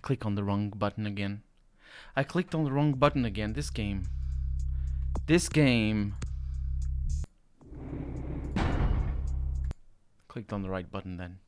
click on the wrong button again. I clicked on the wrong button again. This game. Clicked on the right button then.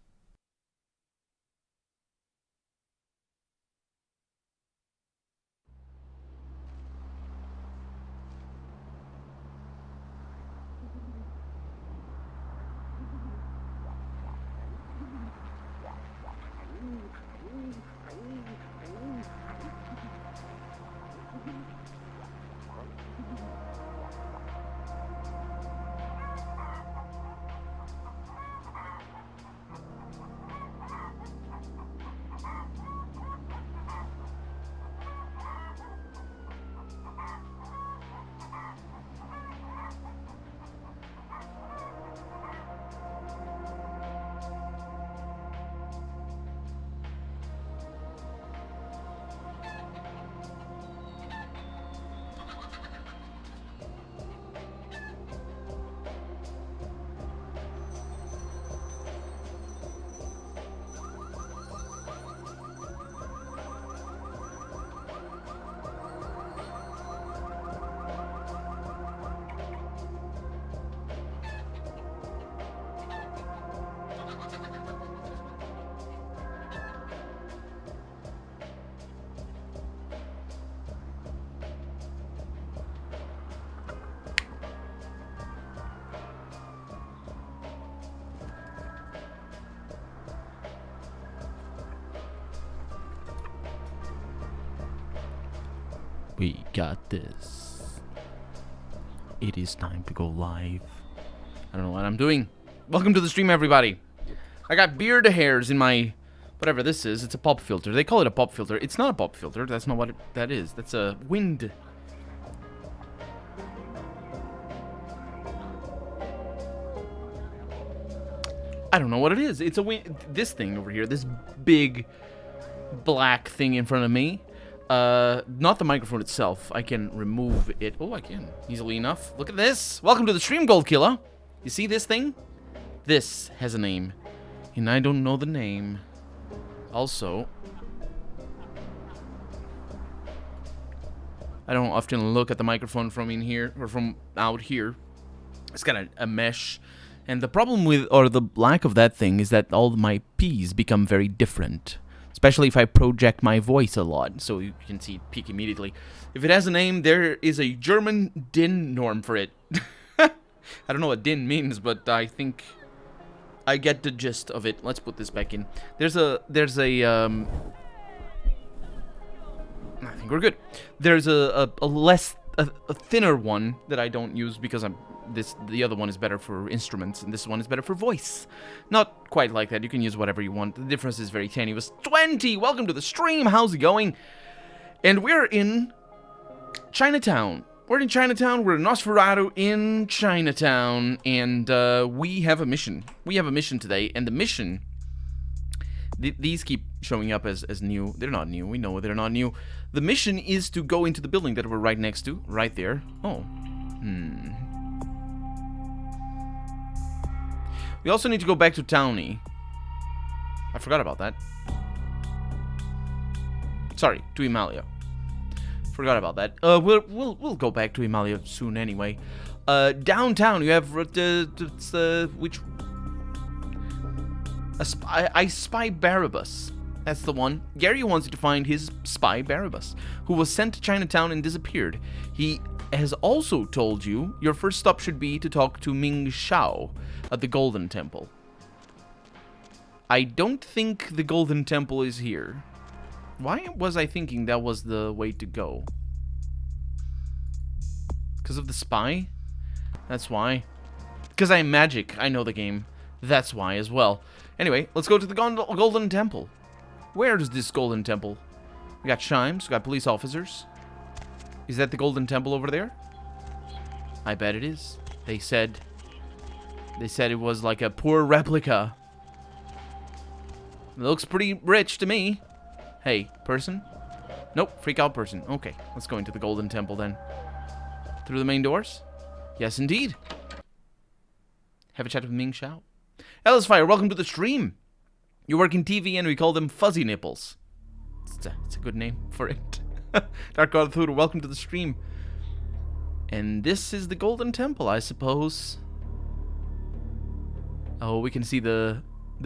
We got this. It is time to go live. I don't know what I'm doing. Welcome to the stream, everybody. I got beard hairs in my... whatever this is. It's a pop filter. They call it a pop filter. It's not a pop filter. That's not what that is. That's a wind... I don't know what it is. It's a wind... this thing over here. This big black thing in front of me. Not the microphone itself. I can remove it. Oh, I can. Easily enough. Look at this. Welcome to the stream, Gold Killer. You see this thing? This has a name. And I don't know the name. Also, I don't often look at the microphone from in here, or from out here. It's got a mesh. And the problem with, or the lack of that thing, is that all my P's become very different. Especially if I project my voice a lot, so you can see it peak immediately. If it has a name, there is a German DIN norm for it. I don't know what DIN means, but I think I get the gist of it. Let's put this back in. There's a I think we're good. There's a thinner one that I don't use because the other one is better for instruments, and this one is better for voice. Not quite like that. You can use whatever you want. The difference is very tenuous. 20! Welcome to the stream. How's it going? And we're in Chinatown. We're in Chinatown. We're in Nosferatu in Chinatown. And we have a mission. We have a mission today. And the mission... these keep showing up as new. They're not new. We know they're not new. The mission is to go into the building that we're right next to. Right there. Oh. We also need to go back to Townie. I forgot about that. Sorry, to Himalaya. Forgot about that. We'll go back to Himalaya soon anyway. Downtown, you have which? I spy Barabbas. That's the one. Gary wants you to find his spy Barabbas, who was sent to Chinatown and disappeared. He has also told you your first stop should be to talk to Ming Shao at the Golden Temple. I don't think the Golden Temple is here. Why was I thinking that was the way to go? Because of the spy? That's why. Because I'm magic. I know the game. That's why as well. Anyway, let's go to the Golden Temple. Where is this Golden Temple? We got chimes. We got police officers. Is that the Golden Temple over there? I bet it is. They said it was like a poor replica. It looks pretty rich to me. Hey, person? Nope, freak out person. Okay, let's go into the Golden Temple then. Through the main doors? Yes, indeed. Have a chat with Ming Shao. Ellis Fire, welcome to the stream. You work in TV and we call them fuzzy nipples. It's a good name for it. Dark God Through, welcome to the stream. And this is the Golden Temple, I suppose. Oh, we can see the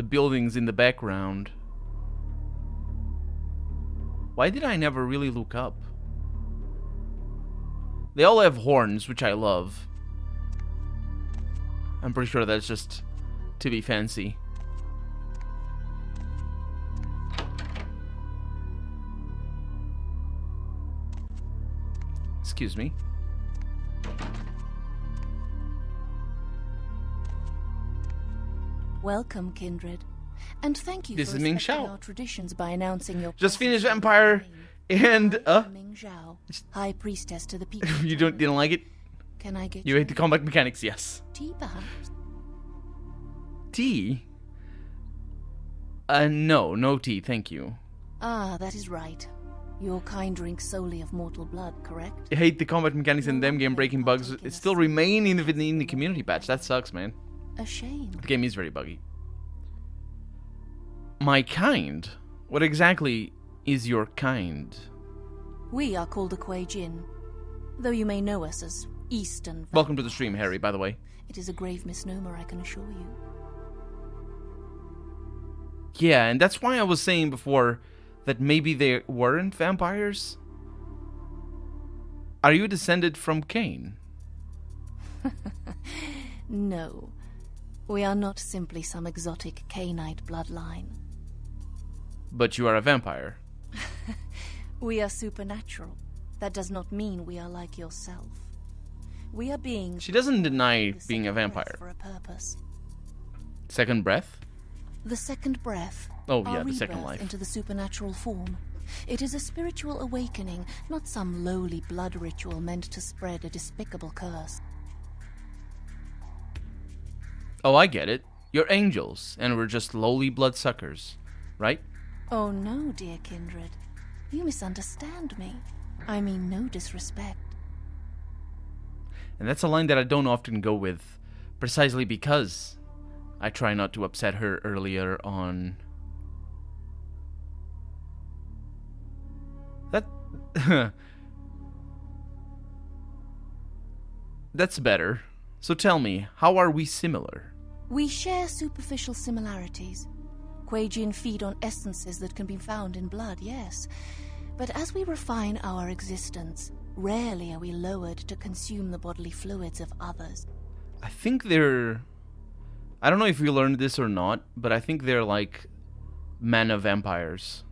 buildings in the background. Why did I never really look up? They all have horns, which I love. I'm pretty sure that's just to be fancy. Excuse me. Welcome, kindred, and thank you This for is Ming respecting Xiao. our traditions by announcing your Just finished presence. Vampire, and Ming Xiao, High Priestess to the people. you didn't like it? Can I get You hate the combat mechanics, yes. tea, perhaps? Tea? No tea, thank you. Ah, that is right. Your kind drinks solely of mortal blood, correct? I hate the combat mechanics and them game breaking bugs. It still remain in the community patch. That sucks, man. A shame. The game is very buggy. My kind? What exactly is your kind? We are called the Kuei Jin, though you may know us as Eastern. Welcome to the stream, Harry, by the way. It is a grave misnomer, I can assure you. Yeah, and that's why I was saying before that maybe they weren't vampires. Are you descended from Cain? No. We are not simply some exotic Cainite bloodline. But you are a vampire. We are supernatural. That does not mean we are like yourself. We are beings. She doesn't deny the being a second breath vampire. for a purpose. Second breath? The second breath. Oh, our yeah, the second rebirth life. into the supernatural form. It is a spiritual awakening, not some lowly blood ritual meant to spread a despicable curse. Oh, I get it. You're angels, and we're just lowly bloodsuckers, right? Oh no, dear kindred. You misunderstand me. I mean no disrespect. And that's a line that I don't often go with, precisely because I try not to upset her earlier on. That... That's better. So tell me, how are we similar? We share superficial similarities. Kuei Jin feed on essences that can be found in blood, yes. But as we refine our existence, rarely are we lowered to consume the bodily fluids of others. I think they're... I don't know if we learned this or not, but I think they're like mana vampires.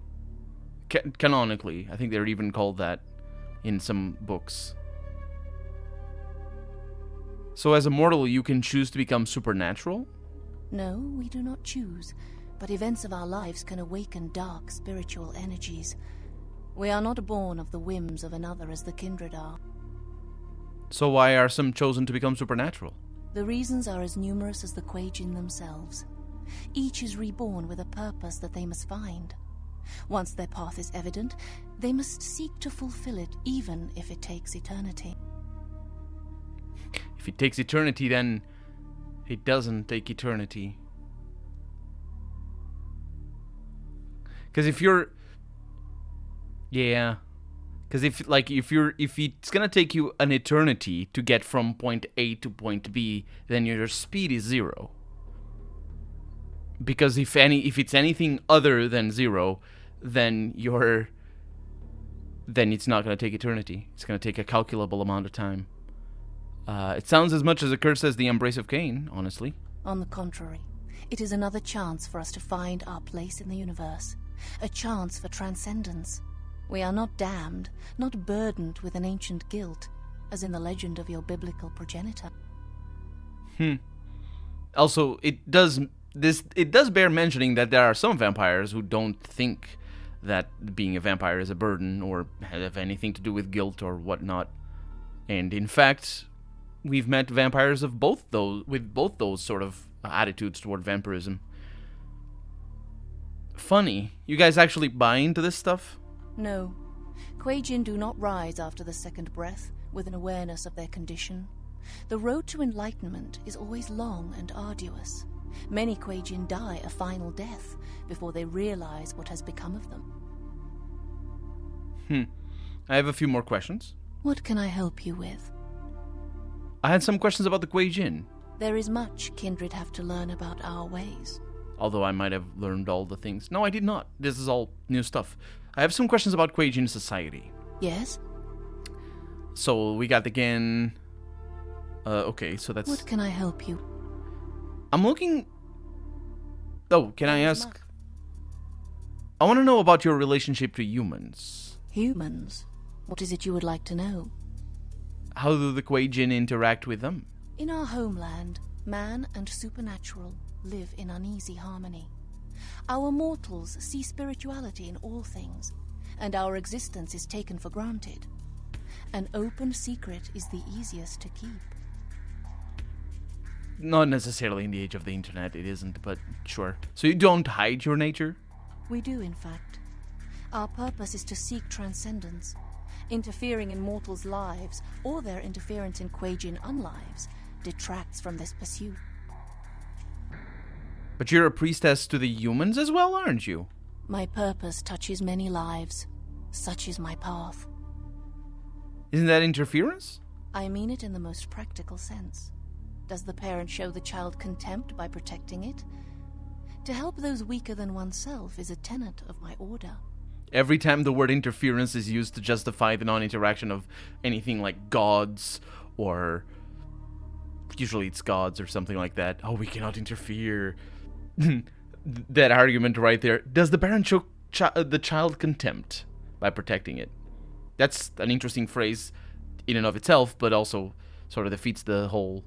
Canonically, I think they're even called that in some books. So as a mortal, you can choose to become supernatural? No, we do not choose, but events of our lives can awaken dark spiritual energies. We are not born of the whims of another as the kindred are. So why are some chosen to become supernatural? The reasons are as numerous as the Kuei Jin themselves. Each is reborn with a purpose that they must find. Once their path is evident, they must seek to fulfill it, even if it takes eternity. If it takes eternity, then it doesn't take eternity. Because if you're... Yeah. Because if it's gonna take you an eternity to get from point A to point B, then your speed is 0. Because if it's anything other than 0, then it's not gonna take eternity. It's gonna take a calculable amount of time. It sounds as much as a curse as the Embrace of Cain, honestly. On the contrary, it is another chance for us to find our place in the universe. A chance for transcendence. We are not damned, not burdened with an ancient guilt, as in the legend of your biblical progenitor. Also, it does bear mentioning that there are some vampires who don't think that being a vampire is a burden or have anything to do with guilt or whatnot. And in fact, we've met vampires of both those sort of attitudes toward vampirism. Funny, you guys actually buy into this stuff? No. Kuei Jin do not rise after the second breath with an awareness of their condition. The road to enlightenment is always long and arduous. Many Kuei Jin die a final death before they realize what has become of them. I have a few more questions. What can I help you with? I had some questions about the Kuei Jin, There is much kindred have to learn about our ways. although I might have learned all the things. No, I did not. This is all new stuff. I have some questions about Kuei Jin society. Yes? So we got again. Okay, so that's. What can I help you? I'm looking. Oh, can I ask? I want to know about your relationship to humans. Humans? What is it you would like to know? How do the Kuei Jin interact with them? In our homeland, man and supernatural live in uneasy harmony. Our mortals see spirituality in all things, and our existence is taken for granted. An open secret is the easiest to keep. Not necessarily in the age of the internet, it isn't, but sure. So you don't hide your nature? We do, in fact. Our purpose is to seek transcendence. Interfering in mortals' lives, or their interference in Kuei Jin unlives, detracts from this pursuit. But you're a priestess to the humans as well, aren't you? My purpose touches many lives. Such is my path. Isn't that interference? I mean it in the most practical sense. Does the parent show the child contempt by protecting it? To help those weaker than oneself is a tenet of my order. Every time the word interference is used to justify the non-interaction of anything like gods, or usually it's gods or something like that. Oh, we cannot interfere. That argument right there. Does the parent show the child contempt by protecting it? That's an interesting phrase in and of itself, but also sort of defeats the whole...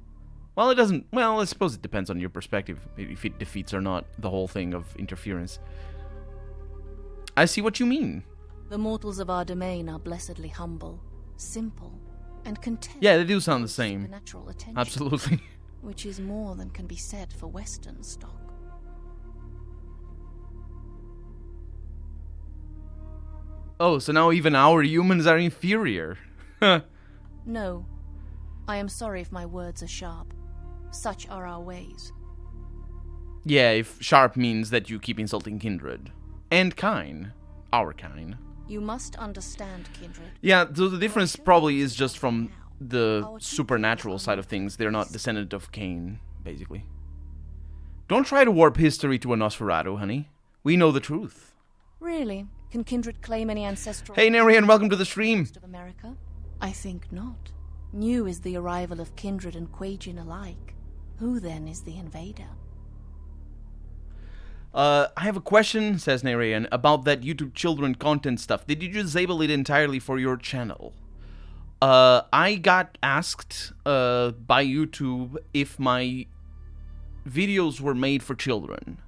Well, it doesn't... Well, I suppose it depends on your perspective, if it defeats or not the whole thing of interference. I see what you mean. The mortals of our domain are blessedly humble, simple, and content. Yeah, they do sound the same. Supernatural attention, Absolutely. which is more than can be said for Western stock. Oh, so now even our humans are inferior. No, I am sorry if my words are sharp. Such are our ways. Yeah, if sharp means that you keep insulting kindred. And kind. Our kind. You must understand, kindred. Yeah, so the difference probably is just from the supernatural side of things. They're not descendant of Cain, basically. Don't try to warp history to a Nosferatu, honey. We know the truth. Really? Can kindred claim any ancestral... Hey, Narian, welcome to the stream. ...of America? I think not. New is the arrival of kindred and Kuei Jin alike. Who then is the invader? I have a question, says Narian, about that YouTube children content stuff. Did you disable it entirely for your channel? I got asked by YouTube if my videos were made for children.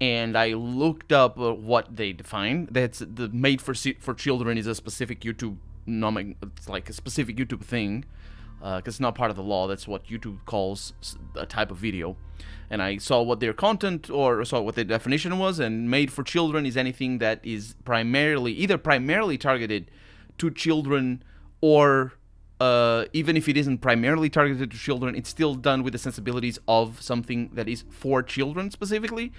And I looked up what they define. That's the made for children is a specific YouTube it's like a specific YouTube thing, because it's not part of the law. That's what YouTube calls a type of video. And I saw what their content, or saw what their definition was, and made for children is anything that is either primarily targeted to children, or even if it isn't primarily targeted to children, it's still done with the sensibilities of something that is for children specifically.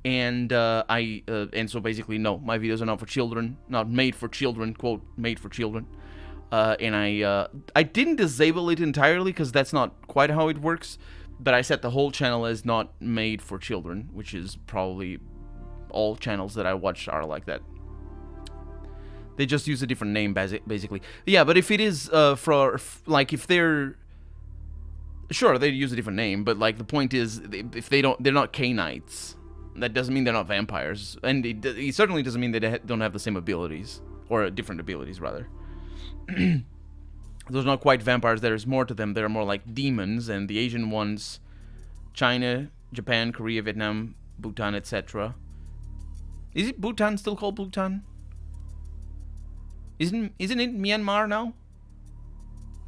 And and so basically, no, my videos are not for children, not made for children, quote, made for children. And I didn't disable it entirely because that's not quite how it works, but I set the whole channel as not made for children, which is probably all channels that I watch are like that. They just use a different name, basically. Yeah, but if it is like if they're... Sure, they use a different name, but like the point is, if they're not Cainites. That doesn't mean they're not vampires, and it certainly doesn't mean they don't have the same abilities, or different abilities, rather. Those are not quite vampires, there's more to them. They're more like demons, and the Asian ones, China, Japan, Korea, Vietnam, Bhutan, etc. Is it Bhutan still called Bhutan? Isn't it Myanmar now?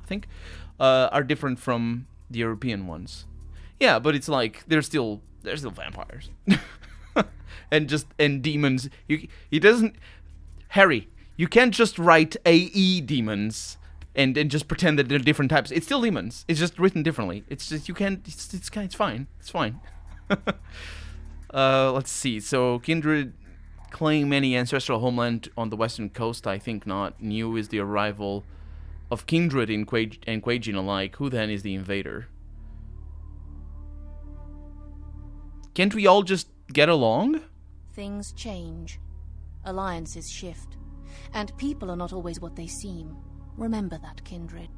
I think. Are different from the European ones. Yeah, but it's like, they're still vampires. and demons. Harry, you can't just write AE demons and just pretend that they're different types. It's still demons. It's just written differently. It's just, you can't, it's fine. It's fine. Let's see. So kindred claim any ancestral homeland on the western coast. I think not. New is the arrival of kindred and Quajian alike. Who then is the invader? Can't we all just get along? Things change. Alliances shift. And people are not always what they seem. Remember that, kindred.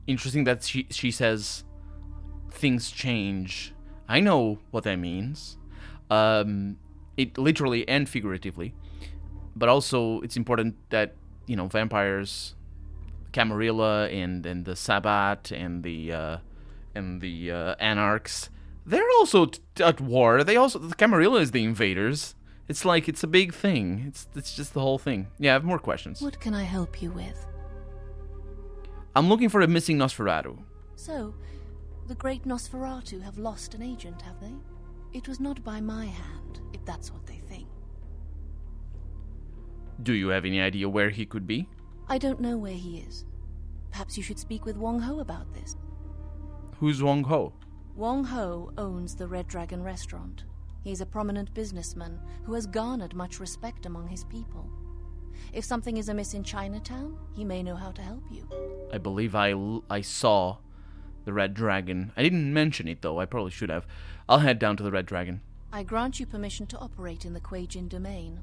Interesting that she says things change. I know what that means. It literally and figuratively. But also, it's important that, you know, vampires, Camarilla and the Sabbat and the Anarchs, they're also at war. The Camarilla is the invaders. It's like, it's a big thing. It's just the whole thing. Yeah, I have more questions. What can I help you with? I'm looking for a missing Nosferatu. So, the great Nosferatu have lost an agent, have they? It was not by my hand, if that's what they think. Do you have any idea where he could be? I don't know where he is. Perhaps you should speak with Wong Ho about this. Who's Wong Ho? Wong Ho owns the Red Dragon restaurant. He's a prominent businessman who has garnered much respect among his people. If something is amiss in Chinatown, he may know how to help you. I believe I saw the Red Dragon. I didn't mention it, though. I probably should have. I'll head down to the Red Dragon. I grant you permission to operate in the Quajian domain.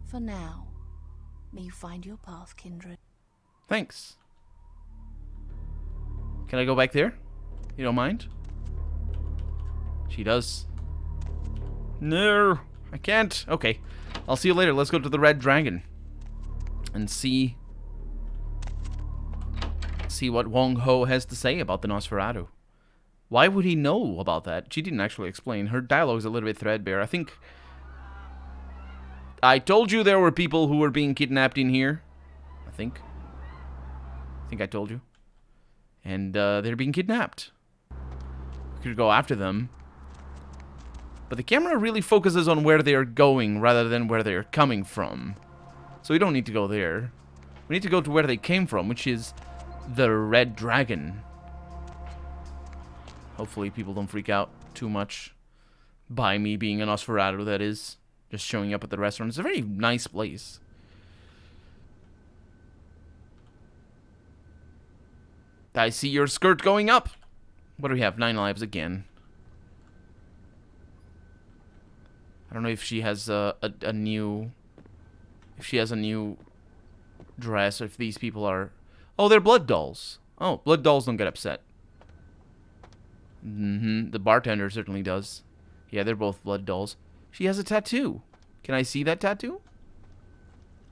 For now. May you find your path, kindred. Thanks. Can I go back there? You don't mind? She does. No, I can't. Okay. I'll see you later. Let's go to the Red Dragon. And see what Wong Ho has to say about the Nosferatu. Why would he know about that? She didn't actually explain. Her dialogue's a little bit threadbare. I think told you there were people who were being kidnapped in here. I think I told you. And they're being kidnapped. We could go after them. But the camera really focuses on where they are going rather than where they are coming from. So we don't need to go there. We need to go to where they came from, which is the Red Dragon. Hopefully people don't freak out too much by me being a Nosferatu, that is. Just showing up at the restaurant. It's a very nice place. I see your skirt going up. What do we have? 9 lives again. I don't know if she has a new... If she has a new dress, or if these people are... Oh, they're blood dolls. Oh, blood dolls don't get upset. The bartender certainly does. Yeah, they're both blood dolls. She has a tattoo. Can I see that tattoo?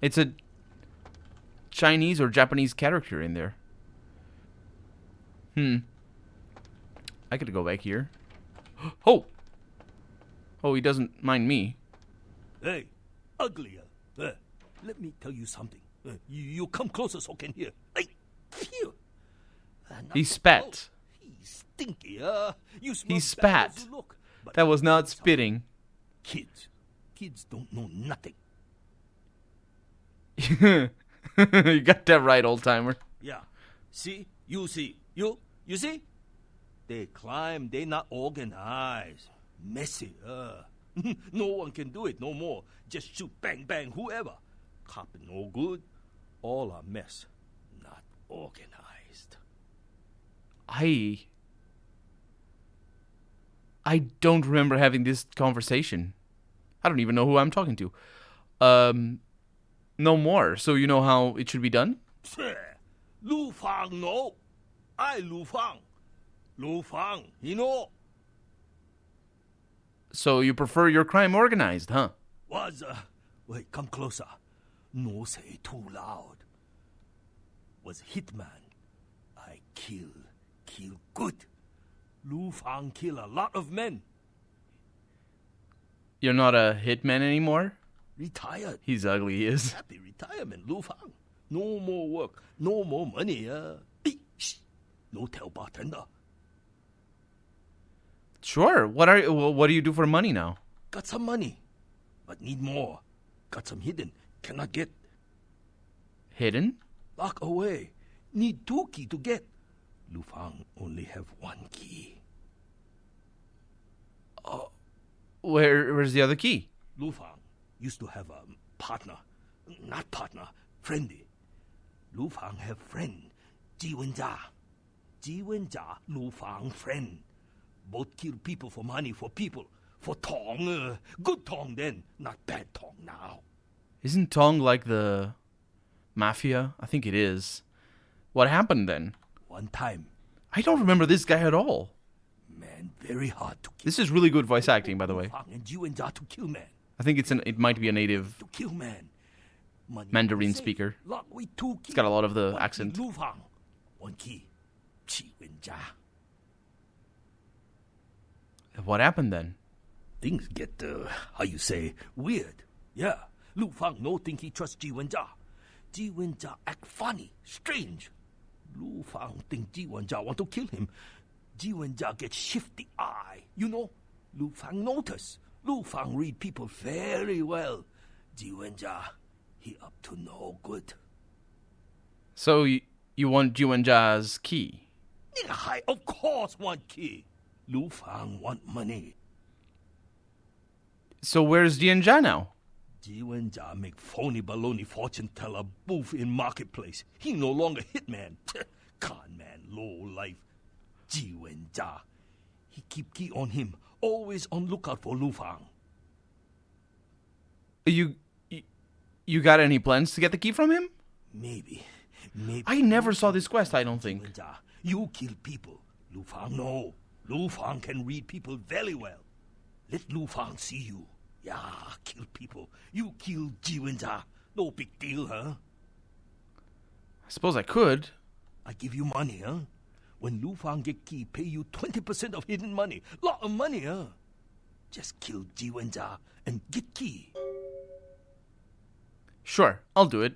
It's a Chinese or Japanese character in there. I could go back here. Oh! Oh, he doesn't mind me. Hey, uglier. Let me tell you something. You come closer so I can hear. Hey, phew. He spat. He's stinky. You smell He bad spat. as you look. But That was not spitting. Kids don't know nothing. You got that right, old timer. Yeah. See? You see? You see? They climb. They not organized. Messy. No one can do it no more. Just shoot, bang, bang, whoever. Cop no good. All a mess. Not organized. I don't remember having this conversation. I don't even know who I'm talking to. No more. So you know how it should be done? Lu Fang, no. I Lu Fang. Lu Fang, you know. So you prefer your crime organized, huh? Wait, come closer. No say too loud. Was hitman. I kill good. Lu Fang kill a lot of men. You're not a hitman anymore? Retired. He's ugly, he is. Happy retirement, Lu Fang. No more work, no more money. Shh. No tell bartender. Sure. What do you do for money now? Got some money, but need more. Got some hidden, cannot get. Hidden? Lock away. Need 2 key to get. Lu Fang only have 1 key. Where's the other key? Lu Fang used to have a partner. Not partner, friendly. Lu Fang have friend, Ji Wenjia. Ji Wenjia, Lu Fang friend. Both kill people for money, for people. For Tong, good Tong then, not bad Tong now. Isn't Tong like the mafia? I think it is. What happened then? One time, I don't remember this guy at all. man, very hard to kill. This is really good voice acting, by the way. Lu Fang and Ji Wenjia to kill man. I think it might be a native To kill man. Money Mandarin safe. speaker. Lock with 2 It's got a lot of the One accent. Key, Lu Fang. 1 key, Ji Wenjia. What happened then? Things get, how you say, weird. Yeah, Lu Fang no think he trust Ji Wenjia. Ji Wenjia act funny, strange. Lu Fang think Ji Wenjia want to kill him. Ji Wenjia get shifty eye. You know, Lu Fang notice. Lu Fang read people very well. Ji Wenjia, he up to no good. So you want Ji Wenjia's key? Nigga, I of course want key. Lu Fang want money. So where's Ji Wenjia now? Ji Wenjia make phony baloney fortune teller booth in marketplace. He no longer hitman. Con man, low life. Ji Wenjia. He keep key on him. Always on lookout for Lu Fang. You got any plans to get the key from him? Maybe. I never saw this quest, I don't Ji think. Wenjia, you kill people. Lu Fang no. Lu Fang can read people very well. Let Lu Fang see you. Yeah, kill people. You kill Ji Wenjia. No big deal, huh? I suppose I could. I give you money, huh? When Lu Fang get key, pay you 20% of hidden money. Lot of money, huh? Just kill Ji Wenjia and get key. Sure, I'll do it.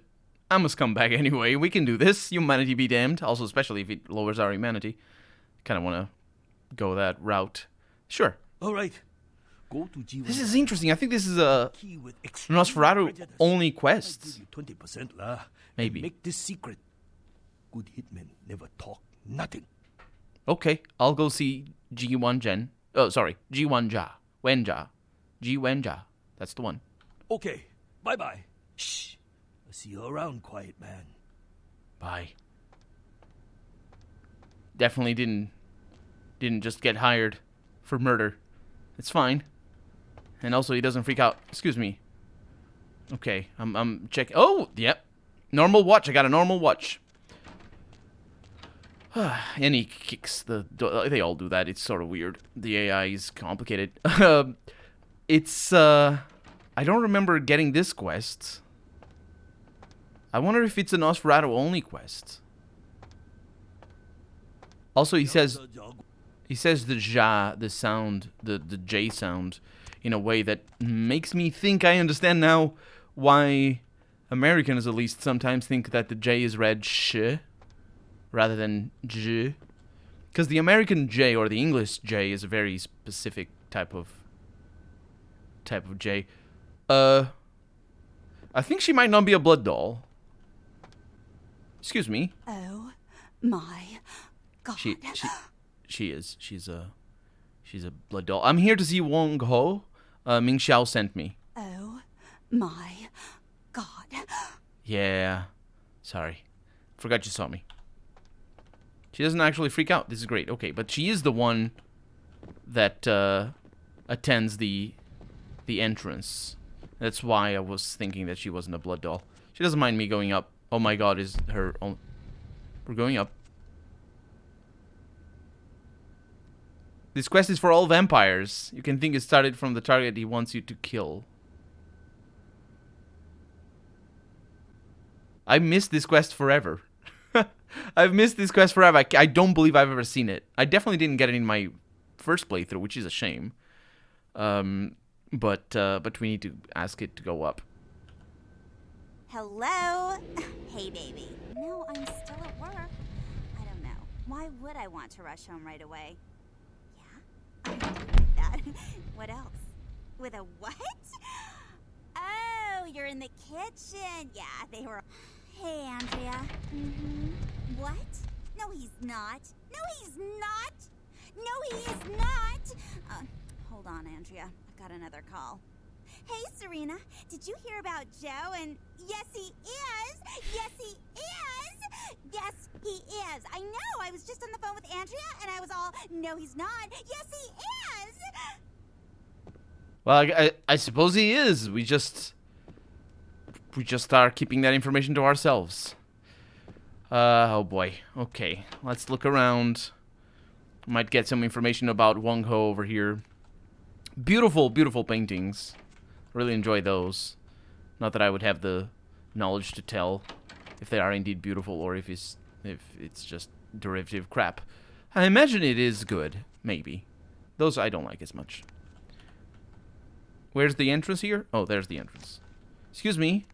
I'm a scumbag anyway. We can do this. Humanity be damned. Also, especially if it lowers our humanity. Kind of want to go that route. Sure. All right. Go to Ji Wenjia. This is interesting. I think this is a Key with extreme Nosferatu prejudice. only I give quest. you 20% lah. Maybe. And make this secret. Good hitmen never talk nothing. Okay, I'll go see Ji Wenjia. Oh, sorry. Ji Wenjia. Ji Wenjia. That's the one. Okay. Bye-bye. Shh. I'll see you around, quiet man. Bye. Definitely didn't just get hired for murder. It's fine. And also he doesn't freak out. Excuse me. Okay, I'm checking. Oh, yep. Normal watch. I got a normal watch. And he kicks the door. They all do that. It's sort of weird. The AI is complicated. It's I don't remember getting this quest. I wonder if it's a Nosferatu only quest. Also, he says the ja, the sound, the J sound, in a way that makes me think I understand now why Americans at least sometimes think that the J is read sh rather than j. Because the American J or the English J is a very specific type of J. I think she might not be a blood doll. Excuse me. Oh my god. She is. She's a blood doll. I'm here to see Wong Ho. Ming Xiao sent me. Oh my god. Yeah. Sorry. Forgot you saw me. She doesn't actually freak out. This is great. Okay, but she is the one that attends the entrance. That's why I was thinking that she wasn't a blood doll. She doesn't mind me going up. Oh my god, is her own... We're going up. This quest is for all vampires. You can think it started from the target he wants you to kill. I missed this quest forever. I've missed this quest forever. I don't believe I've ever seen it. I definitely didn't get it in my first playthrough, which is a shame. But we need to ask it to go up. Hello? Hey, baby. No, I'm still at work. I don't know. Why would I want to rush home right away? Yeah? I'm happy with that. What else? With a what? Oh, you're in the kitchen. Yeah, they were... Hey, Andrea. Mm-hmm. What? No, he's not. No, he's not. No, he is not. Hold on, Andrea. I've got another call. Hey, Serena. Did you hear about Joe? And yes, he is. Yes, he is. Yes, he is. I know. I was just on the phone with Andrea, and I was all, no, he's not. Yes, he is. Well, I suppose he is. We just are keeping that information to ourselves. Oh boy. Okay, let's look around. Might get some information about Wong Ho over here. Beautiful, beautiful paintings. Really enjoy those. Not that I would have the knowledge to tell if they are indeed beautiful or if it's just derivative crap. I imagine it is good, maybe. Those I don't like as much. Where's the entrance here? Oh, there's the entrance. Excuse me.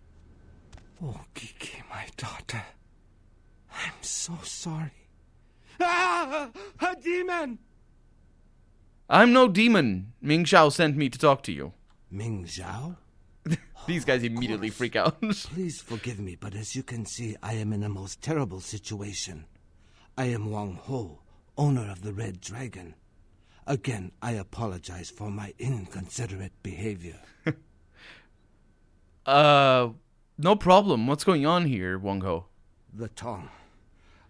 Oh, Kiki, my daughter. I'm so sorry. Ah! A demon! I'm no demon. Ming Xiao sent me to talk to you. Ming Zhao? These guys immediately freak out. Please forgive me, but as you can see, I am in a most terrible situation. I am Wang Ho, owner of the Red Dragon. Again, I apologize for my inconsiderate behavior. No problem. What's going on here, Wong Ho? The Tong,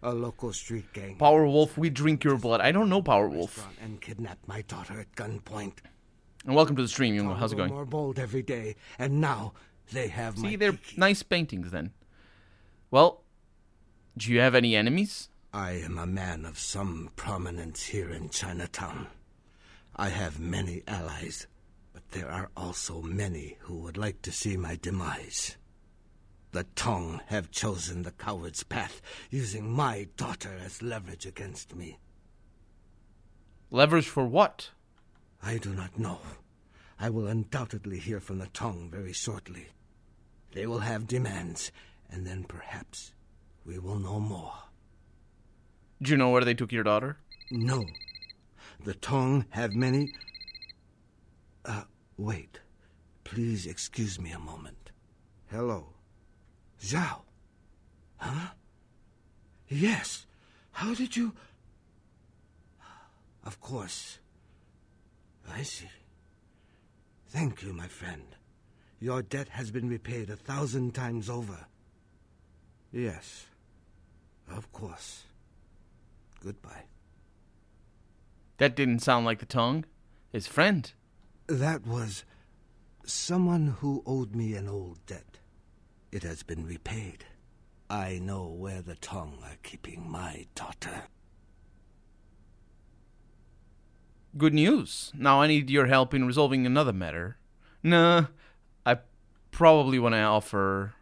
a local street gang. Power Wolf, we drink your blood. I don't know Power Wolf. And kidnapped my daughter at gunpoint. And welcome to the stream, Young. How's it going? More bold every day, and now they have my. See, they're Kiki. nice paintings then. Well, do you have any enemies? I am a man of some prominence here in Chinatown. I have many allies, but there are also many who would like to see my demise. The Tong have chosen the coward's path, using my daughter as leverage against me. Leverage for what? I do not know. I will undoubtedly hear from the Tong very shortly. They will have demands, and then perhaps we will know more. Do you know where they took your daughter? No. The Tong have many... wait. Please excuse me a moment. Hello. Zhao. Huh? Yes. How did you... Of course. I see. Thank you, my friend. Your debt has been repaid 1,000 times over. Yes. Of course. Goodbye. That didn't sound like the Tong. His friend. That was someone who owed me an old debt. It has been repaid. I know where the Tong are keeping my daughter. Good news. Now I need your help in resolving another matter. Nah, I probably want to offer...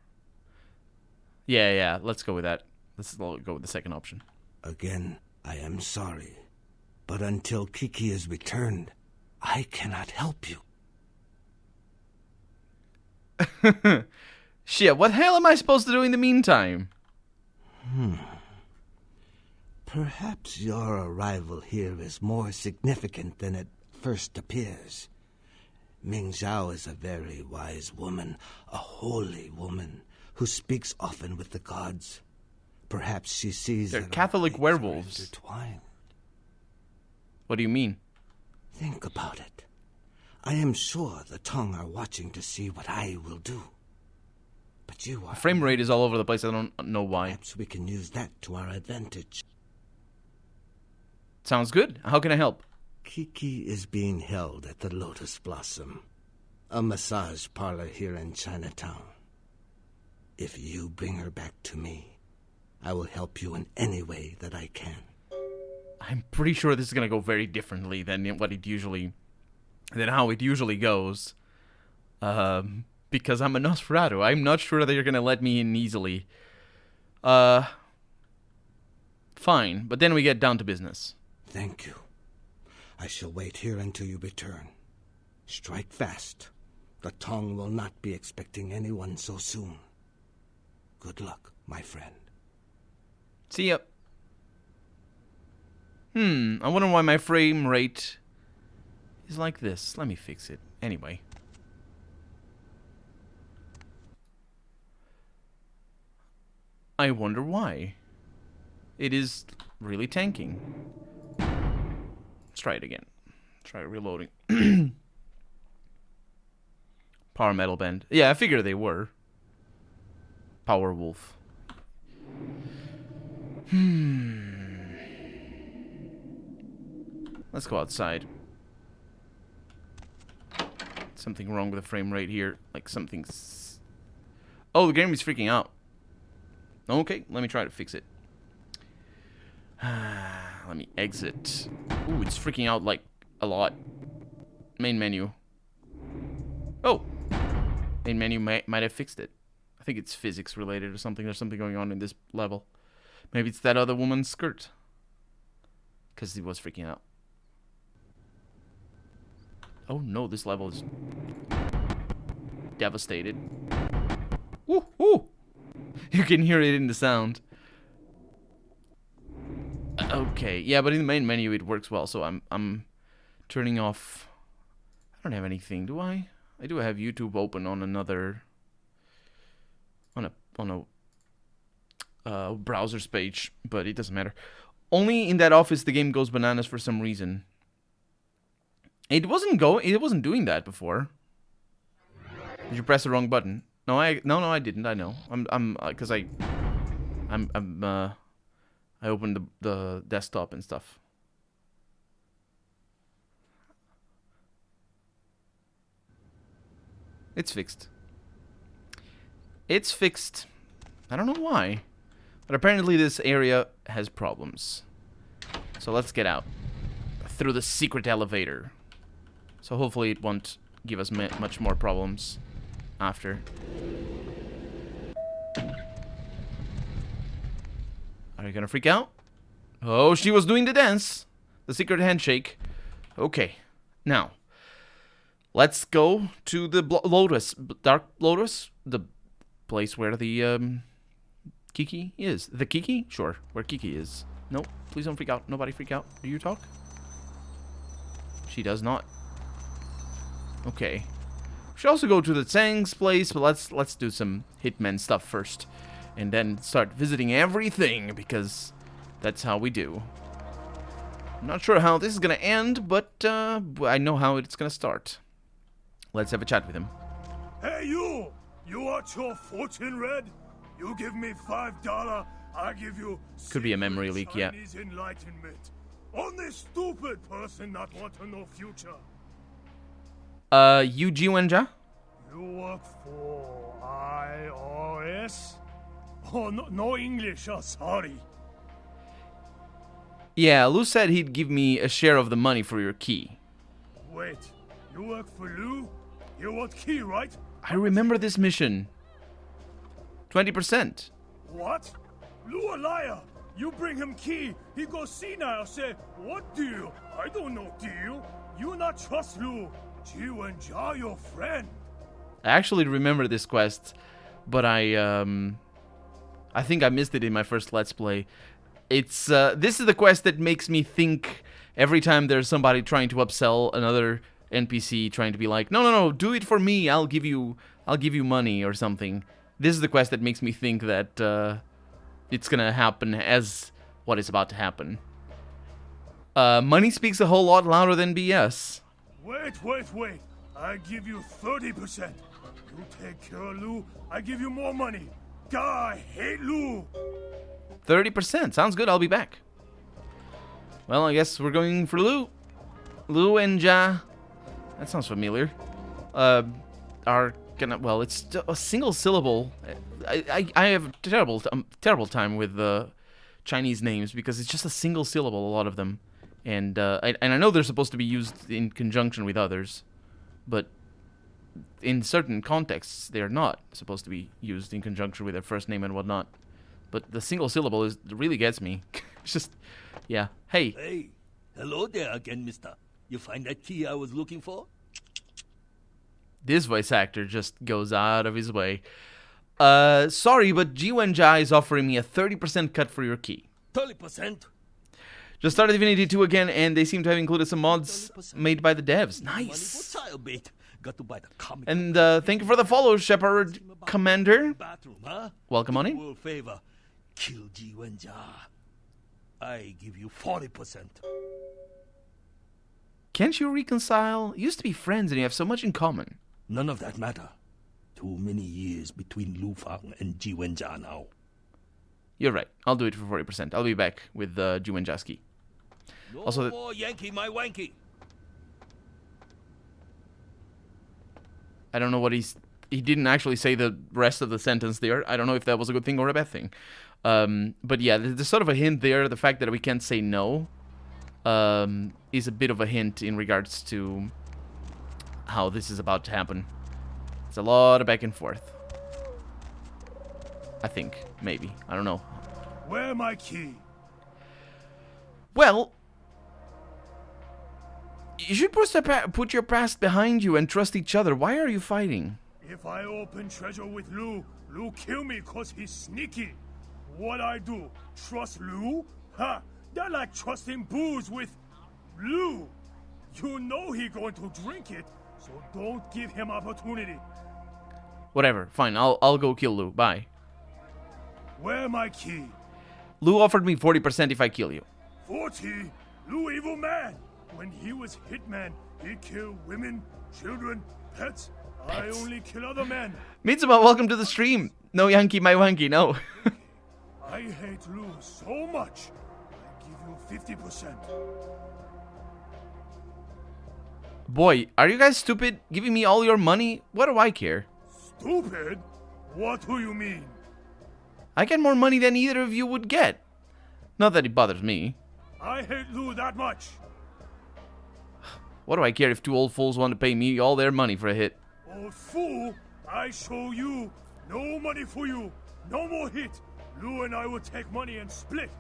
Yeah, let's go with that. Let's go with the second option. Again, I am sorry. But until Kiki is returned, I cannot help you. Shit, what the hell am I supposed to do in the meantime? Perhaps your arrival here is more significant than it first appears. Ming Zhao is a very wise woman, a holy woman, who speaks often with the gods. Perhaps she sees They're that our Catholic fates are werewolves. intertwined. What do you mean? Think about it. I am sure the Tong are watching to see what I will do. But you are... The frame rate is all over the place. I don't know why. Perhaps we can use that to our advantage. Sounds good. How can I help? Kiki is being held at the Lotus Blossom, a massage parlor here in Chinatown. If you bring her back to me, I will help you in any way that I can. I'm pretty sure this is gonna go very differently than how it usually goes. Because I'm a Nosferatu. I'm not sure that you're gonna let me in easily. Fine, but then we get down to business. Thank you. I shall wait here until you return. Strike fast. The Tong will not be expecting anyone so soon. Good luck, my friend. See ya. I wonder why my frame rate is like this. Let me fix it. Anyway. I wonder why. It is really tanking. Let's try it again. Try reloading. Power Metal Band. Yeah, I figured they were. Power Wolf. Let's go outside. Something wrong with the frame rate here. Like something's... Oh, the game is freaking out. Okay, let me try to fix it. Let me exit. Ooh, it's freaking out like a lot. Main menu. Oh! Main menu might have fixed it. I think it's physics related or something. There's something going on in this level. Maybe it's that other woman's skirt. Because he was freaking out. Oh no, this level is devastated. Woo, woo! You can hear it in the sound. Okay, yeah, but in the main menu it works well, so I'm turning off. I don't have anything, do I? I do have YouTube open on another on a browser's page, but it doesn't matter. Only in that office the game goes bananas for some reason. It wasn't doing that before. Did you press the wrong button? No, I didn't. I know. I opened the desktop and stuff. It's fixed. It's fixed. I don't know why, but apparently this area has problems. So let's get out through the secret elevator. So hopefully it won't give us much more problems after. Are you gonna freak out? Oh, she was doing the dance. The secret handshake. Okay. Now, let's go to the Dark Lotus. The place where the Kiki is. The Kiki? Sure. Where Kiki is. No, please don't freak out. Nobody freak out. Do you talk? She does not. Okay. We should also go to the Tsang's place, but let's do some Hitman stuff first. And then start visiting everything, because that's how we do. I'm not sure how this is gonna end, but I know how it's gonna start. Let's have a chat with him. Hey you! You want your fortune read? You give me $5, I give you Could be a memory leak, yeah. Chinese enlightenment. Only stupid person not want to know future. You Jiwenja? You work for IRS? Oh, no English, sorry. Yeah, Lou said he'd give me a share of the money for your key. Wait, you work for Lou? You want key, right? I remember this mission. 20%. What? Lou a liar! You bring him key, he go senile, say, what deal? I don't know deal. You not trust Lou. Jiu and Ja your friend. I actually remember this quest, but I think I missed it in my first Let's Play. It's this is the quest that makes me think every time there's somebody trying to upsell another NPC, trying to be like, no, do it for me. I'll give you money or something. This is the quest that makes me think that it's gonna happen as what is about to happen. Money speaks a whole lot louder than BS. Wait. I give you 30%. You take care of Lou, I give you more money. God, I hate Lou. 30%. Sounds good. I'll be back. Well, I guess we're going for Lou. Lou and Ja. That sounds familiar. Are gonna... Well, it's a single syllable. I have a terrible time with Chinese names because it's just a single syllable, a lot of them. And I know they're supposed to be used in conjunction with others, but in certain contexts, they are not supposed to be used in conjunction with their first name and whatnot. But the single syllable really gets me. It's just, yeah. Hey. Hey, hello there again, mister. You find that key I was looking for? This voice actor just goes out of his way. Sorry, but Jiwenja is offering me a 30% cut for your key. 30%? Just started Divinity 2 again, and they seem to have included some mods 30%. made by the devs. Money Nice. for child bait. Got to buy the comic. And thank you for the follow, Shepard Commander. Bathroom, huh? Welcome on in. World favor. Kill Ji Wenja. I give you 40%. Can't you reconcile? You used to be friends and you have so much in common. None of that matter. Too many years between Lu Fang and Ji Wenjia now. You're right. I'll do it for 40%. I'll be back with Ju and Jaski. No Also, more Yankee my wanky. I don't know what he didn't actually say the rest of the sentence there. I don't know if that was a good thing or a bad thing. But yeah, there's sort of a hint there. The fact that we can't say no is a bit of a hint in regards to how this is about to happen. It's a lot of back and forth. I think. Maybe. I don't know. Where my key? Well, you should put your past behind you and trust each other. Why are you fighting? If I open treasure with Lu, Lu kill me cause he's sneaky. What I do? Trust Lu? Ha! That like trusting booze with Lu. You know he going to drink it, so don't give him opportunity. Whatever. Fine. I'll go kill Lu. Bye. Where my key? Lu offered me 40% if I kill you. 40? Lu evil man. When he was hitman, he killed women, children, pets. I only kill other men. Mitsuma, welcome to the stream. No Yankee, my wanky, no. I hate Lu so much. I give you 50%. Boy, are you guys stupid? Giving me all your money? What do I care? Stupid? What do you mean? I get more money than either of you would get. Not that it bothers me. I hate Lu that much. What do I care if two old fools want to pay me all their money for a hit? Old fool, I show you. No money for you. No more hit. Lu and I will take money and split.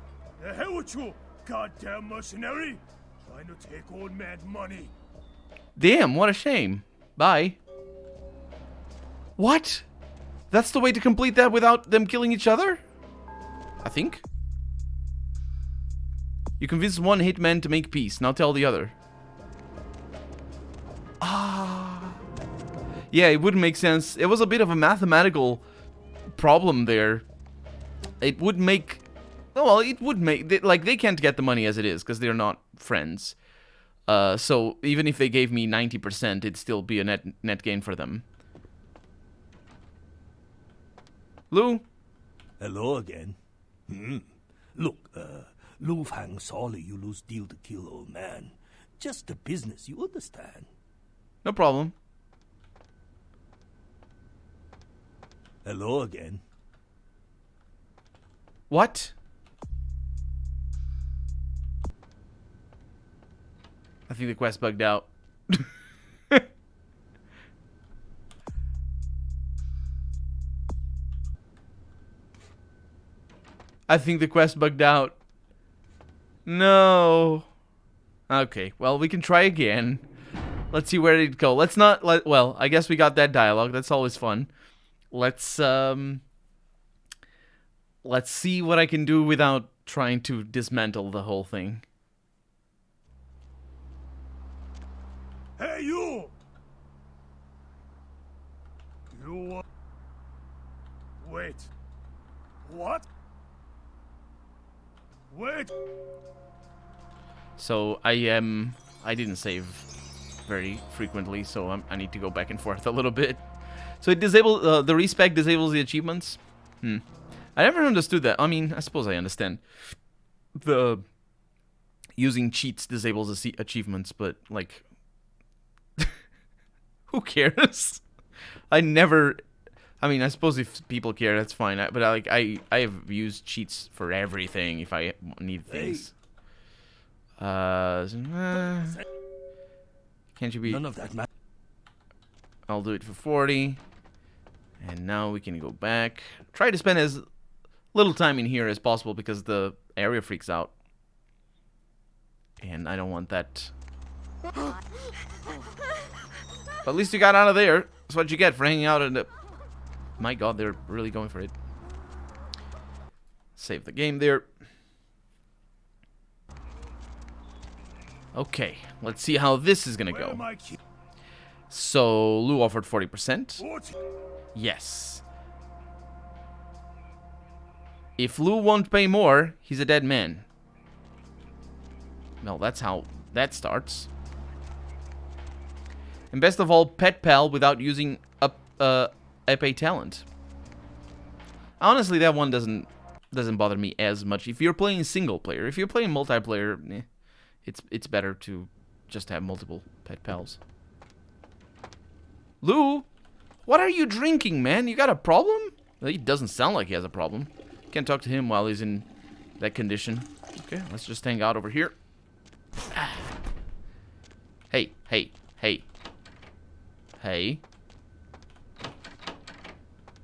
The hell with you, goddamn mercenary. Trying to take old man's money. Damn, what a shame. Bye. What? That's the way to complete that without them killing each other? I think. You convince one hitman to make peace. Now tell the other. Ah. Yeah, it would make sense. It was a bit of a mathematical problem there. It would make... Well, it would make... Like, they can't get the money as it is, because they're not friends. So, even if they gave me 90%, it'd still be a net gain for them. Lu? Hello again. Look, Lu Fang, sorry you lose deal to kill old man. Just the business, you understand. No problem. Hello again. What? I think the quest bugged out. I think the quest bugged out. No. Okay, well, we can try again. Let's see where it'd go. Let's not let... Well, I guess we got that dialogue. That's always fun. Let's see what I can do without trying to dismantle the whole thing. Hey, you! You... Wait. What? Wait! So, I didn't save very frequently, so I need to go back and forth a little bit. So it disables... the respec disables the achievements? I never understood that. I mean, I suppose I understand. The... Using cheats disables the achievements, but, like... Who cares? I never... I mean, I suppose if people care, that's fine. But I have used cheats for everything if I need things. Can't you be... None of that matters. I'll do it for 40. And now we can go back. Try to spend as little time in here as possible because the area freaks out. And I don't want that. But at least you got out of there. That's what you get for hanging out in the... My god, they're really going for it. Save the game there. Okay, let's see how this is gonna go. So, Lu offered 40%. Yes. If Lu won't pay more, he's a dead man. Well, that's how that starts. And best of all, pet pal without using epee talent. Honestly, that one doesn't bother me as much. If you're playing single player, if you're playing multiplayer, it's better to just have multiple pet pals. Lou, what are you drinking, man? You got a problem? Well, he doesn't sound like he has a problem. Can't talk to him while he's in that condition. Okay, let's just hang out over here. Hey, hey, hey. Hey.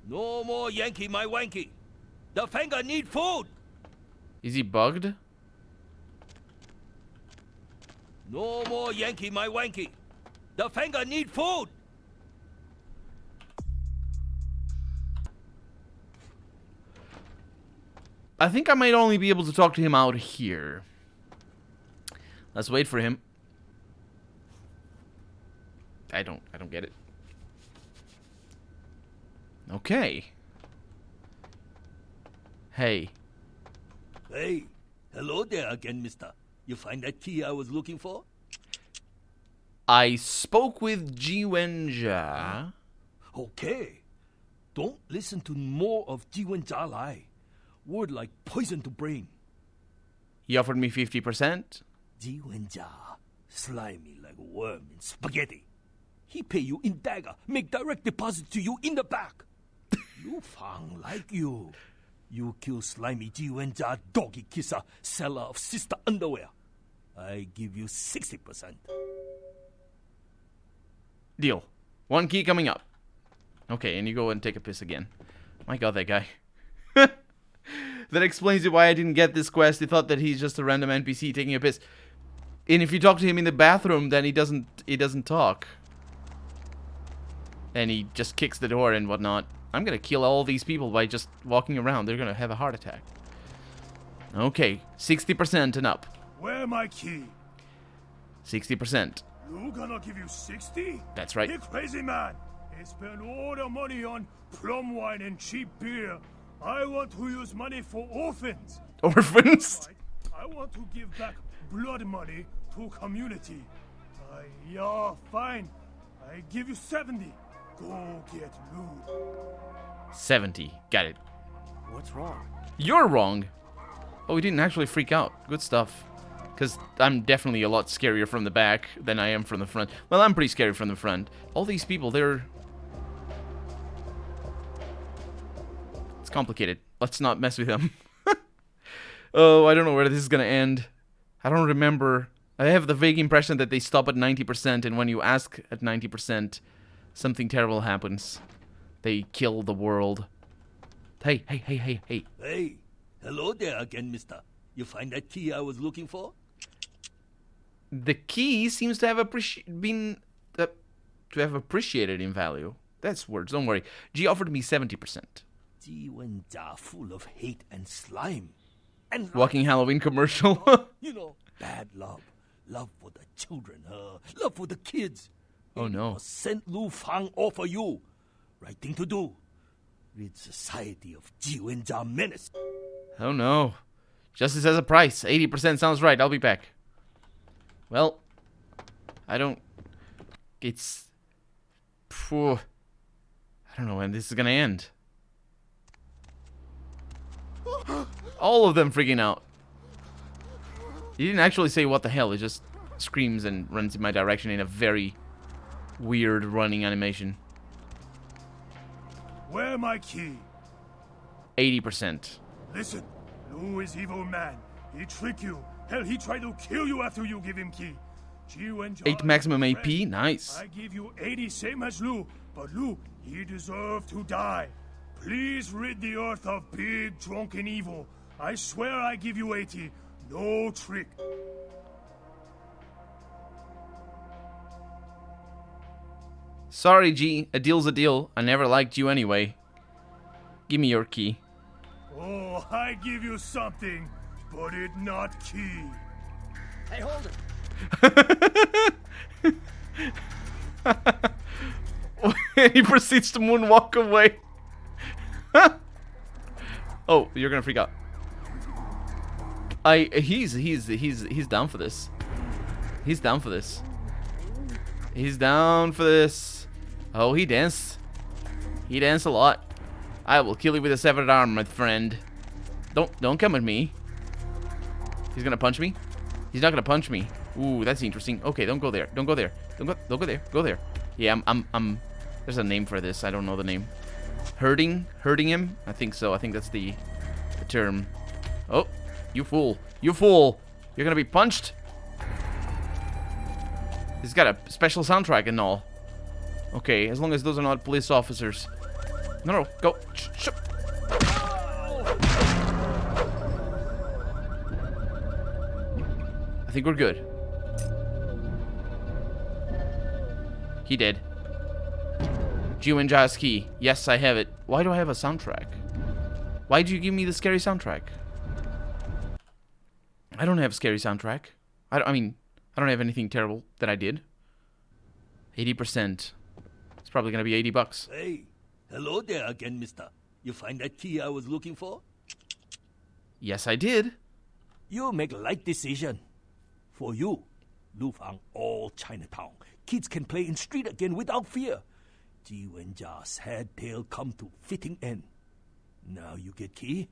No more Yankee, my wanky. The finger need food. Is he bugged? No more Yankee, my wanky. The finger need food. I think I might only be able to talk to him out here. Let's wait for him. I don't get it. Okay. Hey. Hey, hello there again, mister. You find that key I was looking for? I spoke with Ji Wenjia. Okay. Don't listen to more of Jiwen Jia lie. Word like poison to brain. He offered me 50%. Jiwen Jia, slimy like a worm in spaghetti. He pay you in dagger, make direct deposit to you in the back. Lu Fang like you. You kill slimy Jiwen Jia, doggy kisser, seller of sister underwear. I give you 60%. Deal. 1 key coming up. Okay, and you go and take a piss again. My god, that guy. That explains why I didn't get this quest. He thought that he's just a random NPC taking a piss. And if you talk to him in the bathroom, then he doesn't talk. And he just kicks the door and whatnot. I'm gonna kill all these people by just walking around. They're gonna have a heart attack. Okay, 60% and up. Where my key? 60%. You gonna give you 60? That's right. You crazy man. He spent all the money on plum wine and cheap beer. I want to use money for orphans. Orphans? I want to give back blood money to community. Yeah, fine. I give you 70. Go get Lou. 70. Got it. What's wrong? You're wrong. Oh, he didn't actually freak out. Good stuff. Because I'm definitely a lot scarier from the back than I am from the front. Well, I'm pretty scary from the front. All these people, they're... It's complicated. Let's not mess with them. Oh, I don't know where this is going to end. I don't remember. I have the vague impression that they stop at 90%, and when you ask at 90%, something terrible happens. They kill the world. Hey, hey, hey, hey, hey. Hey, hello there again, mister. You find that key I was looking for? The key seems to have appreciated in value. That's words, don't worry. G offered me 70%. Jiwen Jia full of hate and slime. And Walking Halloween commercial. you know, bad love. Love for the children, love for the kids. Oh no. Sent Lu Fang offer you. Right thing to do. Rid society of Jiwen Jia menace. Oh no. Justice has a price. 80% sounds right. I'll be back. Well, I don't... It's... Phew. I don't know when this is gonna end. All of them freaking out. He didn't actually say what the hell. He just screams and runs in my direction in a very weird running animation. Where my key? 80%. Listen, Lou is evil man. He trick you. Hell, he tried to kill you after you give him key. 8 maximum AP. Nice. I give you 80, same as Lou. But Lou, he deserved to die. Please rid the earth of big, drunken evil. I swear I give you 80. No trick. Sorry, G. A deal's a deal. I never liked you anyway. Give me your key. Oh, I give you something, but it not key. Hey, hold it. He proceeds to moonwalk away. Oh, you're gonna freak out. He's down for this. He's down for this. He's down for this. Oh, he danced. He danced a lot. I will kill you with a severed arm, my friend. Don't come at me. He's gonna punch me? He's not gonna punch me. Ooh, that's interesting. Okay, don't go there. Don't go there. Don't go there. Go there. Yeah, I'm there's a name for this. I don't know the name. Hurting him? I think so. I think that's the term. Oh, you fool. You fool. You're gonna be punched. He's got a special soundtrack and all. Okay, as long as those are not police officers. No, go. Shh. I think we're good. He did. Jiwenja's key. Yes, I have it. Why do I have a soundtrack? Why did you give me the scary soundtrack? I don't have scary soundtrack. I mean, I don't have anything terrible that I did. 80%. It's probably gonna be $80. Hey, hello there again, mister. You find that key I was looking for? Yes, I did. You make a right decision. For you, Lu Fang all Chinatown. Kids can play in street again without fear. Ji Wenjia's sad tale come to fitting end. Now you get key.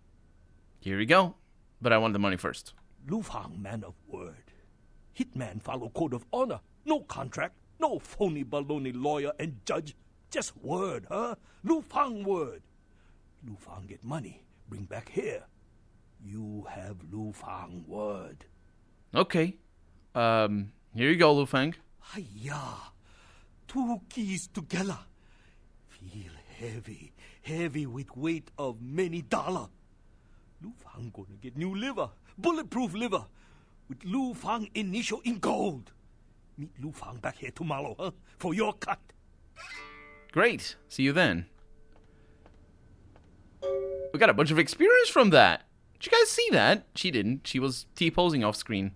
Here we go. But I want the money first. Lu Fang, man of word. Hitman follow code of honor. No contract. No phony baloney lawyer and judge. Just word, huh? Lu Fang word. Lu Fang get money. Bring back here. You have Lu Fang word. Okay. Here you go, Lu Fang. Hiya. 2 keys together. Feel heavy. Heavy with weight of many dollar. Lu Fang gonna get new liver. Bulletproof liver. With Lu Fang initial in gold. Meet Lu Fang back here tomorrow, huh? For your cut. Great. See you then. We got a bunch of experience from that. Did you guys see that? She didn't. She was T-posing off screen.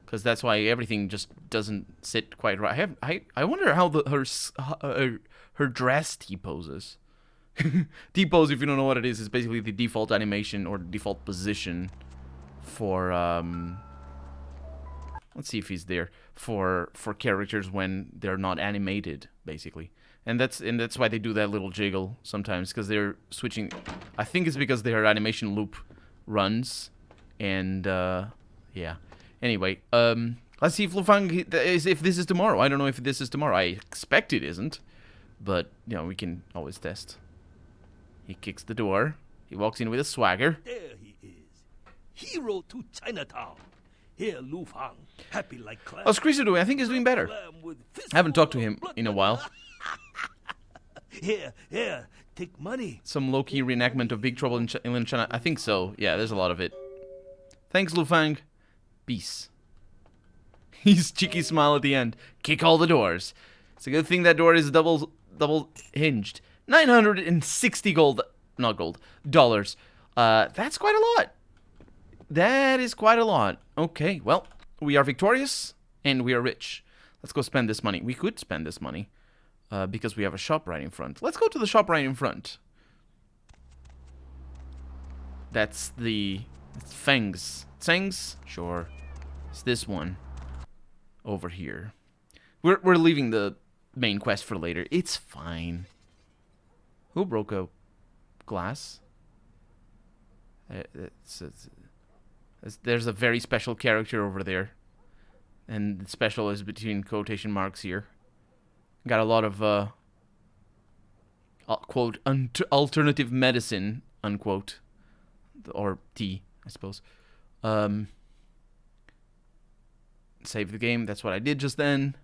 Because that's why everything just doesn't sit quite right. I wonder how her dress T-poses. T-pose, if you don't know what it is basically the default animation or default position for let's see if he's there for characters when they're not animated, basically. And that's why they do that little jiggle sometimes, because they're switching. I think it's because their animation loop runs, and yeah. Anyway, let's see if Lu Fang if this is tomorrow. I don't know if this is tomorrow. I expect it isn't, but you know we can always test. He kicks the door. He walks in with a swagger. There he is. Hero to Chinatown. Here, Lu Fang. Happy like clam. How's Chris doing? I think he's doing better. I haven't talked to him in a while. Here, take money. Some low-key reenactment of Big Trouble in Little China. I think so. Yeah, there's a lot of it. Thanks, Lu Fang. Peace. His cheeky smile at the end. Kick all the doors. It's a good thing that door is double hinged. 960 dollars. That's quite a lot. That is quite a lot. Okay, well, we are victorious and we are rich. Let's go spend this money. We could spend this money because we have a shop right in front. Let's go to the shop right in front. That's Feng's. Tseng's? Sure. It's this one over here. We're leaving the main quest for later. It's fine. Who broke a glass? There's a very special character over there. And special is between quotation marks here. Got a lot of, quote, alternative medicine, unquote. Or tea, I suppose. Save the game. That's what I did just then.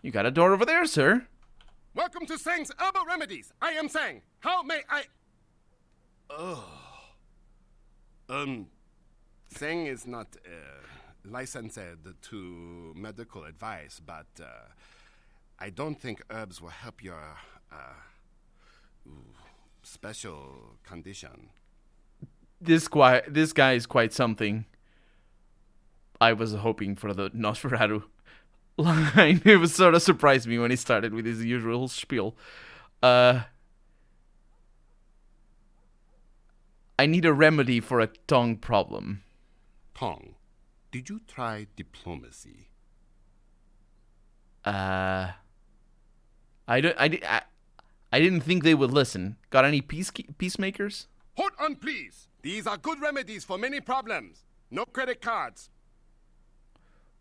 You got a door over there, sir. Welcome to Sang's Herbal Remedies. I am Sang. How may I... Sang is not licensed to medical advice, but I don't think herbs will help your special condition. This guy is quite something. I was hoping for the Nosferatu line. It was sort of surprised me when he started with his usual spiel. I need a remedy for a tongue problem. Tongue? Did you try diplomacy? I didn't think they would listen. Got any peacemakers? Hold on, please. These are good remedies for many problems. No credit cards.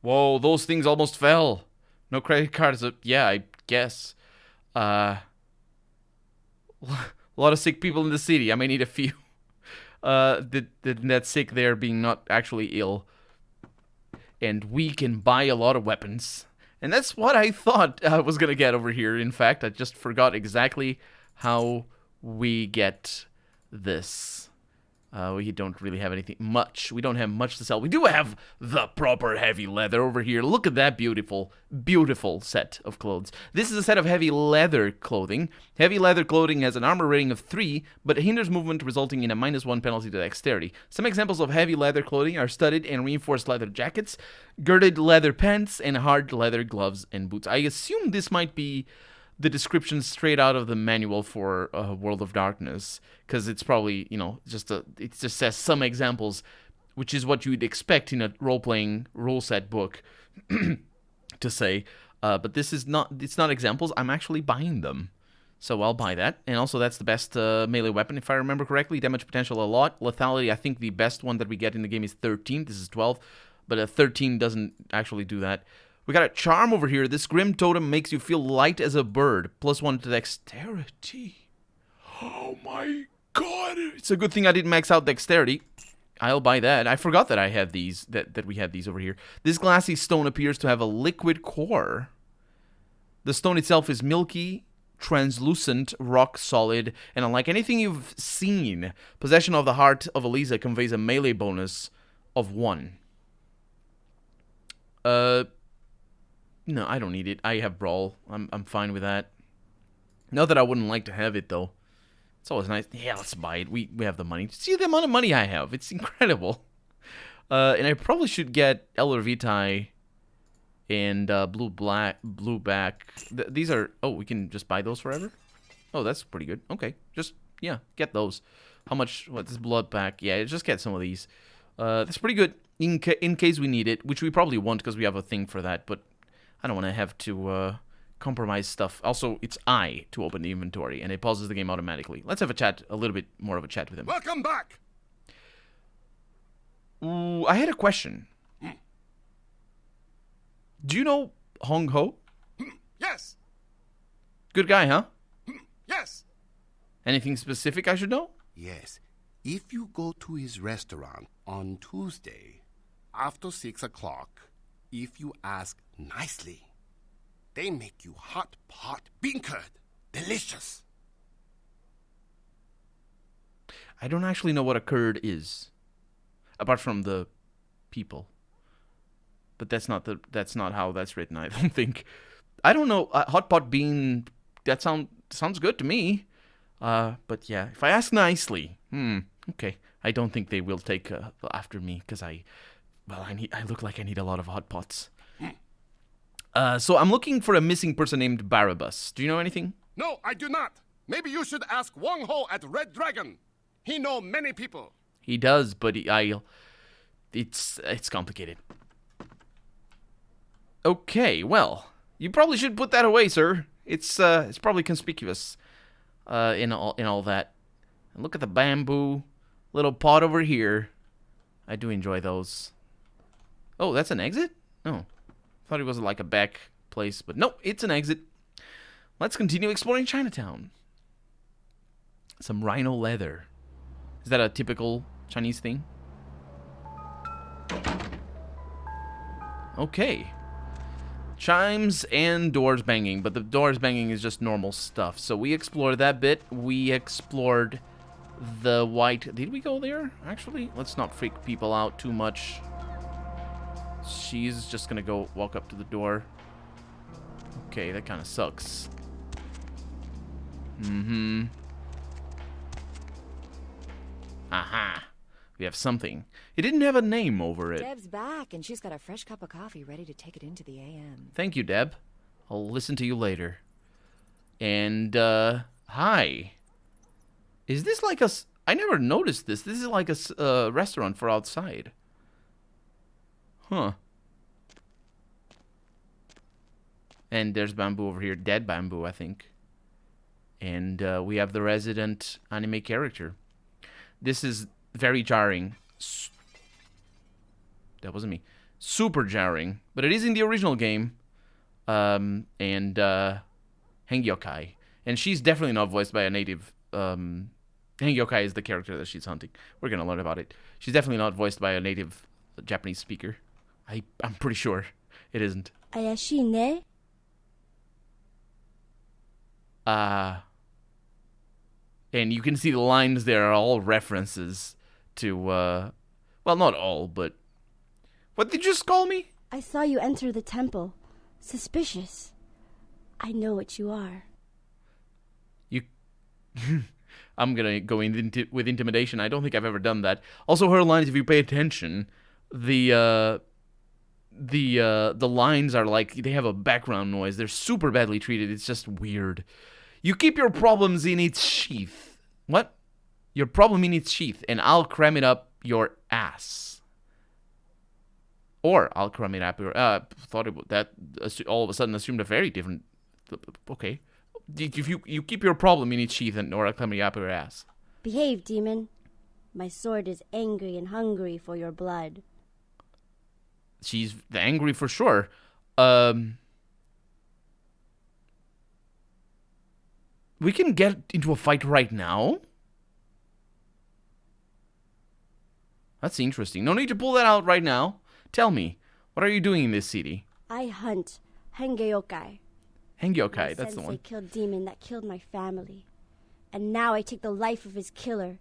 Whoa, those things almost fell. No credit cards. Yeah, I guess. A lot of sick people in the city. I may need a few. That sick there being not actually ill. And we can buy a lot of weapons. And that's what I thought I was going to get over here. In fact, I just forgot exactly how we get this. We don't really have anything much. We don't have much to sell. We do have the proper heavy leather over here. Look at that beautiful, beautiful set of clothes. This is a set of heavy leather clothing. Heavy leather clothing has an armor rating of 3, but hinders movement, resulting in a -1 penalty to dexterity. Some examples of heavy leather clothing are studded and reinforced leather jackets, girded leather pants, and hard leather gloves and boots. I assume this might be the description straight out of the manual for World of Darkness, because it's probably, you know, it just says some examples, which is what you'd expect in a role-playing rule set book to say. But this is not. It's not examples. I'm actually buying them, so I'll buy that. And also, that's the best melee weapon, if I remember correctly. Damage potential a lot. Lethality, I think the best one that we get in the game is 13. This is 12, but a 13 doesn't actually do that. We got a charm over here. This Grim Totem makes you feel light as a bird. +1 to dexterity. Oh my god. It's a good thing I didn't max out dexterity. I'll buy that. I forgot that I had these, that we had these over here. This glassy stone appears to have a liquid core. The stone itself is milky, translucent, rock solid, and unlike anything you've seen, possession of the heart of Eliza conveys a melee bonus of 1. No, I don't need it. I have Brawl. I'm fine with that. Not that I wouldn't like to have it, though. It's always nice. Yeah, let's buy it. We have the money. See the amount of money I have. It's incredible. And I probably should get Elder Vitae and Blue Back. These are... Oh, we can just buy those forever? Oh, that's pretty good. Okay. Just, yeah, get those. How much... What's this Blood Pack? Yeah, just get some of these. That's pretty good in case we need it, which we probably won't because we have a thing for that, but... I don't want to have to compromise stuff. Also, it's I to open the inventory, and it pauses the game automatically. Let's have a little bit more of a chat with him. Welcome back! Ooh, I had a question. Do you know Hong Ho? Yes! Good guy, huh? Yes! Anything specific I should know? Yes. If you go to his restaurant on Tuesday, after 6 o'clock, if you ask nicely, they make you hot pot bean curd. Delicious. I don't actually know what a curd is, apart from the people. But that's not how that's written. I don't think. I don't know. Hot pot bean. That sounds good to me. But yeah, if I ask nicely, okay. I don't think they will take after me because I look like I need a lot of hot pots. So I'm looking for a missing person named Barabbas. Do you know anything? No, I do not. Maybe you should ask Wong Ho at Red Dragon. He know many people. He does, but it's complicated. Okay, well, you probably should put that away, sir. It's probably conspicuous in all that. And look at the bamboo little pot over here. I do enjoy those. Oh, that's an exit? Oh. Thought it was like a back place, but no, it's an exit. Let's continue exploring Chinatown. Some rhino leather. Is that a typical Chinese thing? Okay. Chimes and doors banging, but the doors banging is just normal stuff. So we explored that bit. We explored the white... Did we go there, actually? Let's not freak people out too much. She's just gonna go walk up to the door. Okay, that kind of sucks. Aha. We have something. It didn't have a name over it. Deb's back, and she's got a fresh cup of coffee ready to take it into the AM. Thank you, Deb. I'll listen to you later. And, hi. Is this like a... I never noticed this. This is like a restaurant for outside. Huh. And there's bamboo over here. Dead bamboo, I think. And we have the resident anime character. This is very jarring. That wasn't me. Super jarring. But it is in the original game. And Hengyokai. And she's definitely not voiced by a native. Hengyokai is the character that she's hunting. We're going to learn about it. She's definitely not voiced by a native Japanese speaker. I'm pretty sure it isn't. Ayashi ne? And you can see the lines there are all references to, well, not all, but... What did you just call me? I saw you enter the temple. Suspicious. I know what you are. You... I'm gonna go with intimidation. I don't think I've ever done that. Also, her lines, if you pay attention, the lines are like, they have a background noise. They're super badly treated. It's just weird. You keep your problems in its sheath. What? Your problem in its sheath, and I'll cram it up your ass. Or I'll cram it up your... thought it, that all of a sudden assumed a very different... Okay. If you keep your problem in its sheath, and or I'll cram it up your ass. Behave, demon. My sword is angry and hungry for your blood. She's angry for sure. We can get into a fight right now? That's interesting. No need to pull that out right now. Tell me, what are you doing in this city? I hunt Hengeyokai. Hengyokai, that's the one. My sensei killed demon that killed my family. And now I take the life of his killer.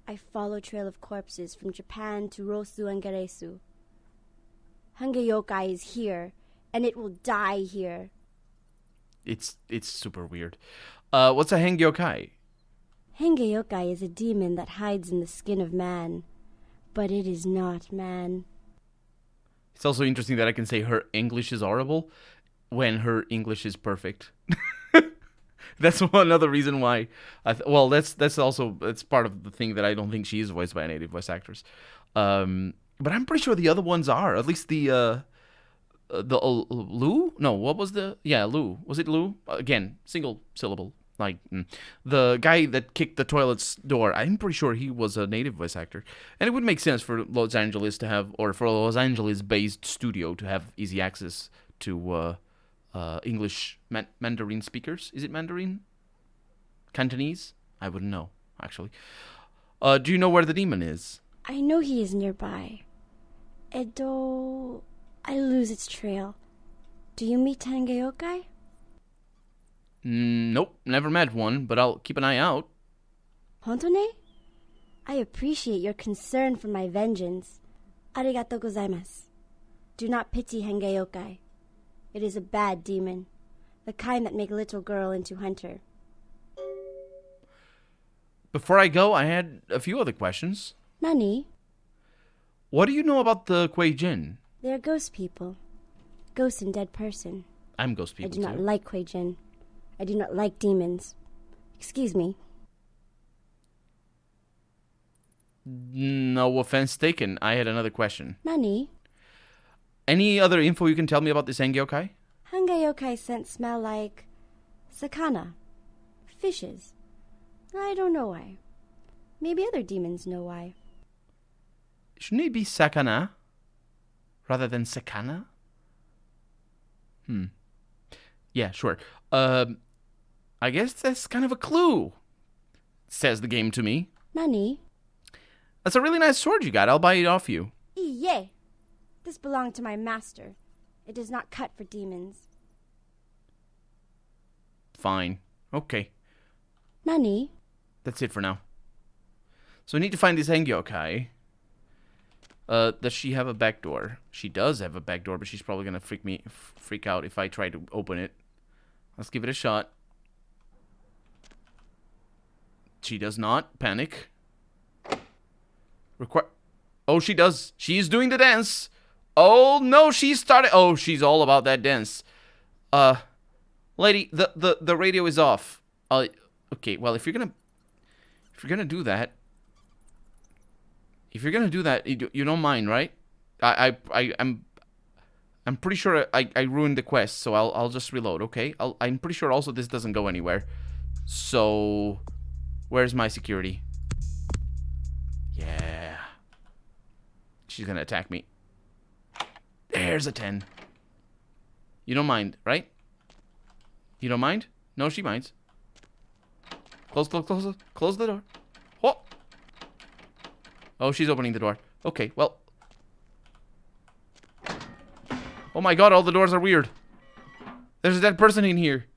I follow trail of corpses from Japan to Rosu and Geresu. Hengeyokai is here, and it will die here. It's super weird. What's a Hengyokai? Hengeyokai is a demon that hides in the skin of man. But it is not man. It's also interesting that I can say her English is horrible when her English is perfect. That's one other reason why. That's also part of the thing that I don't think she is voiced by a native voice actress. But I'm pretty sure the other ones are. At least the Lu? No, what was the... Yeah, Lu. Was it Lu? Again, single syllable. Like, the guy that kicked the toilet's door, I'm pretty sure he was a native voice actor. And it would make sense for Los Angeles to have, or for a Los Angeles-based studio to have easy access to English Mandarin speakers. Is it Mandarin? Cantonese? I wouldn't know, actually. Do you know where the demon is? I know he is nearby. Edo... I lose its trail. Do you meet Hengeyokai? Nope, never met one, but I'll keep an eye out. Hontone? I appreciate your concern for my vengeance. Arigatou gozaimasu. Do not pity Hengeyokai. It is a bad demon, the kind that make little girl into hunter. Before I go, I had a few other questions. Nani? What do you know about the Kuei-jin? They are ghost people. Ghost and dead person. I'm ghost people, I do not too. like Kuei-jin. I do not like demons. Excuse me. No offense taken. I had another question. Nani? Any other info you can tell me about this Hengyokai? Hengeyokai scent smell like... sakana. Fishes. I don't know why. Maybe other demons know why. Shouldn't it be sakana rather than sakana? Yeah, sure. I guess that's kind of a clue, says the game to me. Nani? That's a really nice sword you got. I'll buy it off you. Iye! This belonged to my master. It is not cut for demons. Fine. Okay. Nani? That's it for now. So we need to find this Hengyokai. Does she have a back door? She does have a back door, but she's probably gonna freak out if I try to open it. Let's give it a shot. She does not panic. Oh, she does. She's doing the dance. Oh no, she started. Oh, she's all about that dance. Lady, the radio is off. Okay. Well, if you're gonna do that. If you're gonna do that, you don't mind, right? I'm I'm pretty sure I ruined the quest, so I'll just reload, okay? I'm pretty sure also this doesn't go anywhere. So, where's my security? Yeah. She's gonna attack me. There's a 10. You don't mind, right? You don't mind? No, she minds. Close the door. Oh! Oh, she's opening the door. Okay, well. Oh my god, all the doors are weird. There's a dead person in here.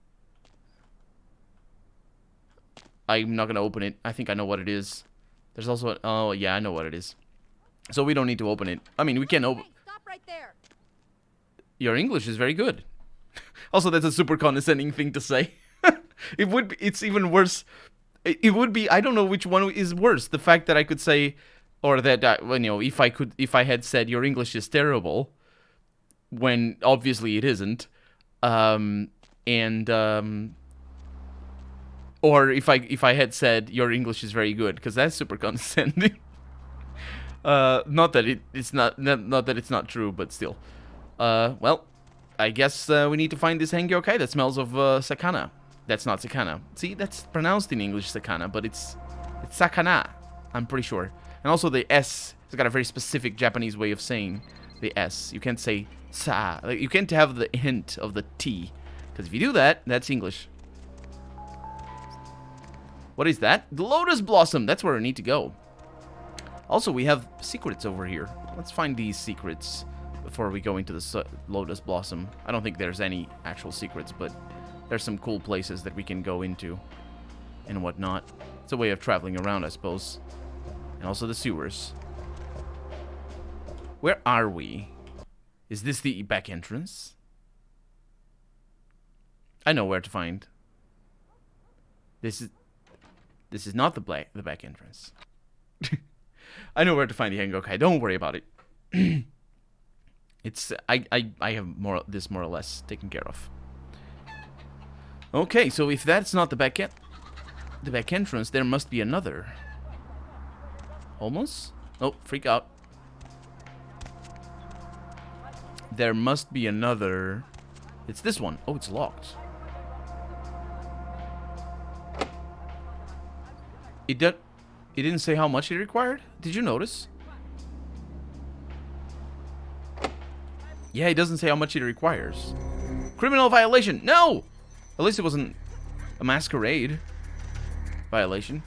I'm not gonna open it. I think I know what it is. There's also a... Oh, yeah, I know what it is. So we don't need to open it. I mean, we can open... Hey, stop right there. Your English is very good. Also, that's a super condescending thing to say. It would be... It's even worse. It would be... I don't know which one is worse. The fact that I could say... Or that, well, you know, if I had said your English is terrible... When obviously it isn't. Or if I had said your English is very good, because that's super condescending. Not that it's not that it's not true, but still. Well, I guess we need to find this hangyokai that smells of sakana. That's not sakana. See, that's pronounced in English sakana, but it's sakana. I'm pretty sure. And also the S has got a very specific Japanese way of saying the S. You can't say sa. Like, you can't have the hint of the T, because if you do that, that's English. What is that? The Lotus Blossom. That's where I need to go. Also, we have secrets over here. Let's find these secrets before we go into the Lotus Blossom. I don't think there's any actual secrets, but there's some cool places that we can go into and whatnot. It's a way of traveling around, I suppose. And also the sewers. Where are we? Is this the back entrance? I know where to find. This is not the back entrance. I know where to find the Hengokai. Don't worry about it. It's I have this more or less taken care of. Okay, so if that's not the back entrance, there must be another. Almost? Oh, freak out. There must be another. It's this one. Oh, it's locked. It didn't say how much it required? Did you notice? Yeah, it doesn't say how much it requires. Criminal violation! No! At least it wasn't a masquerade violation.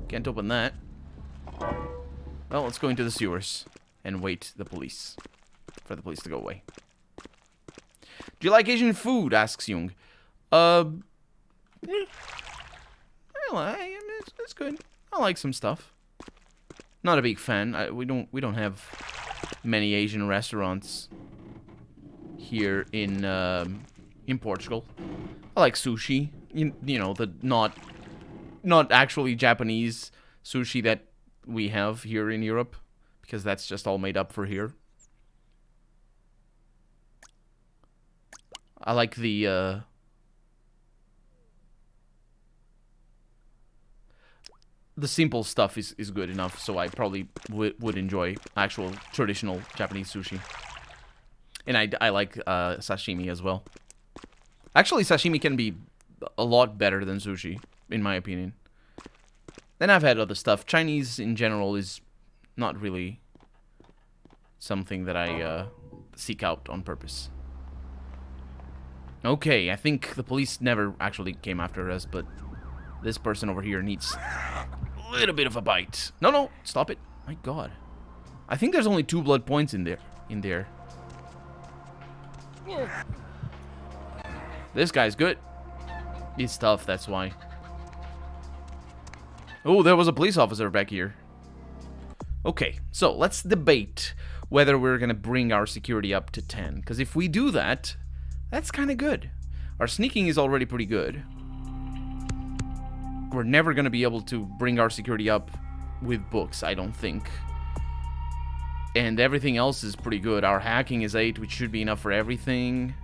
Can't open that. Well, let's go into the sewers and wait the police. For the police to go away. Do you like Asian food? Asks Jung. Well, it's good. I like some stuff. Not a big fan. We don't have many Asian restaurants here in Portugal. I like sushi. You know, the not actually Japanese sushi that we have here in Europe, because that's just all made up for here. I like the simple stuff is good enough, so I probably would enjoy actual traditional Japanese sushi. And I like sashimi as well. Actually, sashimi can be a lot better than sushi, in my opinion. Then I've had other stuff. Chinese in general is not really something that I seek out on purpose. Okay, I think the police never actually came after us, but this person over here needs a little bit of a bite. No, stop it. My god. I think there's only 2 blood points in there. This guy's good. He's tough, that's why. Oh, there was a police officer back here. Okay, so let's debate whether we're gonna bring our security up to 10. Because if we do that, that's kind of good. Our sneaking is already pretty good. We're never gonna be able to bring our security up with books, I don't think. And everything else is pretty good. Our hacking is 8, which should be enough for everything.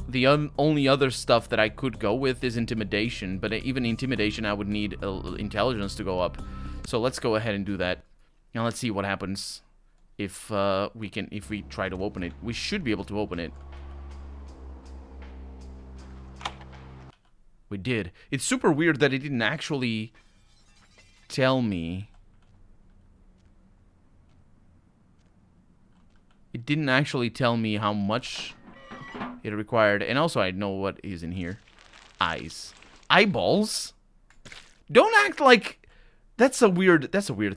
The only other stuff that I could go with is intimidation, but even intimidation I would need intelligence to go up. So let's go ahead and do that. Now let's see what happens if we try to open it. We should be able to open it. We did. It's super weird that it didn't actually tell me. It didn't actually tell me how much it required. And also I know what is in here. Eyes. Eyeballs? Don't act like that's a weird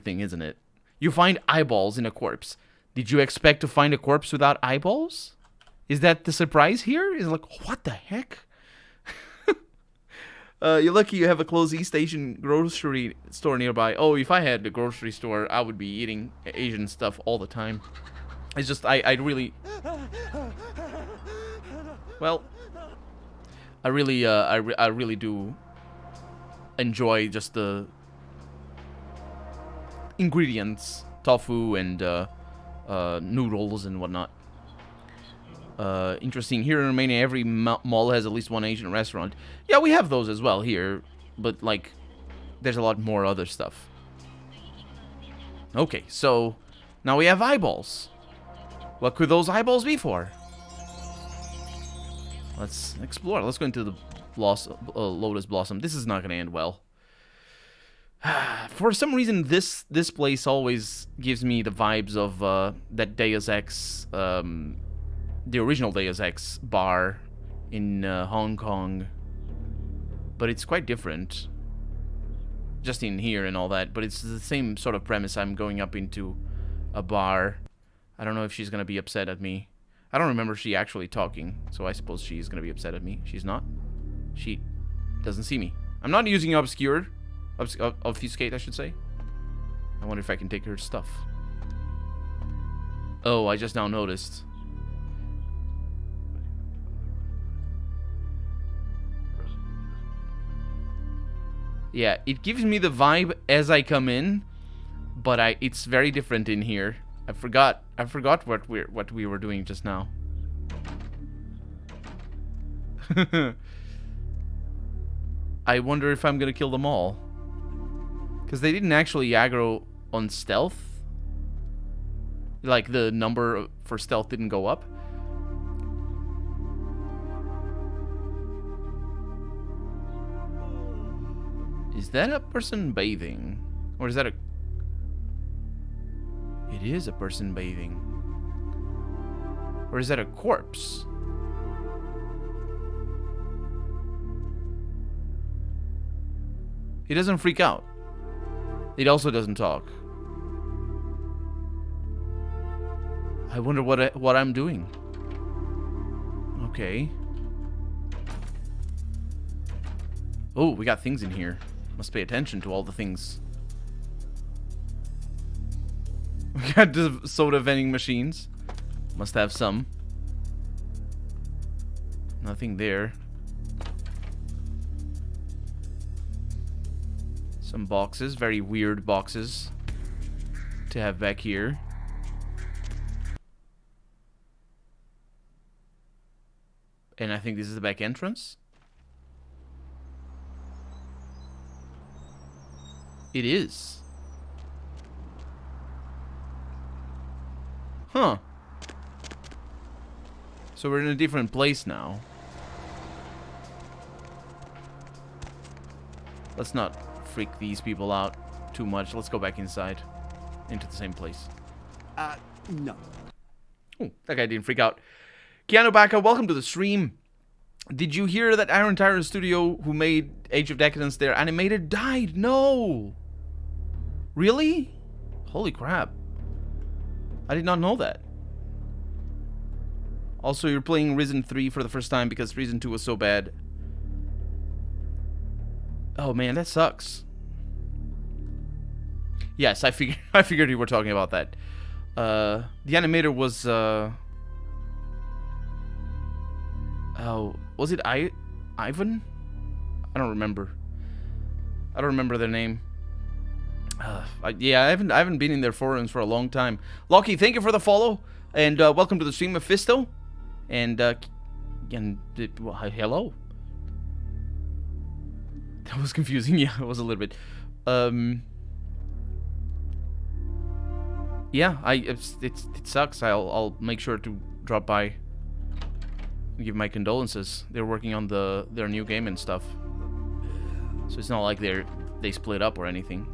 thing, isn't it? You find eyeballs in a corpse. Did you expect to find a corpse without eyeballs? Is that the surprise here? Is like, what the heck? You're lucky you have a close East Asian grocery store nearby. Oh, if I had a grocery store, I would be eating Asian stuff all the time. It's just, I really... Well, I really do enjoy just the ingredients, tofu and noodles and whatnot. Interesting. Here in Romania, every mall has at least one Asian restaurant. Yeah, we have those as well here, but like, there's a lot more other stuff. Okay, so now we have eyeballs. What could those eyeballs be for? Let's explore. Let's go into the Lotus Blossom. This is not going to end well. For some reason, this place always gives me the vibes of that Deus Ex, the original Deus Ex bar in Hong Kong. But it's quite different. Just in here and all that. But it's the same sort of premise. I'm going up into a bar. I don't know if she's going to be upset at me. I don't remember she actually talking, so I suppose she's going to be upset at me. She's not. She doesn't see me. I'm not using obscure. Obfuscate, I should say. I wonder if I can take her stuff. Oh, I just now noticed. Yeah, it gives me the vibe as I come in, but it's very different in here. I forgot what we were doing just now. I wonder if I'm gonna kill them all. Because they didn't actually aggro on stealth. Like, the number for stealth didn't go up. Is that a person bathing? Or is that a... It is a person bathing. Or is that a corpse? He doesn't freak out. It also doesn't talk. I wonder what I'm doing. Okay. Oh, we got things in here. Must pay attention to all the things. We got the soda vending machines. Must have some. Nothing there. Some boxes, very weird boxes to have back here. And I think this is the back entrance. It is. Huh. So we're in a different place now. Let's not freak these people out too much. Let's go back inside. Into the same place. No. Oh, that guy didn't freak out. Keanu Baka, welcome to the stream. Did you hear that Iron Tyrant Studio, who made Age of Decadence, their animator, died? No! Really? Holy crap. I did not know that. Also, you're playing Risen 3 for the first time because Risen 2 was so bad. Oh man, that sucks. Yes, I figured you were talking about that. The animator was oh, was it Ivan? I don't remember. I don't remember their name. Yeah, I haven't been in their forums for a long time. Lockie, thank you for the follow, and welcome to the stream, Mephisto. And well, hello. That was confusing. Yeah, it was a little bit. yeah, it sucks. I'll make sure to drop by and give my condolences. They're working on their new game and stuff, so it's not like they split up or anything.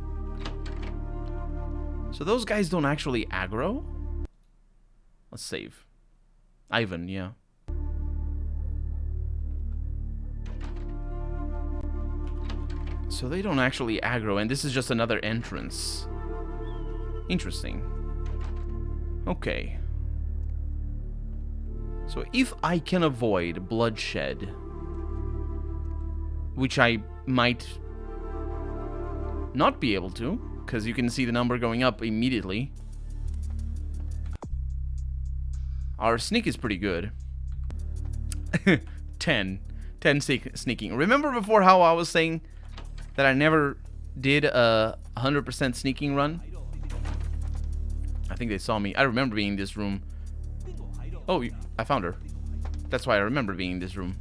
So those guys don't actually aggro? Let's save. Ivan, yeah. So they don't actually aggro, and this is just another entrance. Interesting. Okay. So if I can avoid bloodshed, which I might not be able to, because you can see the number going up immediately. Our sneak is pretty good. 10 sneaking. Remember before how I was saying that I never did a 100% sneaking run? I think they saw me. I remember being in this room. Oh, I found her. That's why I remember being in this room.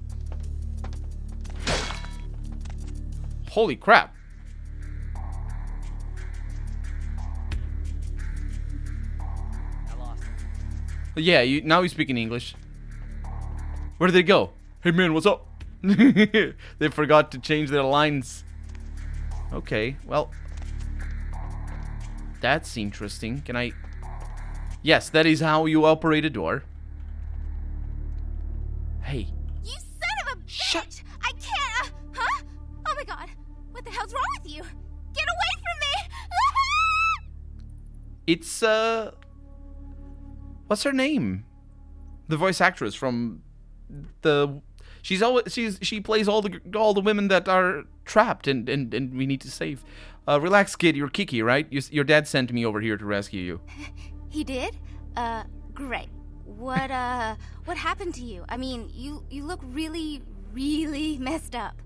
Holy crap. Yeah, now you speak in English. Where did they go? Hey man, what's up? They forgot to change their lines. Okay, well, that's interesting. Can I... Yes, that is how you operate a door. Hey. You son of a bitch! Shut! I can't... huh? Oh my god. What the hell's wrong with you? Get away from me! It's, what's her name? The voice actress from the... She plays all the women that are trapped and we need to save. Relax, kid. You're Kiki, right? Your dad sent me over here to rescue you. He did? Great. What happened to you? I mean, you look really, really messed up.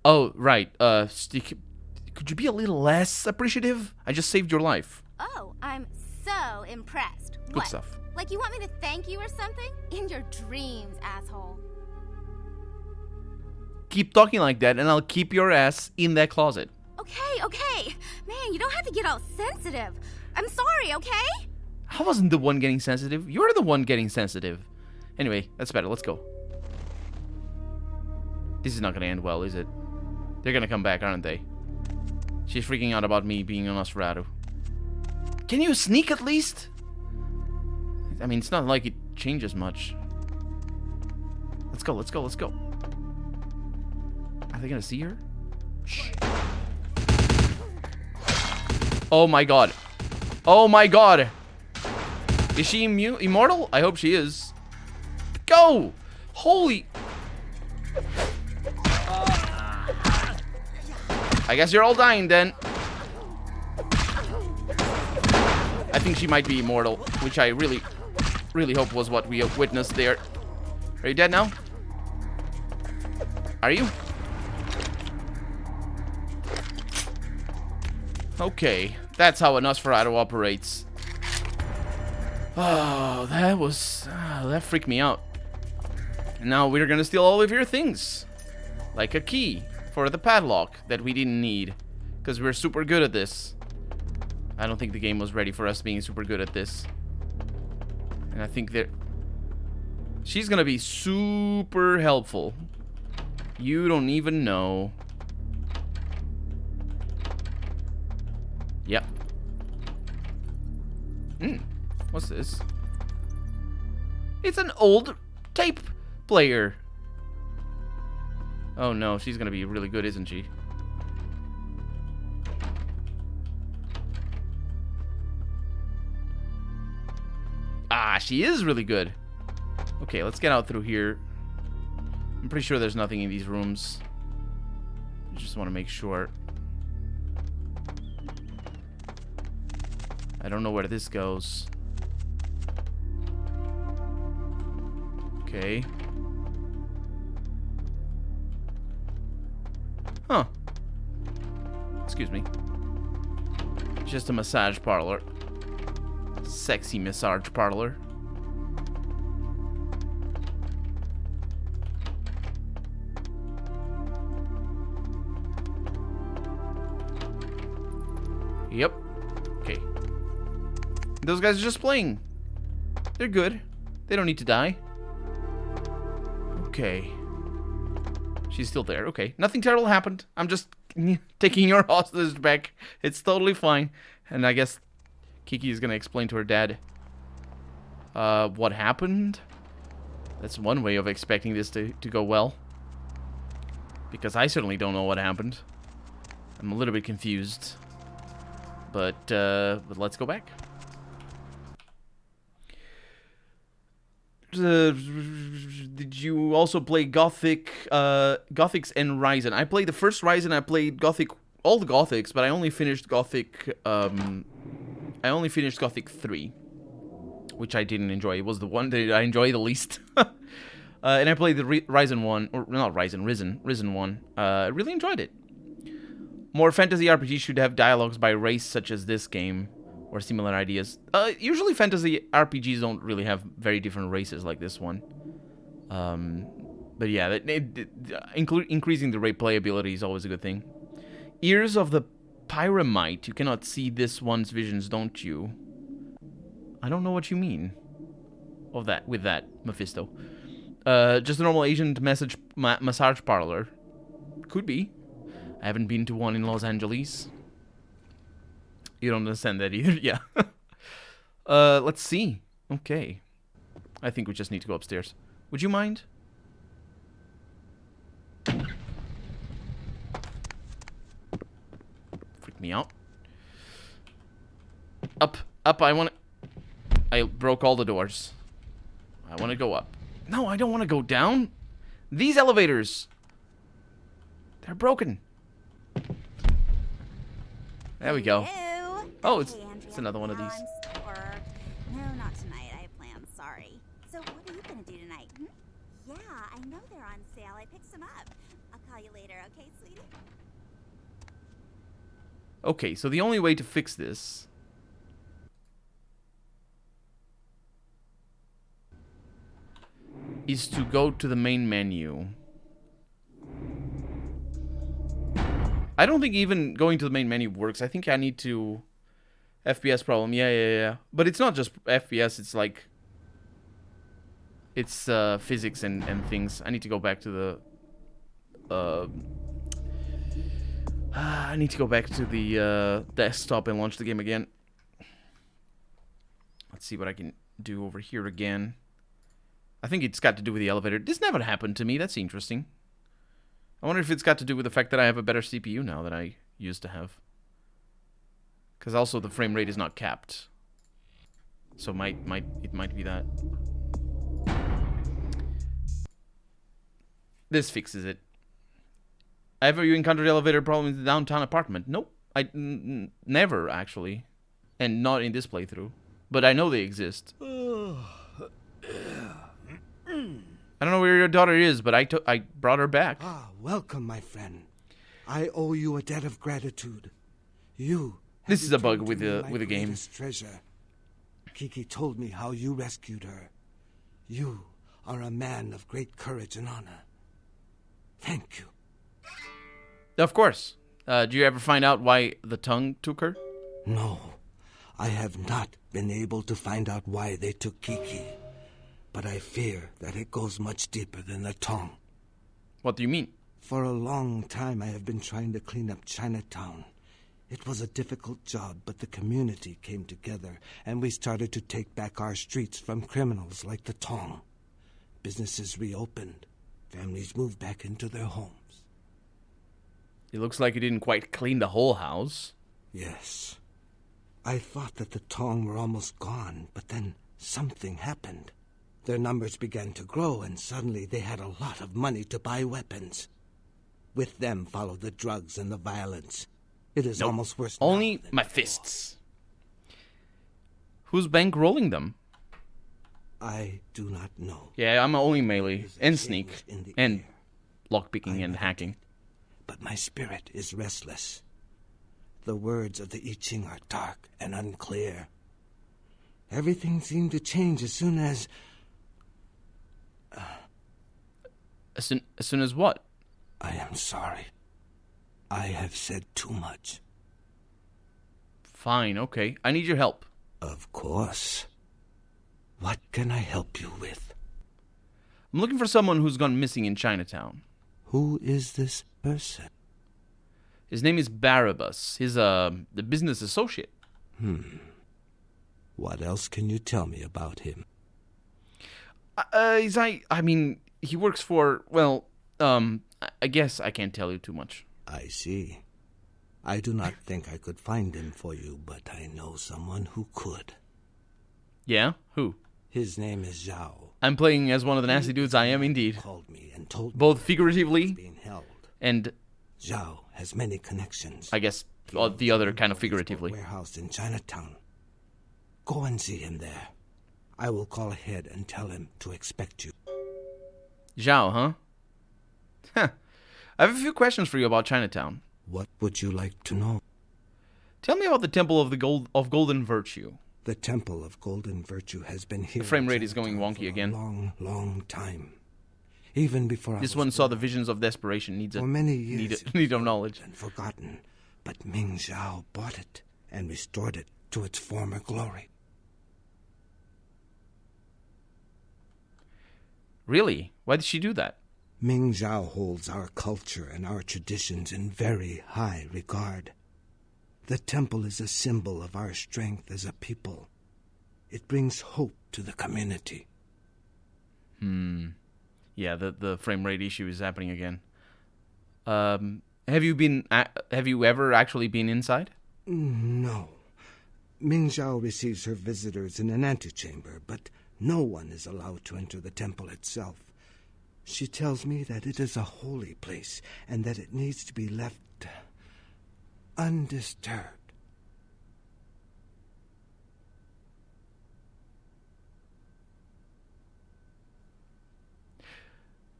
Oh, right. Could you be a little less appreciative? I just saved your life. Oh, I'm so impressed. Good What? stuff. Like you want me to thank you or something? In your dreams, asshole. Keep talking like that and I'll keep your ass in that closet. Okay. Man, you don't have to get all sensitive. I'm sorry, okay? I wasn't the one getting sensitive. You're the one getting sensitive. Anyway, that's better. Let's go. This is not gonna end well, is it? They're gonna come back, aren't they? She's freaking out about me being a Nosferatu. Can you sneak at least? I mean, it's not like it changes much. Let's go. Are they gonna see her? Shh. Oh my god. Oh my god. Is she immortal? I hope she is. Go! Holy... I guess you're all dying then. I think she might be immortal, which I really, really hope was what we witnessed there. Are you dead now? Are you? Okay, that's how a Nosferatu operates. Oh, that freaked me out. And now we're gonna steal all of your things. Like a key for the padlock that we didn't need. Because we're super good at this. I don't think the game was ready for us being super good at this. And I think that she's gonna be super helpful. You don't even know. Yep. What's this? It's an old tape player. Oh no, she's gonna be really good, isn't she? Ah, she is really good. Okay, let's get out through here. I'm pretty sure there's nothing in these rooms. I just want to make sure. I don't know where this goes. Okay. Huh. Excuse me. Just a massage parlor. Sexy massage parlor. Yep. Okay. Those guys are just playing. They're good. They don't need to die. Okay. She's still there. Okay. Nothing terrible happened. I'm just taking your hostage back. It's totally fine. And I guess Kiki is gonna explain to her dad what happened. That's one way of expecting this to go well. Because I certainly don't know what happened. I'm a little bit confused. But let's go back. Did you also play Gothics and Ryzen? I played the first Ryzen. I played Gothic, all the Gothics, but I only finished Gothic. I only finished Gothic 3, which I didn't enjoy. It was the one that I enjoyed the least. And I played the Ryzen 1, or not Ryzen, Risen 1. I really enjoyed it. More fantasy RPGs should have dialogues by race, such as this game, or similar ideas. Usually fantasy RPGs don't really have very different races like this one. But yeah, increasing the replayability is always a good thing. Ears of the Pyramite. You cannot see this one's visions, don't you? I don't know what you mean. With that, Mephisto. Just a normal Asian massage parlor. Could be. I haven't been to one in Los Angeles. You don't understand that either? Yeah. Let's see. Okay. I think we just need to go upstairs. Would you mind? Freak me out. Up. I broke all the doors. I want to go up. No, I don't want to go down. These elevators. They're broken. There we go. Hello. Oh, Hey, it's Andrea, another one of these. Or no, not tonight. I have plans. Sorry. So what are you gonna do tonight? Yeah, I know they're on sale. I picked some up. I'll call you later. Okay, sweetie. Okay, so the only way to fix this is to go to the main menu. I don't think even going to the main menu works. I think I need to... FPS problem. Yeah. But it's not just FPS. It's like... It's physics and things. I need to go back to the... I need to go back to the desktop and launch the game again. Let's see what I can do over here again. I think it's got to do with the elevator. This never happened to me. That's interesting. I wonder if it's got to do with the fact that I have a better CPU now than I used to have. Because also the frame rate is not capped. So it might be that. This fixes it. Ever you encountered elevator problems in the downtown apartment? Nope. Never, actually. And not in this playthrough. But I know they exist. I don't know where your daughter is, but I brought her back. Ah, welcome, my friend. I owe you a debt of gratitude. You. This is a bug with the game. Treasure. Kiki told me how you rescued her. You are a man of great courage and honor. Thank you. Of course. Did you ever find out why the tongue took her? No, I have not been able to find out why they took Kiki. But I fear that it goes much deeper than the tongue. What do you mean? For a long time I have been trying to clean up Chinatown. It was a difficult job, but the community came together, and we started to take back our streets from criminals like the Tong. Businesses reopened. Families moved back into their homes. It looks like you didn't quite clean the whole house. Yes. I thought that the Tong were almost gone, but then something happened. Their numbers began to grow, and suddenly they had a lot of money to buy weapons. With them followed the drugs and the violence. It is almost worse. Only my fists. Who's bankrolling them? I do not know. Yeah, I'm only melee and sneak and lockpicking and hacking. But my spirit is restless. The words of the I Ching are dark and unclear. Everything seemed to change as soon as... As soon as what? I am sorry. I have said too much. Fine, okay. I need your help. Of course. What can I help you with? I'm looking for someone who's gone missing in Chinatown. Who is this person? His name is Barabbas. He's the business associate. What else can you tell me about him? I mean, he works for, well, I guess I can't tell you too much. I see. I do not think I could find him for you, but I know someone who could. Yeah? Who? His name is Zhao. I'm playing as one of the nasty dudes. I am indeed. Called me and told both me figuratively being held. and Zhao has many connections. I guess the other kind of figuratively. Warehouse in Chinatown. Go and see him there. I will call ahead and tell him to expect you. Zhao, huh? Huh. I have a few questions for you about Chinatown. What would you like to know? Tell me about the Temple of Golden Virtue. The Temple of Golden Virtue has been here. The frame rate is going wonky again. Long, long time. Even before this one saw the visions of desperation. Needs for many years need of knowledge and forgotten. But Ming Zhao bought it and restored it to its former glory. Really? Why did she do that? Ming Zhao holds our culture and our traditions in very high regard. The temple is a symbol of our strength as a people. It brings hope to the community. Yeah, the frame rate issue is happening again. Have you ever actually been inside? No. Ming Zhao receives her visitors in an antechamber, but no one is allowed to enter the temple itself. She tells me that it is a holy place and that it needs to be left undisturbed.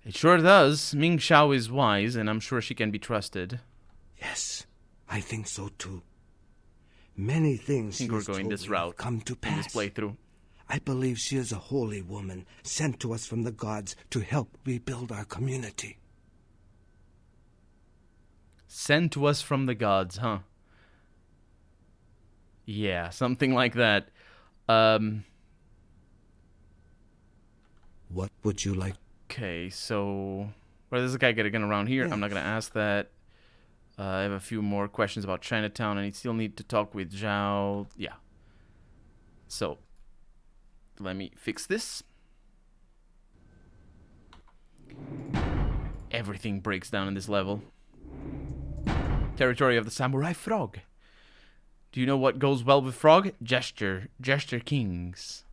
It sure does. Ming Xiao is wise, and I'm sure she can be trusted. Yes, I think so too. Many things I think we're going this route come to pass. In this playthrough. I believe she is a holy woman sent to us from the gods to help rebuild our community. Sent to us from the gods, huh? Yeah, something like that. What would you like? Okay, so where does this guy get a gun around here? Yes. I'm not gonna ask that. I have a few more questions about Chinatown, and I still need to talk with Zhao. Yeah. So let me fix this. Everything breaks down in this level. Territory of the Samurai Frog. Do you know what goes well with frog? Gesture kings.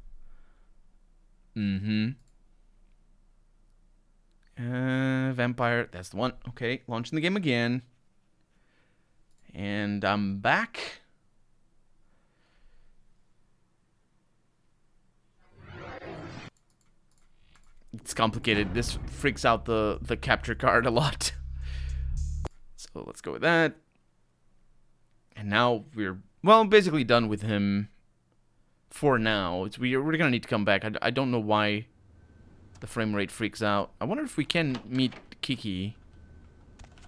Vampire, that's the one. Okay, launching the game again. And I'm back. It's complicated. This freaks out the capture card a lot. So let's go with that. And now we're, well, basically done with him for now. We're going to need to come back. I don't know why the frame rate freaks out. I wonder if we can meet Kiki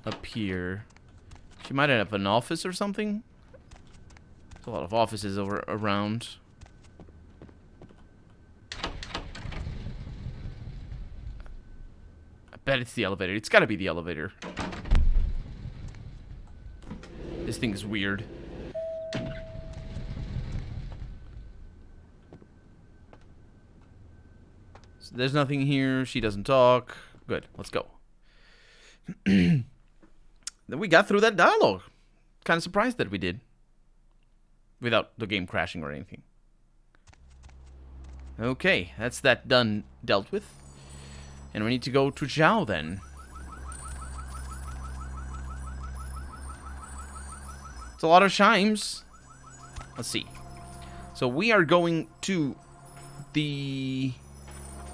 up here. She might have an office or something. There's a lot of offices around. I bet it's the elevator. It's got to be the elevator. This thing is weird. So there's nothing here. She doesn't talk. Good. Let's go. Then we got through that dialogue. Kind of surprised that we did. Without the game crashing or anything. Okay, that's that done, dealt with. And we need to go to Zhao then. It's a lot of chimes. Let's see. So we are going to the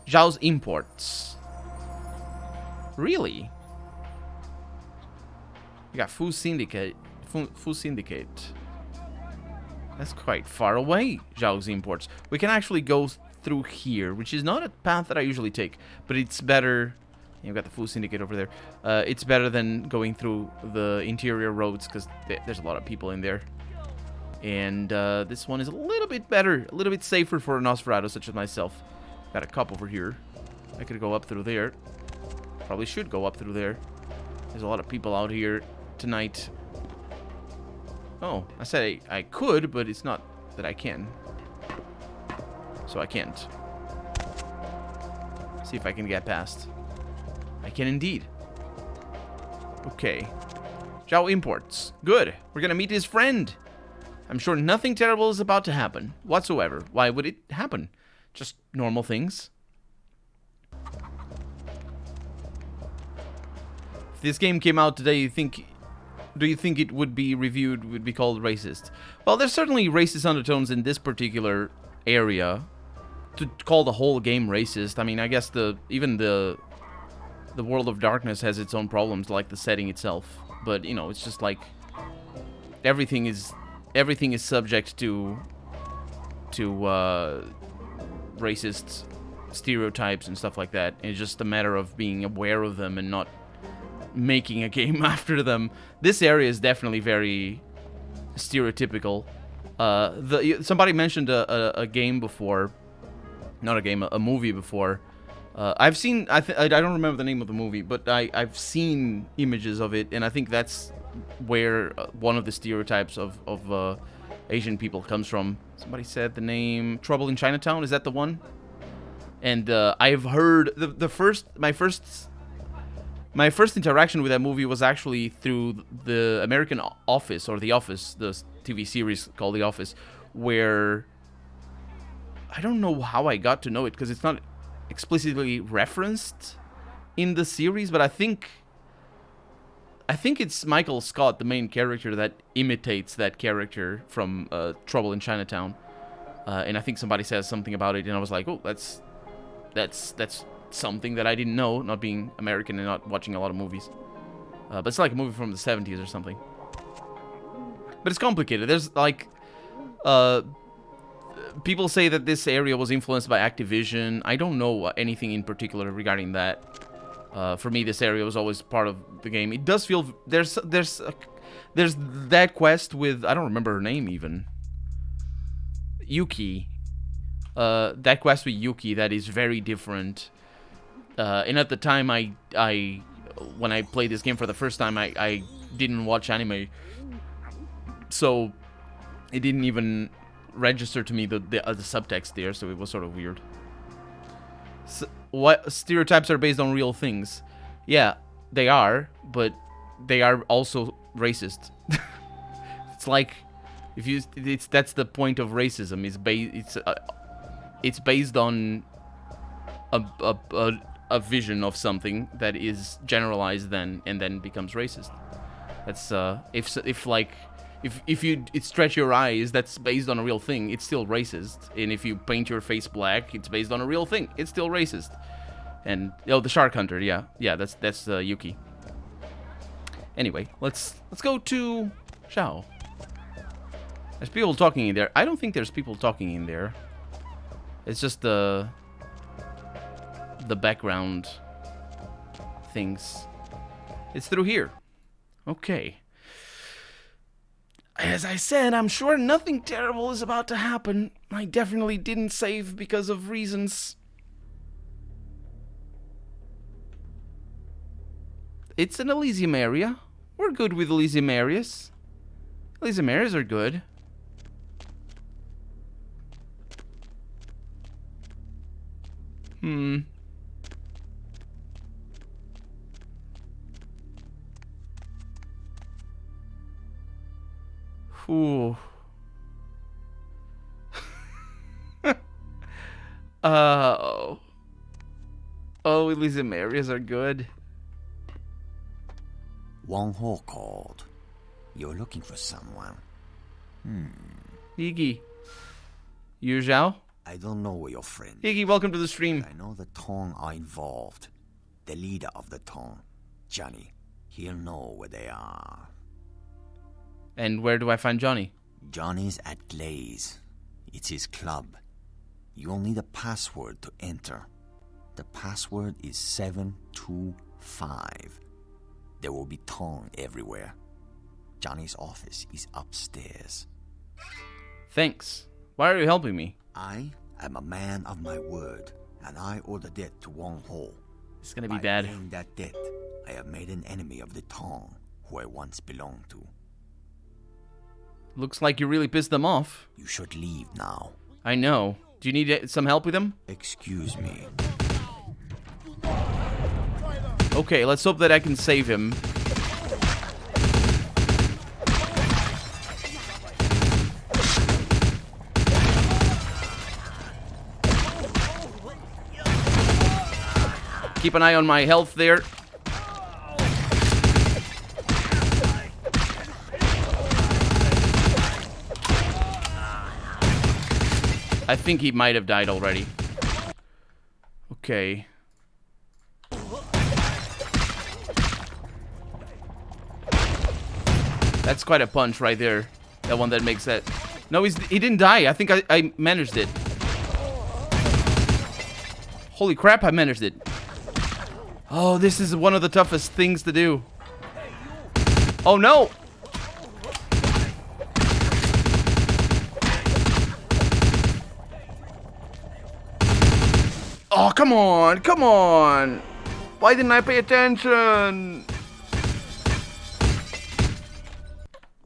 Zhao's imports. Really? We got Fu Syndicate. Fu Syndicate. That's quite far away, Zhao's imports. We can actually go through here, which is not a path that I usually take, but it's better. You've got the Fu Syndicate over there. It's better than going through the interior roads because there's a lot of people in there. And this one is a little bit better, a little bit safer for a Nosferatu such as myself. Got a cup over here. I could go up through there. Probably should go up through there. There's a lot of people out here tonight. Oh, I said I could, but it's not that I can. So I can't. See if I can get past. I can indeed. Okay. Zhao imports. Good. We're gonna meet his friend. I'm sure nothing terrible is about to happen whatsoever. Why would it happen? Just normal things. If this game came out today, do you think it would be reviewed, would be called racist? Well, there's certainly racist undertones in this particular area. To call the whole game racist, I mean, I guess even the World of Darkness has its own problems, like the setting itself. But you know, it's just like everything is subject to racist stereotypes and stuff like that. And it's just a matter of being aware of them and not making a game after them. This area is definitely very stereotypical. Somebody mentioned a game before, not a game, a movie before. I've seen. I don't remember the name of the movie, but I've seen images of it, and I think that's where one of the stereotypes of Asian people comes from. Somebody said the name Trouble in Chinatown. Is that the one? And I've heard my first interaction with that movie was actually through the American Office, or The Office, the TV series called The Office, where I don't know how I got to know it because it's not explicitly referenced in the series, but I think it's Michael Scott, the main character, that imitates that character from Trouble in Chinatown, and I think somebody says something about it, and I was like, oh, that's something that I didn't know, not being American and not watching a lot of movies. But it's like a movie from the 70s or something. But it's complicated. There's like people say that this area was influenced by Activision. I don't know anything in particular regarding that. For me, this area was always part of the game. It does feel there's that quest with, I don't remember her name even, Yuki. That quest with Yuki that is very different. And at the time, when I played this game for the first time, I didn't watch anime, so it didn't even register to me the subtext there, so it was sort of weird. So, what stereotypes are based on real things? Yeah, they are, but they are also racist. It's like that's the point of racism. It's based on a vision of something that is generalized and then becomes racist. That's if you stretch your eyes, that's based on a real thing, it's still racist. And if you paint your face black, it's based on a real thing, it's still racist. And the Shark Hunter, yeah, that's Yuki. Anyway, let's go to Zhao. There's people talking in there. I don't think there's people talking in there. It's just the background things. It's through here. Okay. As I said, I'm sure nothing terrible is about to happen. I definitely didn't save because of reasons. It's an Elysium area. We're good with Elysium areas. Elysium areas are good. Ooh. Oh, Elysium areas are good. Wang Ho called. You're looking for someone. Iggy. You Zhao? I don't know your friend. Iggy, welcome to the stream. I know the Tong are involved. The leader of the Tong, Johnny, he'll know where they are. And where do I find Johnny? Johnny's at Glaze. It's his club. You'll need a password to enter. The password is 725. There will be Tong everywhere. Johnny's office is upstairs. Thanks. Why are you helping me? I am a man of my word, and I owe the debt to Wang Ho. It's gonna be By bad. paying that debt, I have made an enemy of the Tong, who I once belonged to. Looks like you really pissed them off. You should leave now. I know. Do you need some help with him? Excuse me. Okay, let's hope that I can save him. Keep an eye on my health there. I think he might have died already. Okay. That's quite a punch right there. That one that makes that. No, he didn't die. I think I managed it. Holy crap, I managed it. Oh, this is one of the toughest things to do. Oh no! Oh, come on, come on! Why didn't I pay attention?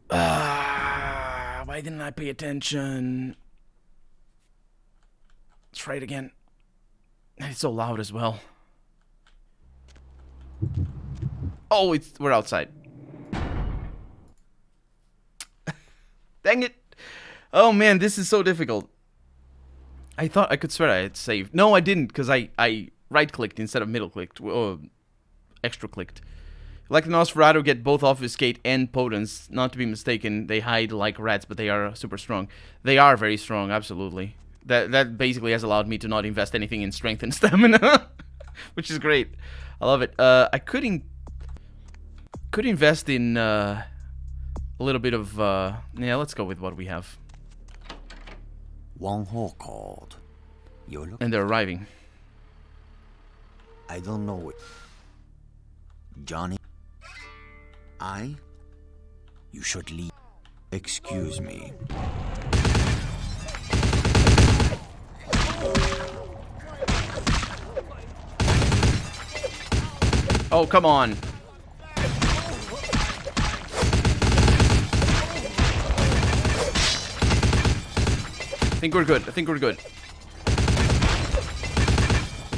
Why didn't I pay attention? Let's try it again. It's so loud as well. Oh, we're outside. Dang it. Oh man, this is so difficult. I thought I could swear I had saved. No, I didn't, because I right-clicked instead of middle-clicked. Or extra-clicked. Like the Nosferatu get both Obfuscate and Potence. Not to be mistaken, they hide like rats, but they are super strong. They are very strong, absolutely. That basically has allowed me to not invest anything in strength and stamina. Which is great. I love it. I could invest in a little bit of... yeah, let's go with what we have. Wang Ho called. And they're arriving. I don't know it. Johnny? You should leave. Excuse me. Oh, come on. I think we're good. I think we're good.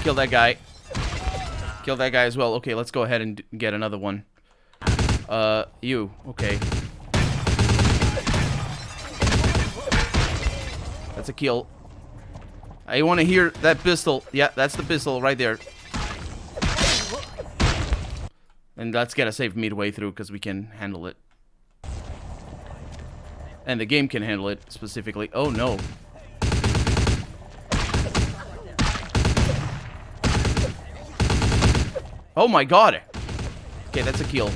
Kill that guy. Kill that guy as well. Okay, let's go ahead and get another one. You. Okay. That's a kill. I want to hear that pistol. Yeah, that's the pistol right there. And let's get a save midway through because we can handle it. And the game can handle it specifically. Oh no. Oh my god. Okay, that's a kill.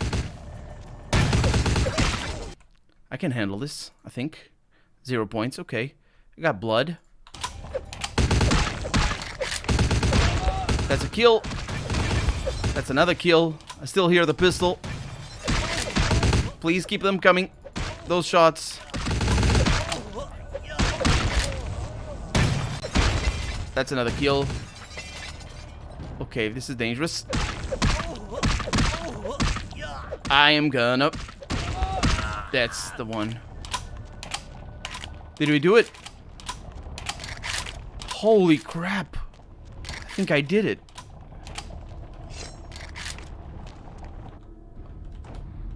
I can handle this, I think. 0 points, okay. I got blood. That's a kill. That's another kill. I still hear the pistol. Please keep them coming. Those shots. That's another kill. Okay, this is dangerous. I am gonna... That's the one. Did we do it? Holy crap. I think I did it.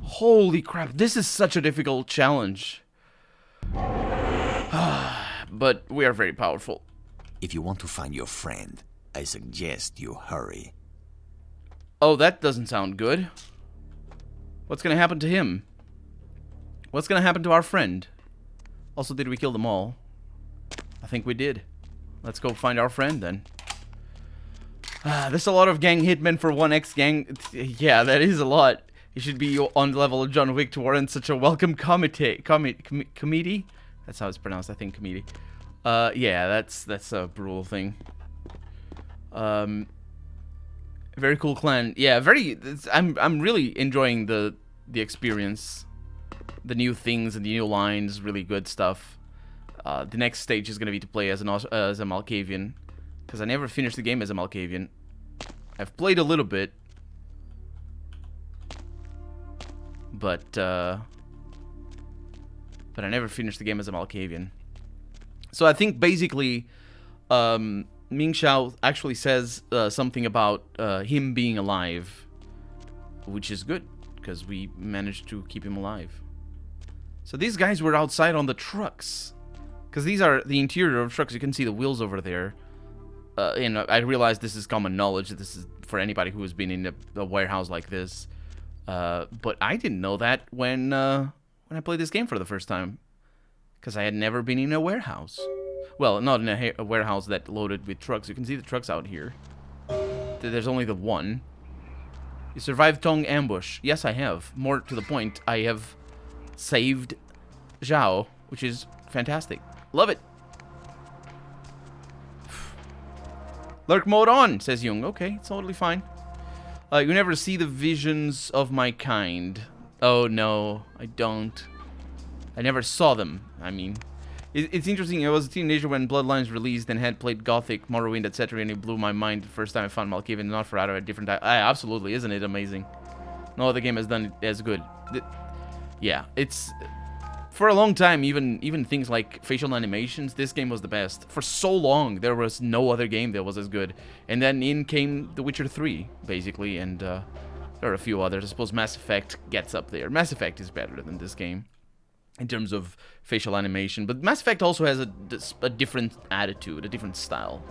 Holy crap. This is such a difficult challenge. But we are very powerful. If you want to find your friend, I suggest you hurry. Oh, that doesn't sound good. What's gonna happen to him? What's gonna happen to our friend? Also, did we kill them all? I think we did. Let's go find our friend then. There's a lot of gang hitmen for 1x gang. Yeah, that is a lot. He should be on the level of John Wick to warrant such a welcome committee. That's how it's pronounced, I think, committee. Yeah, that's a brutal thing. Very cool clan. Yeah, I'm really enjoying the experience. the new things and the new lines, really good stuff. The next stage is gonna be to play as a Malkavian, because I never finished the game as a Malkavian. I've played a little bit, but I never finished the game as a Malkavian. So I think basically, Ming Xiao actually says something about him being alive, which is good, because we managed to keep him alive. So these guys were outside on the trucks, because these are the interior of trucks. You can see the wheels over there. And I realize this is common knowledge. This is for anybody who has been in a warehouse like this. But I didn't know that when I played this game for the first time, because I had never been in a warehouse. Well, not in a warehouse that loaded with trucks. You can see the trucks out here. There's only the one. You survived Tong ambush. Yes, I have. More to the point, I have saved Zhao, which is fantastic. Love it. Lurk mode on, says Jung. Okay, it's totally fine. You never see the visions of my kind. Oh, no, I don't. I never saw them, I mean. It's interesting, I was a teenager when Bloodlines released and had played Gothic, Morrowind, etc. and it blew my mind the first time I found Malkavian and Nosferatu at different times. Absolutely, isn't it amazing? No other game has done it as good. Yeah, it's... For a long time, even things like facial animations, this game was the best. For so long, there was no other game that was as good. And then in came The Witcher 3, basically, and there are a few others. I suppose Mass Effect gets up there. Mass Effect is better than this game in terms of facial animation, but Mass Effect also has a different attitude, a different style.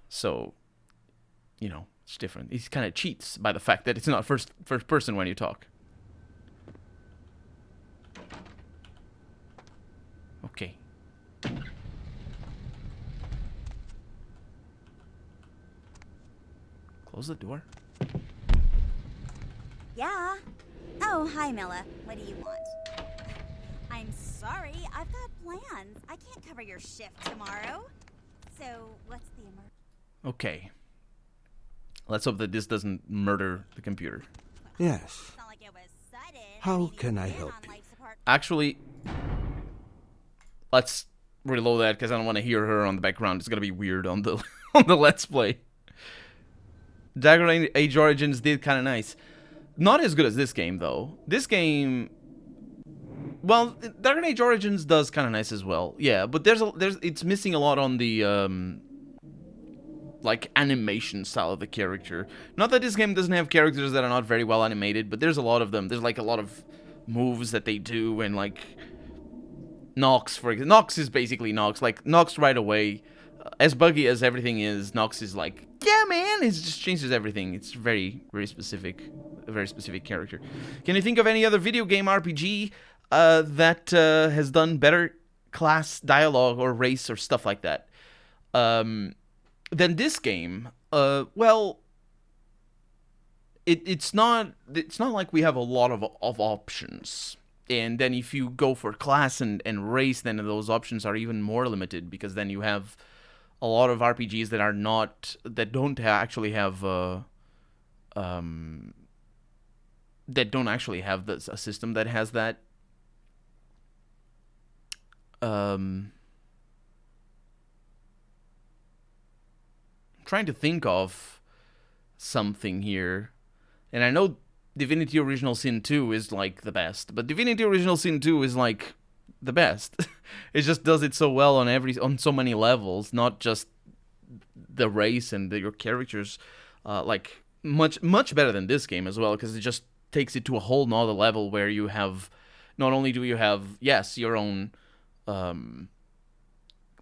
So, you know, it's different. It kind of cheats by the fact that it's not first person when you talk. Okay. Close the door. Yeah. Oh, hi, Milla. What do you want? I'm sorry, I've got plans. I can't cover your shift tomorrow. So, what's the emergency? Okay. Let's hope that this doesn't murder the computer. Yes. How can I help you? Actually, let's reload that because I don't want to hear her on the background. It's gonna be weird on the on the Let's Play. Dragon Age Origins did kind of nice. Not as good as this game though. This game, well, Dragon Age Origins does kind of nice as well. Yeah, but it's missing a lot on the like animation style of the character. Not that this game doesn't have characters that are not very well animated, but there's a lot of them. There's like a lot of moves that they do, and like Nox, for example. Nox is basically Nox. Like Nox right away, as buggy as everything is, Nox is like, yeah, man, it just changes everything. It's very, very specific, a very specific character. Can you think of any other video game RPG that has done better class dialogue or race or stuff like that than this game? Well, it's not like we have a lot of options. And then if you go for class and race, then those options are even more limited, because then you have a lot of RPGs that don't actually have a system that has that. I'm trying to think of something here, and I know Divinity Original Sin 2 is like the best, but Divinity Original Sin 2 is like the best. It just does it so well on so many levels, not just the race and your characters, like much better than this game as well, because it just takes it to a whole nother level where you have, not only do you have, yes, your own,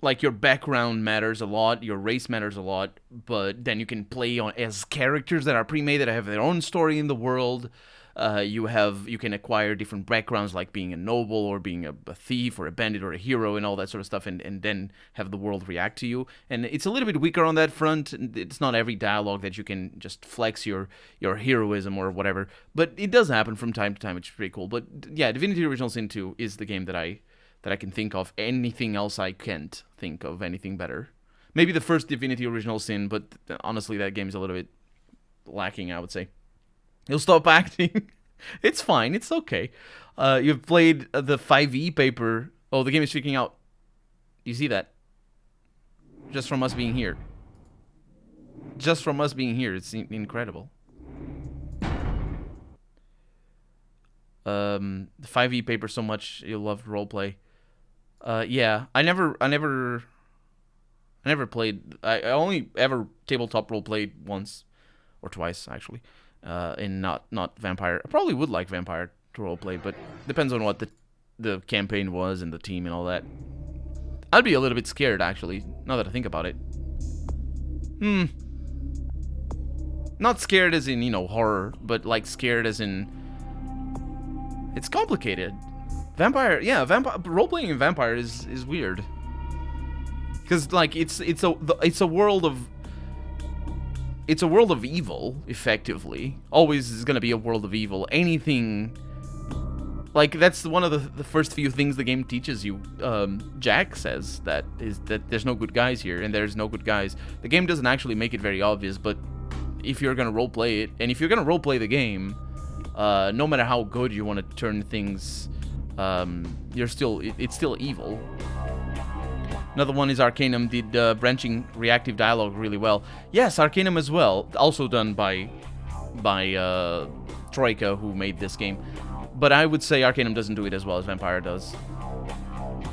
like your background matters a lot, your race matters a lot, but then you can play as characters that are pre-made, that have their own story in the world. You can acquire different backgrounds, like being a noble or being a thief or a bandit or a hero and all that sort of stuff, and then have the world react to you. And it's a little bit weaker on that front. It's not every dialogue that you can just flex your heroism or whatever, but it does happen from time to time, which is pretty cool. But yeah, Divinity Original Sin 2 is the game that I can think of. Anything else, I can't think of anything better. Maybe the first Divinity Original Sin, but honestly, that game is a little bit lacking, I would say. He'll stop acting. It's fine. It's okay. You've played the 5e paper. Oh, the game is freaking out. Do you see that? Just from us being here. Just from us being here. It's incredible. The 5e paper so much. You love roleplay. Yeah. I never played. I only ever tabletop roleplayed once. Or twice, actually. In not Vampire. I probably would like Vampire to roleplay, but depends on what the campaign was and the team and all that. I'd be a little bit scared, actually, now that I think about it. Not scared as in, horror, but like scared as in... It's complicated. Roleplaying in Vampire is weird. Because, like, it's a world of... It's a world of evil, effectively. Always is going to be a world of evil. Anything... Like, that's one of the first few things the game teaches you. Jack says that there's no good guys here, and there's no good guys. The game doesn't actually make it very obvious, but if you're going to roleplay it, and if you're going to roleplay the game, no matter how good you want to turn things, it's still evil. Another one is Arcanum, did branching reactive dialogue really well. Yes, Arcanum as well, also done by Troika, who made this game. But I would say Arcanum doesn't do it as well as Vampire does.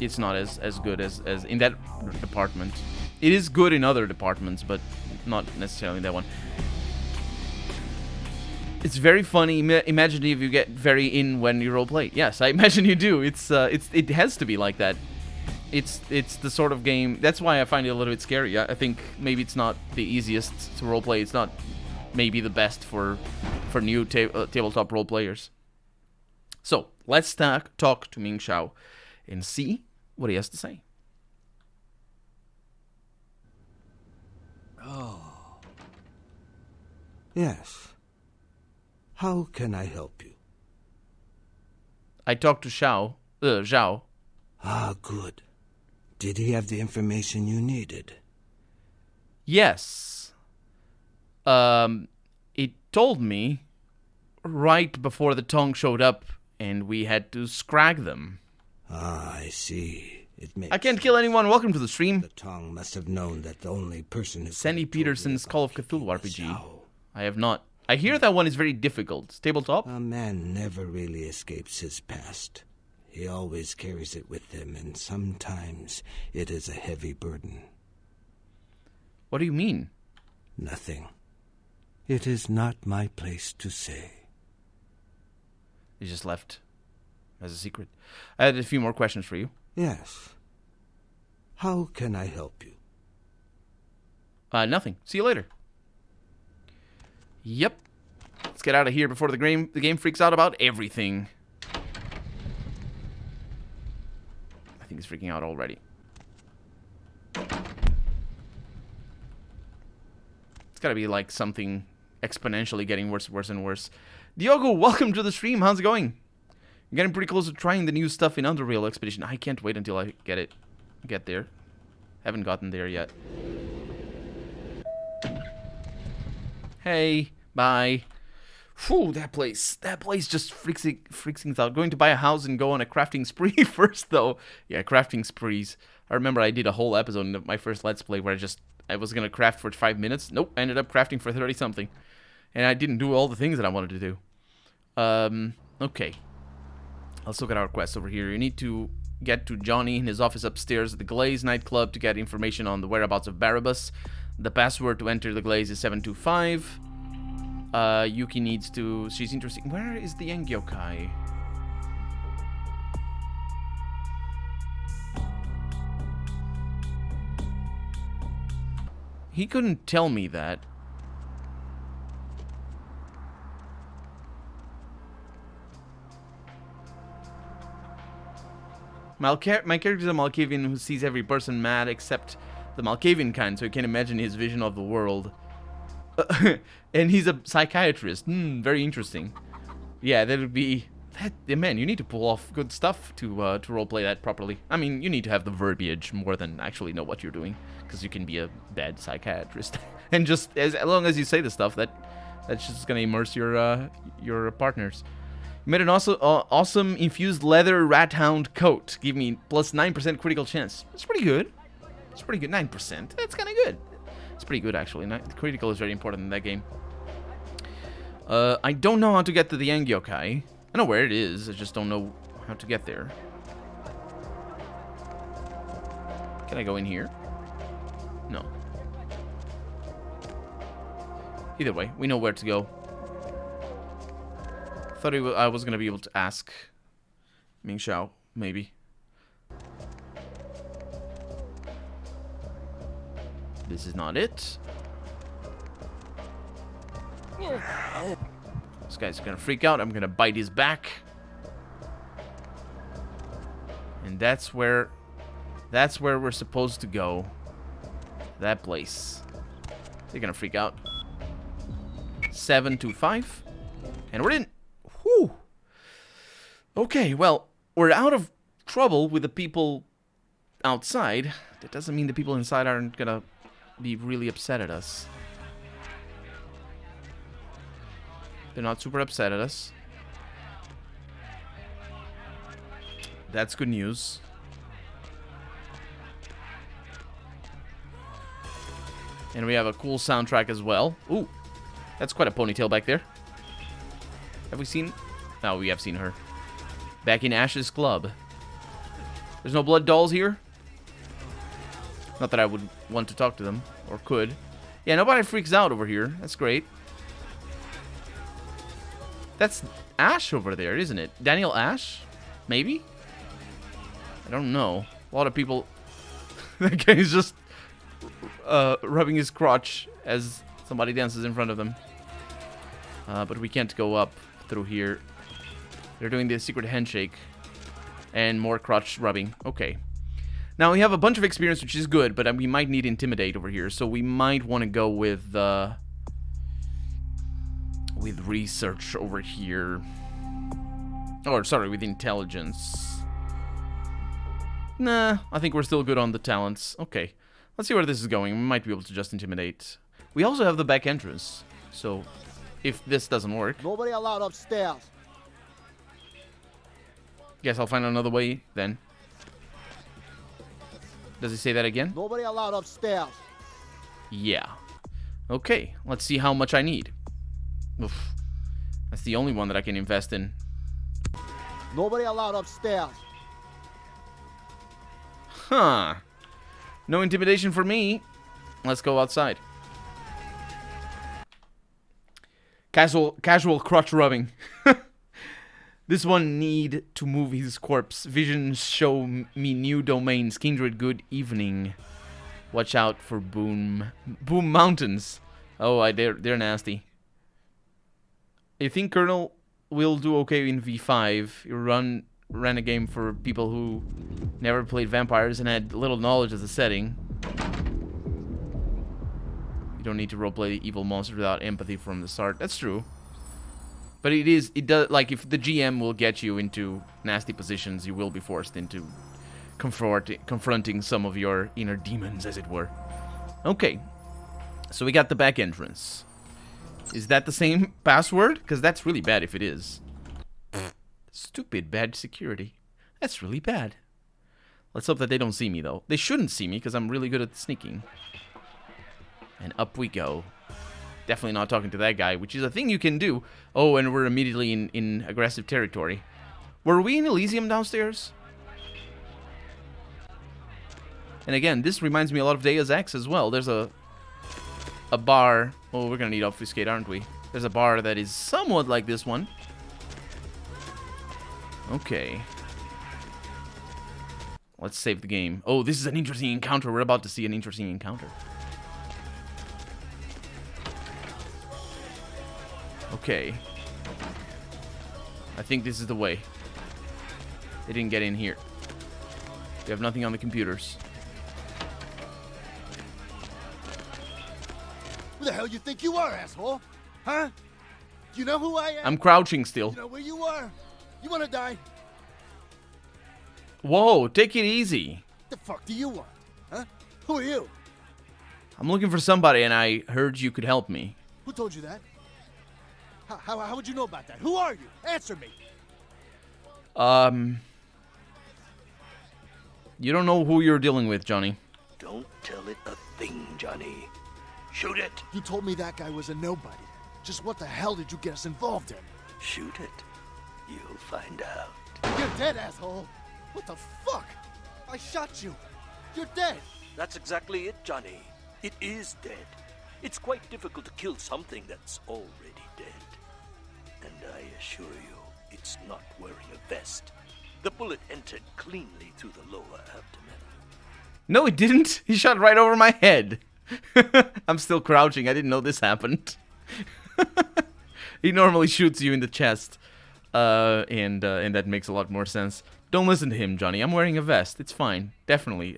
It's not as good as in that department. It is good in other departments, but not necessarily in that one. It's very funny. Imagine if you get very in when you roleplay. Yes, I imagine you do. It has to be like that. It's the sort of game. That's why I find it a little bit scary. I think maybe it's not the easiest to roleplay. It's not maybe the best for new tabletop role players. So let's talk to Ming Xiao and see what he has to say. Oh. Yes. How can I help you? I talked to Zhao. Ah, good. Did he have the information you needed? Yes. It told me right before the Tong showed up, and we had to scrag them. Ah, I see. I can't kill anyone. Welcome to the stream. The Tong must have known that the only person who... Sandy Peterson's Call of Cthulhu RPG. I have not. I hear that one is very difficult. Tabletop? A man never really escapes his past. He always carries it with him, and sometimes it is a heavy burden. What do you mean? Nothing. It is not my place to say. You just left as a secret. I had a few more questions for you. Yes. How can I help you? Nothing. See you later. Yep. Let's get out of here before the game freaks out about everything. I think it's freaking out already. It's gotta be like something exponentially getting worse and worse. Diogo, welcome to the stream. How's it going? I'm getting pretty close to trying the new stuff in Underreal Expedition. I can't wait until I get there. Haven't gotten there yet. Hey, bye. Whew, that place just freaks things out. Going to buy a house and go on a crafting spree first, though. Yeah, crafting sprees. I remember I did a whole episode in my first Let's Play where I was gonna craft for 5 minutes. Nope, I ended up crafting for 30-something. And I didn't do all the things that I wanted to do. Okay. Let's look at our quest over here. You need to get to Johnny in his office upstairs at the Glaze nightclub to get information on the whereabouts of Barabbas. The password to enter the Glaze is 725. Yuki needs to... She's interested... Where is the Engyokai? He couldn't tell me that. My character is a Malkavian who sees every person mad except the Malkavian kind, so you can imagine his vision of the world. And he's a psychiatrist. Very interesting. Yeah, that would be... Man, you need to pull off good stuff to roleplay that properly. I mean, you need to have the verbiage more than actually know what you're doing, because you can be a bad psychiatrist. And just as long as you say the stuff, that's just gonna immerse your partners. Made an awesome infused leather rat hound coat. Give me plus 9% critical chance. That's pretty good. It's pretty good. 9%. That's kind of good. It's pretty good, actually. Critical is very important in that game. I don't know how to get to the Angyokai. I know where it is. I just don't know how to get there. Can I go in here? No. Either way, we know where to go. Thought I was gonna be able to ask Ming Xiao, maybe. This is not it. This guy's gonna freak out. I'm gonna bite his back. And that's where we're supposed to go. That place. They're gonna freak out. 725. And we're in. Whew. Okay, well, we're out of trouble with the people outside. That doesn't mean the people inside aren't gonna be really upset at us. They're not super upset at us. That's good news. And we have a cool soundtrack as well. Ooh, that's quite a ponytail back there. Have we seen? No, we have seen her. Back in Ash's club. There's no blood dolls here? Not that I would want to talk to them, or could. Yeah, nobody freaks out over here. That's great. That's Ash over there, isn't it? Daniel Ash? Maybe? I don't know. A lot of people... That guy is just rubbing his crotch as somebody dances in front of them. But we can't go up through here. They're doing the secret handshake. And more crotch rubbing. Okay. Now, we have a bunch of experience, which is good, but we might need Intimidate over here. So we might want to go with Research over here. Or, sorry, with Intelligence. Nah, I think we're still good on the talents. Okay. Let's see where this is going. We might be able to just Intimidate. We also have the back entrance. So, if this doesn't work... Nobody allowed upstairs. Guess I'll find another way, then. Does he say that again? Nobody allowed upstairs. Yeah. Okay, let's see how much I need. Oof. That's the only one that I can invest in. Nobody allowed upstairs. Huh. No intimidation for me. Let's go outside. Casual crotch rubbing. This one need to move his corpse. Visions show me new domains. Kindred, good evening. Watch out for Boom Mountains. Oh, they're nasty. I think Colonel will do okay in V5. You ran a game for people who never played vampires and had little knowledge of the setting. You don't need to roleplay evil monsters without empathy from the start. That's true. But it does, like, if the GM will get you into nasty positions, you will be forced into confronting some of your inner demons, as it were. Okay. So we got the back entrance. Is that the same password? Because that's really bad if it is. Stupid bad security. That's really bad. Let's hope that they don't see me, though. They shouldn't see me, because I'm really good at sneaking. And up we go. Definitely not talking to that guy, which is a thing you can do. Oh, and we're immediately in aggressive territory. Were we in Elysium downstairs? And again, this reminds me a lot of Deus Ex as well. There's a bar. Oh, we're gonna need Obfuscate, aren't we? There's a bar that is somewhat like this one. Okay. Let's save the game. Oh, this is an interesting encounter. We're about to see an interesting encounter. Okay. I think this is the way. They didn't get in here. We have nothing on the computers. Who the hell you think you are, asshole? Huh? You know who I am? I'm crouching still. You know where you are? You wanna die? Whoa, take it easy. The fuck do you want? Huh? Who are you? I'm looking for somebody and I heard you could help me. Who told you that? How would you know about that? Who are you? Answer me. You don't know who you're dealing with, Johnny. Don't tell it a thing, Johnny. Shoot it. You told me that guy was a nobody. Just what the hell did you get us involved in? Shoot it. You'll find out. You're dead, asshole. What the fuck? I shot you. You're dead. That's exactly it, Johnny. It is dead. It's quite difficult to kill something that's already dead. And I assure you, it's not wearing a vest. The bullet entered cleanly through the lower abdomen. No, it didn't. He shot right over my head. I'm still crouching. I didn't know this happened. He normally shoots you in the chest. And that makes a lot more sense. Don't listen to him, Johnny. I'm wearing a vest. It's fine. Definitely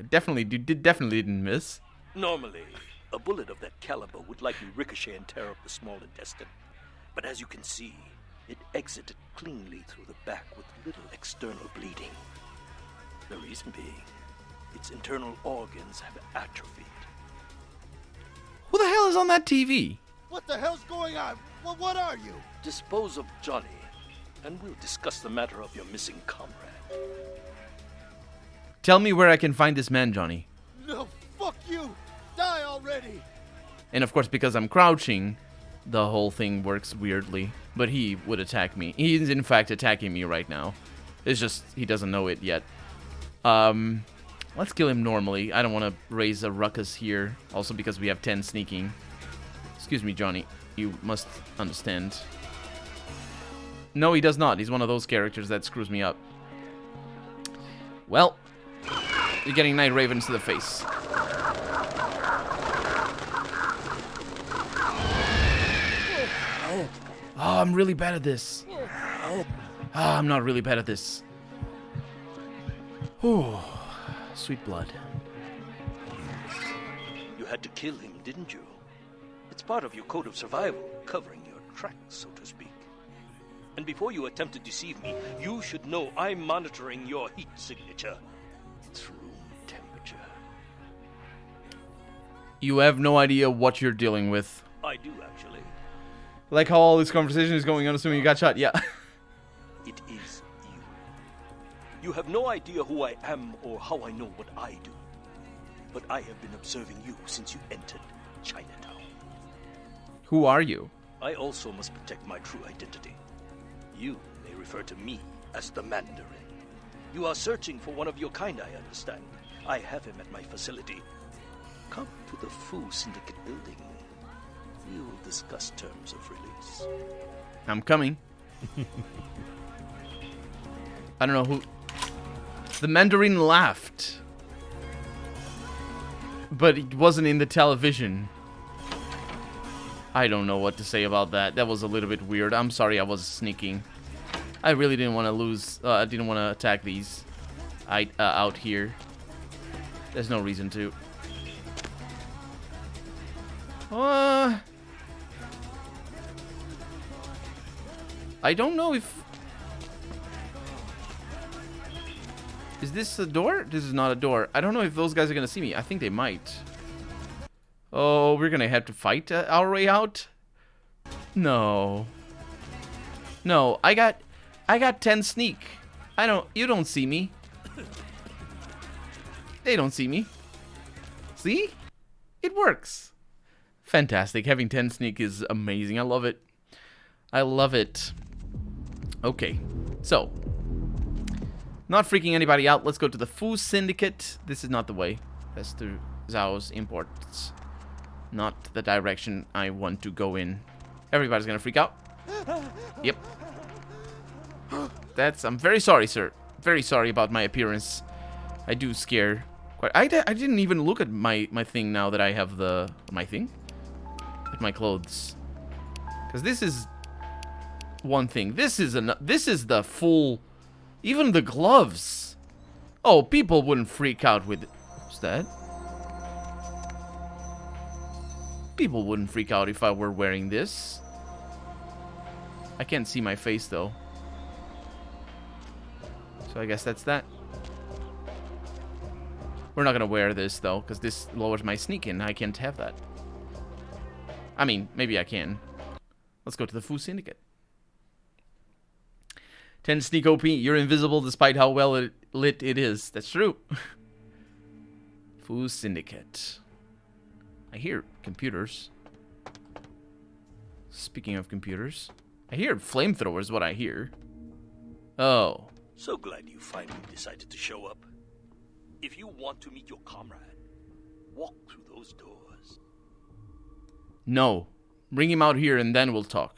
didn't miss. Normally, a bullet of that caliber would likely ricochet and tear up the small intestine. But as you can see, it exited cleanly through the back with little external bleeding. The reason being, its internal organs have atrophied. Who the hell is on that TV? What the hell's going on? What are you? Dispose of Johnny, and we'll discuss the matter of your missing comrade. Tell me where I can find this man, Johnny. No, fuck you! Die already! And of course, because I'm crouching, the whole thing works weirdly. But he would attack me. He's in fact attacking me right now. It's just, he doesn't know it yet. Let's kill him normally. I don't want to raise a ruckus here. Also because we have 10 sneaking. Excuse me, Johnny. You must understand. No, he does not. He's one of those characters that screws me up. Well, you're getting Night Ravens to the face. Oh, I'm really bad at this. I'm not really bad at this. Oh, sweet blood. You had to kill him, didn't you? It's part of your code of survival, covering your tracks, so to speak. And before you attempt to deceive me, you should know I'm monitoring your heat signature. It's room temperature. You have no idea what you're dealing with. I do, actually. Like how all this conversation is going on, assuming you got shot, yeah. It is you. You have no idea who I am or how I know what I do. But I have been observing you since you entered Chinatown. Who are you? I also must protect my true identity. You may refer to me as the Mandarin. You are searching for one of your kind, I understand. I have him at my facility. Come to the Fu Syndicate building. We will discuss terms of release. I'm coming. I don't know who... The Mandarin laughed. But it wasn't in the television. I don't know what to say about that. That was a little bit weird. I'm sorry I was sneaking. I really didn't want to lose... I didn't want to attack these out here. There's no reason to. I don't know if... Is this a door? This is not a door. I don't know if those guys are going to see me. I think they might. Oh, we're going to have to fight our way out? No. No, I got 10 sneak. You don't see me. They don't see me. See? It works. Fantastic. Having 10 sneak is amazing. I love it. I love it. Okay. So, not freaking anybody out. Let's go to the Fu Syndicate. This is not the way. That's through Zhao's imports. Not the direction I want to go in. Everybody's gonna freak out. Yep. I'm very sorry, sir. Very sorry about my appearance. I do scare quite... I didn't even look at my thing now that I have my thing? At my clothes. Because this is one thing. This is the full... Even the gloves. Oh, people wouldn't freak out with... What's that? People wouldn't freak out if I were wearing this. I can't see my face, though. So I guess that's that. We're not gonna wear this, though, because this lowers my sneak in. I can't have that. I mean, maybe I can. Let's go to the Fu Syndicate. 10 sneak OP. You're invisible despite how well lit it is. That's true. Fu Syndicate. I hear computers. Speaking of computers, I hear flamethrowers. What I hear. Oh. So glad you finally decided to show up. If you want to meet your comrade, walk through those doors. No. Bring him out here and then we'll talk.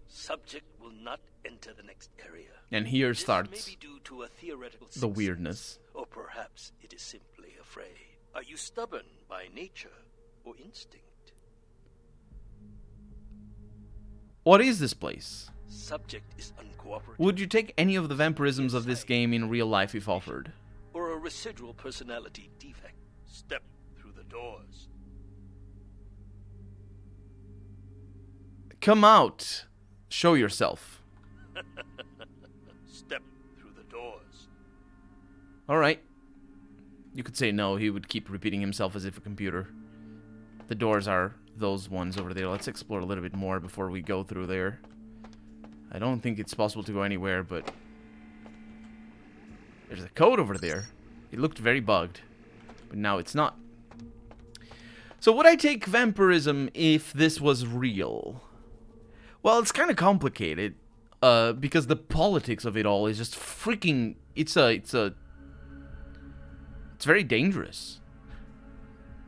Subject will not enter the next area. And here This starts may be due to a theoretical the weirdness. or perhaps it is simply afraid. Are you stubborn by nature or instinct? What is this place? Subject is uncooperative. Would you take any of the vampirisms of this game in real life if offered? Or a residual personality defect. Step through the doors. Come out. Show yourself. Step through the doors. Alright. You could say no, he would keep repeating himself as if a computer. The doors are those ones over there. Let's explore a little bit more before we go through there. I don't think it's possible to go anywhere, but... There's a code over there. It looked very bugged, but now it's not. So would I take vampirism if this was real? Well, it's kind of complicated, because the politics of it all is just freaking... It's very dangerous.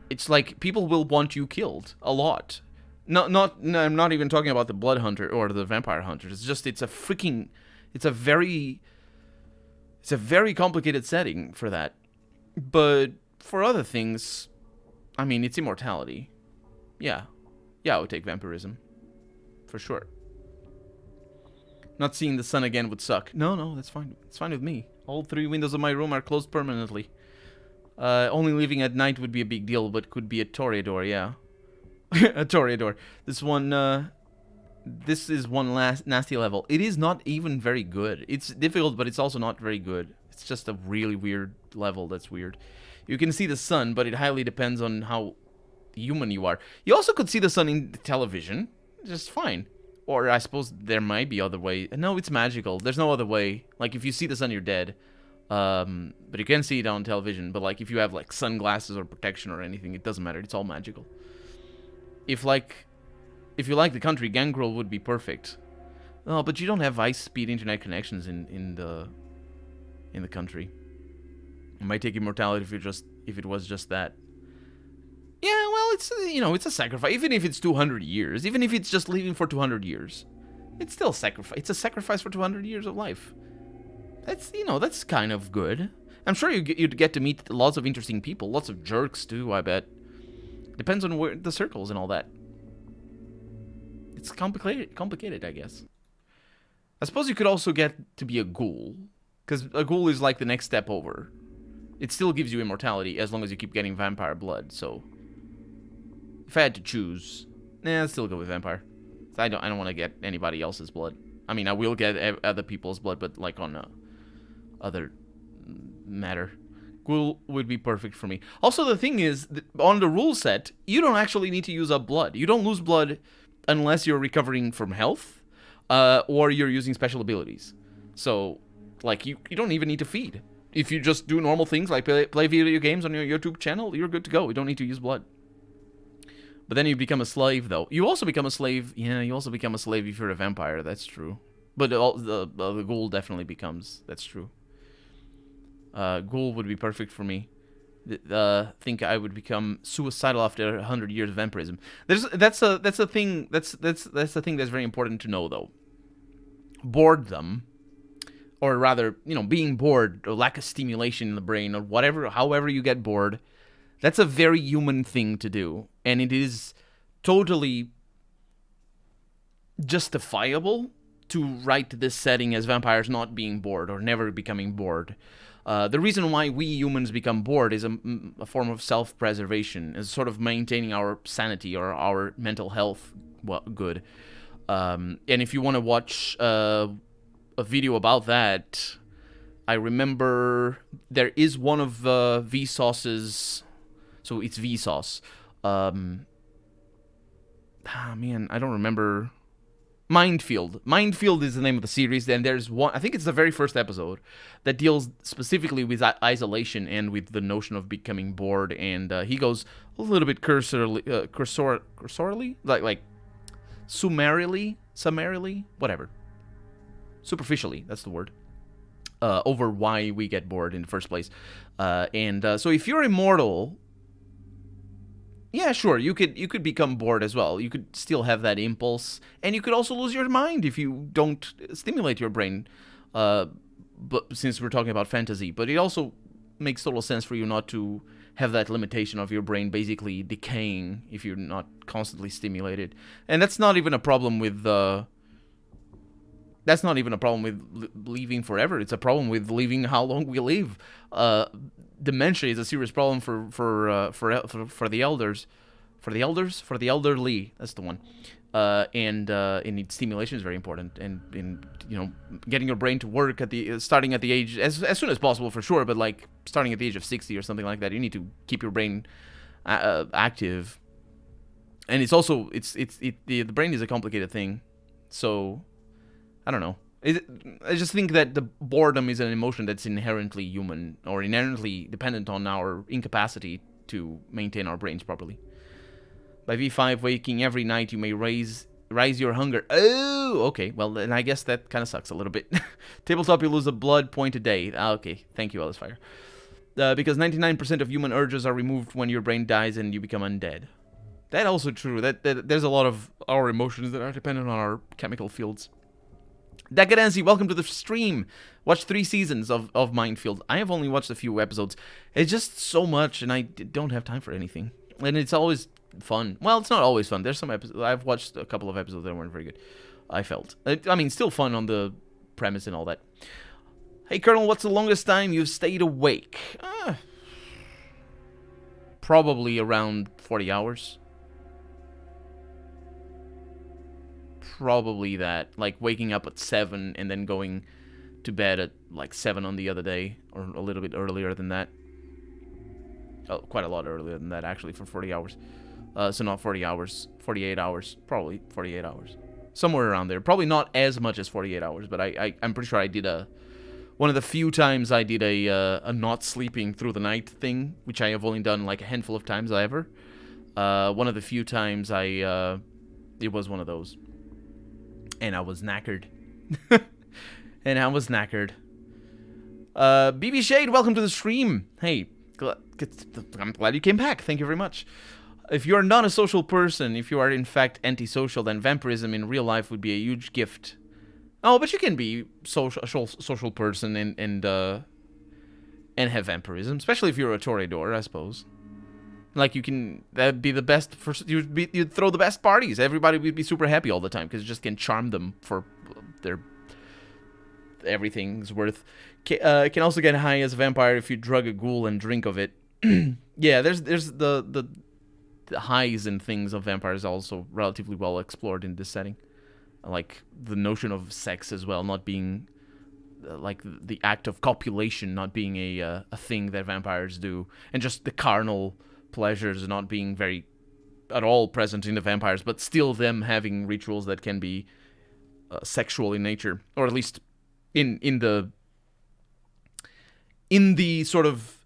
It's like people will want you killed a lot. No, I'm not even talking about the blood hunter or the vampire hunters. It's just it's a very complicated setting for that. But for other things, I mean, it's immortality. Yeah, I would take vampirism for sure. Not seeing the sun again would suck. No, that's fine. It's fine with me. All 3 windows of my room are closed permanently. Only leaving at night would be a big deal, but could be a toreador, yeah. A toreador. This is one last nasty level. It is not even very good. It's difficult, but it's also not very good. It's just a really weird level that's weird. You can see the sun, but it highly depends on how human you are. You also could see the sun in the television. Just fine. Or I suppose there might be other way. No, it's magical. There's no other way. Like, if you see the sun, you're dead. But you can see it on television. But, like, if you have, like, sunglasses or protection or anything, it doesn't matter. It's all magical. If you like the country, Gangrel would be perfect. Oh, but you don't have high-speed internet connections in the country. It might take immortality if it was just that. Yeah, well, it's a sacrifice. Even if it's 200 years, even if it's just living for 200 years, it's still a sacrifice. It's a sacrifice for 200 years of life. That's kind of good. I'm sure you'd get to meet lots of interesting people, lots of jerks too, I bet. Depends on where the circles and all that. It's complicated, I guess. I suppose you could also get to be a ghoul, because a ghoul is like the next step over. It still gives you immortality as long as you keep getting vampire blood. So, if I had to choose, I'd still go with vampire. I don't want to get anybody else's blood. I mean, I will get other people's blood, but like on other matter. Ghoul would be perfect for me. Also, the thing is, on the rule set, you don't actually need to use up blood. You don't lose blood unless you're recovering from health, or you're using special abilities. So, like, you don't even need to feed. If you just do normal things, like play video games on your YouTube channel, you're good to go. You don't need to use blood. But then you become a slave, though. You also become a slave. Yeah, you also become a slave if you're a vampire. That's true. But the ghoul definitely becomes. That's true. Ghoul would be perfect for me. Think I would become suicidal after 100 years of vampirism. That's a thing. That's the thing that's very important to know, though. Boredom, or rather, being bored or lack of stimulation in the brain or whatever, however you get bored, that's a very human thing to do, and it is totally justifiable to write this setting as vampires not being bored or never becoming bored. The reason why we humans become bored is a form of self-preservation, is sort of maintaining our sanity or our mental health good. And if you want to watch a video about that, I remember there is one of Vsauce's, so it's Vsauce. Man, I don't remember Mindfield. Mindfield is the name of the series, and there's one, I think it's the very first episode, that deals specifically with isolation and with the notion of becoming bored, and he goes a little bit cursorily, like summarily, whatever. Superficially, that's the word. Over why we get bored in the first place. So if you're immortal, yeah, sure, you could become bored as well. You could still have that impulse, and you could also lose your mind if you don't stimulate your brain. But since we're talking about fantasy, but it also makes total sense for you not to have that limitation of your brain basically decaying if you're not constantly stimulated. And that's not even a problem with leaving forever. It's a problem with leaving how long we live. Dementia is a serious problem for the elders, for the elderly. That's the one. And stimulation is very important. And in getting your brain to work starting at the age as soon as possible for sure. But like starting at the age of 60 or something like that, you need to keep your brain active. And it's also the brain is a complicated thing, so I don't know. I just think that the boredom is an emotion that's inherently human or inherently dependent on our incapacity to maintain our brains properly. By V5, waking every night, you may rise your hunger. Oh, okay. Well, then I guess that kind of sucks a little bit. Tabletop, you lose a blood point a day. Okay, thank you, Alice Fire. Because 99% of human urges are removed when your brain dies and you become undead. That's also true. That there's a lot of our emotions that are dependent on our chemical fields. Decadency, welcome to the stream. Watched 3 seasons of Mindfield. I have only watched a few episodes. It's just so much, and I don't have time for anything. And it's always fun. Well, it's not always fun. There's some episodes. I've watched a couple of episodes that weren't very good, I felt. I mean, still fun on the premise and all that. Hey, Colonel, what's the longest time you've stayed awake? Probably around 40 hours. Probably that, like waking up at 7 and then going to bed at like 7 on the other day, or a little bit earlier than that. Oh, quite a lot earlier than that, actually, for 40 hours. So not 40 hours, 48 hours, probably 48 hours. Somewhere around there. Probably not as much as 48 hours, but I'm pretty sure I did one of the few times I did a not sleeping through the night thing, which I have only done like a handful of times ever. One of the few times it was one of those. And I was knackered. BB Shade, welcome to the stream. Hey, I'm glad you came back. Thank you very much. If you are not a social person, if you are in fact antisocial, then vampirism in real life would be a huge gift. Oh, but you can be a social person and have vampirism, especially if you're a Toreador, I suppose. Like, that'd be the best, you'd throw the best parties. Everybody would be super happy all the time, because you just can charm them for their everything's worth. Can also get high as a vampire if you drug a ghoul and drink of it. Yeah, there's the highs and things of vampires also relatively well explored in this setting. Like, the notion of sex as well, not being, like, the act of copulation not being a thing that vampires do, and just the carnal pleasures not being very at all present in the vampires, but still them having rituals that can be sexual in nature, or at least in the sort of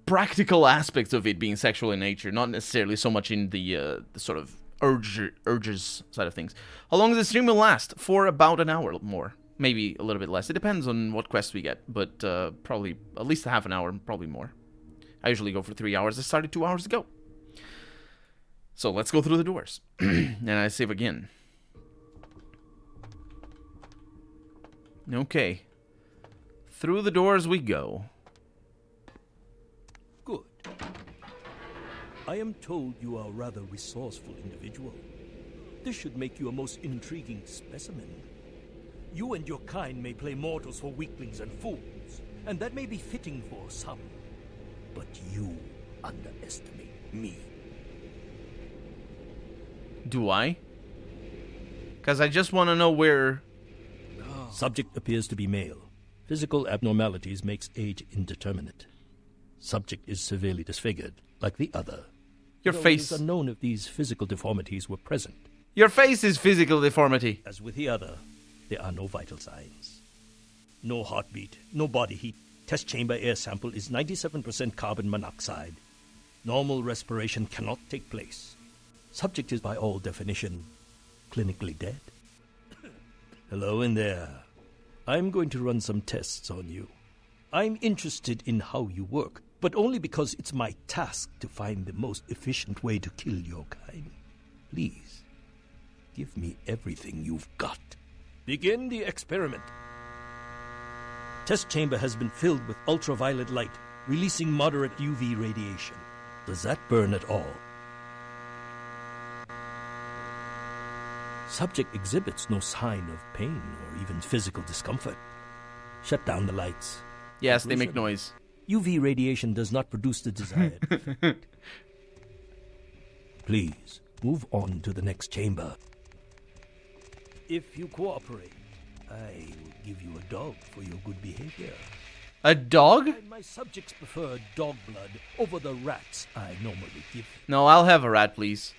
practical aspects of it being sexual in nature, not necessarily so much in the sort of urges side of things. How long does the stream will last? For about an hour more, maybe a little bit less. It depends on what quests we get, but probably at least a half an hour, probably more. I usually go for 3 hours. I started 2 hours ago. So let's go through the doors. And I save again. Okay. Through the doors we go. Good. I am told you are a rather resourceful individual. This should make you a most intriguing specimen. You and your kind may play mortals for weaklings and fools, and that may be fitting for some. But you underestimate me. Do I? Because I just want to know where... Subject appears to be male. Physical abnormalities makes age indeterminate. Subject is severely disfigured, like the other. Your face... It is unknown if these physical deformities were present. Your face is physical deformity. As with the other, there are no vital signs. No heartbeat, no body heat. Test chamber air sample is 97% carbon monoxide. Normal respiration cannot take place. Subject is by all definition clinically dead. Hello in there. I'm going to run some tests on you. I'm interested in how you work, but only because it's my task to find the most efficient way to kill your kind. Please, give me everything you've got. Begin the experiment. Test chamber has been filled with ultraviolet light, releasing moderate UV radiation. Does that burn at all? Subject exhibits no sign of pain or even physical discomfort. Shut down the lights. Yes, they make noise. UV radiation does not produce the desired effect. Please, move on to the next chamber. If you cooperate, I will give you a dog for your good behavior. A dog? My subjects prefer dog blood over the rats I normally give them. No, I'll have a rat, please.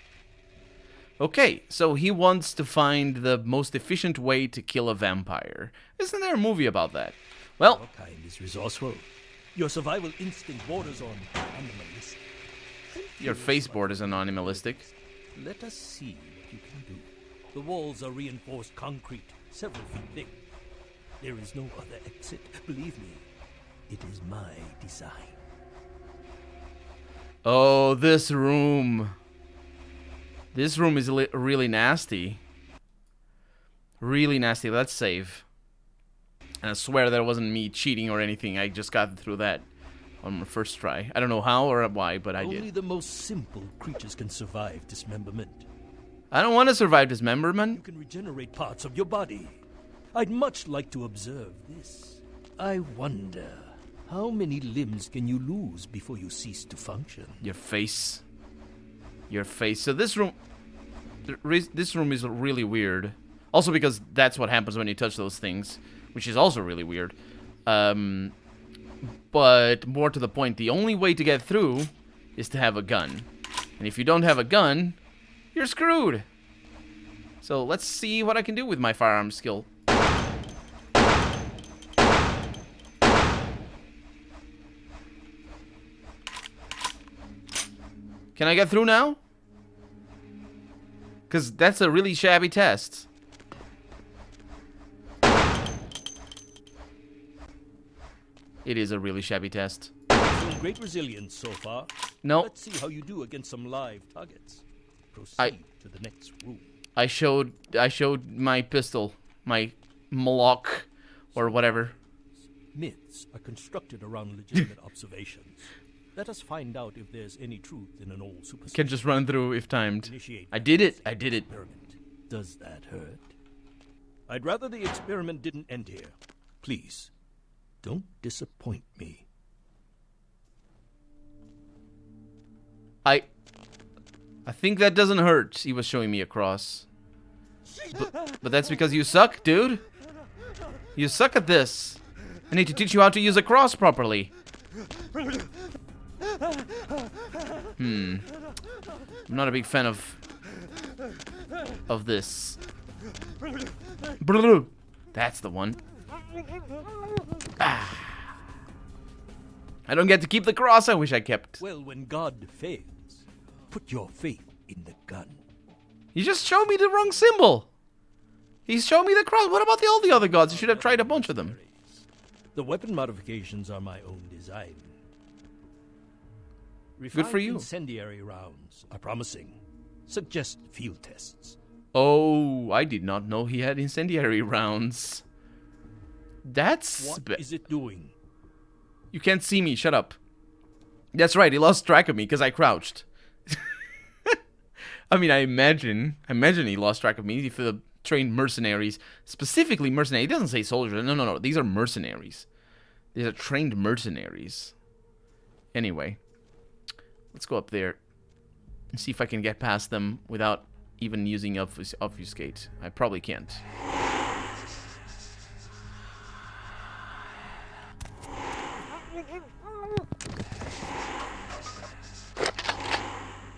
Okay, so he wants to find the most efficient way to kill a vampire. Isn't there a movie about that? Well, your kind is resourceful. Your survival instinct borders on animalistic. Your face borders on animalistic. Let us see what you can do. The walls are reinforced concrete, several feet thick. There is no other exit. Believe me, it is my design. Oh, this room. This room is really nasty. Really nasty. Let's save. And I swear that wasn't me cheating or anything. I just got through that on my first try. I don't know how or why, but I did. Only the most simple creatures can survive dismemberment. I don't want to survive dismemberment. You can regenerate parts of your body. I'd much like to observe this. I wonder, how many limbs can you lose before you cease to function? Your face. Your face. So this room is really weird. Also because that's what happens when you touch those things, which is also really weird. But more to the point, the only way to get through is to have a gun. And if you don't have a gun, you're screwed. So let's see what I can do with my firearm skill. Can I get through now? Because that's a really shabby test. It is a really shabby test. Shown great resilience so far. No. Let's see how you do against some live targets. Proceed to the next room. I showed my pistol, my Moloch, or whatever. Myths are constructed around legitimate observations. Let us find out if there's any truth in an old superstition. Can just run through if timed. I did it. I did it. Does that hurt? I'd rather the experiment didn't end here. Please, don't disappoint me. I think that doesn't hurt. He was showing me a cross. But that's because you suck, dude. You suck at this. I need to teach you how to use a cross properly. I'm not a big fan of this. That's the one. Ah. I don't get to keep the cross I wish I kept. Well, when God fails, put your faith in the gun. You just showed me the wrong symbol. He's showing me the cross. What about all the other gods? You should have tried a bunch of them. The weapon modifications are my own design. Good for you. Incendiary rounds are promising. Suggest field tests. Oh, I did not know he had incendiary rounds. That's... What is it doing? You can't see me. Shut up. That's right. He lost track of me because I crouched. I mean, I imagine he lost track of me. If the trained mercenaries, specifically mercenaries, he doesn't say soldiers. No. These are mercenaries. These are trained mercenaries. Anyway, let's go up there and see if I can get past them without even using obfuscate. I probably can't.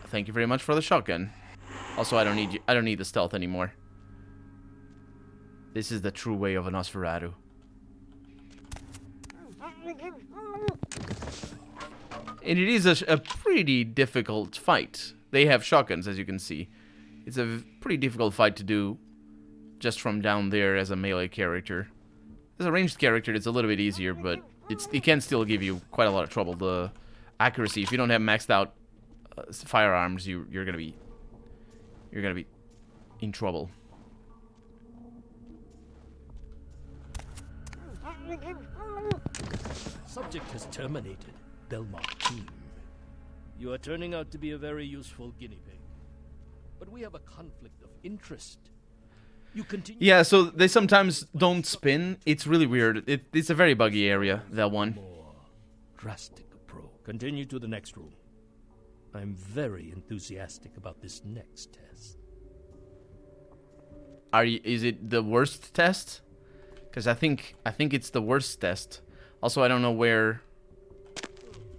Thank you very much for the shotgun. Also, I don't need the stealth anymore. This is the true way of a Nosferatu. And it is a pretty difficult fight. They have shotguns, as you can see. It's a pretty difficult fight to do just from down there as a melee character. As a ranged character, it's a little bit easier, but it can still give you quite a lot of trouble. The accuracy, if you don't have maxed out firearms, you're gonna be in trouble. Subject has terminated. Belmont team. You are turning out to be a very useful guinea pig. But we have a conflict of interest. You continue. Yeah, so they sometimes don't spin. It's really weird. It's a very buggy area, that one. More drastic approach. Continue to the next room. I'm very enthusiastic about this next test. Is it the worst test? Because I think it's the worst test. Also, I don't know where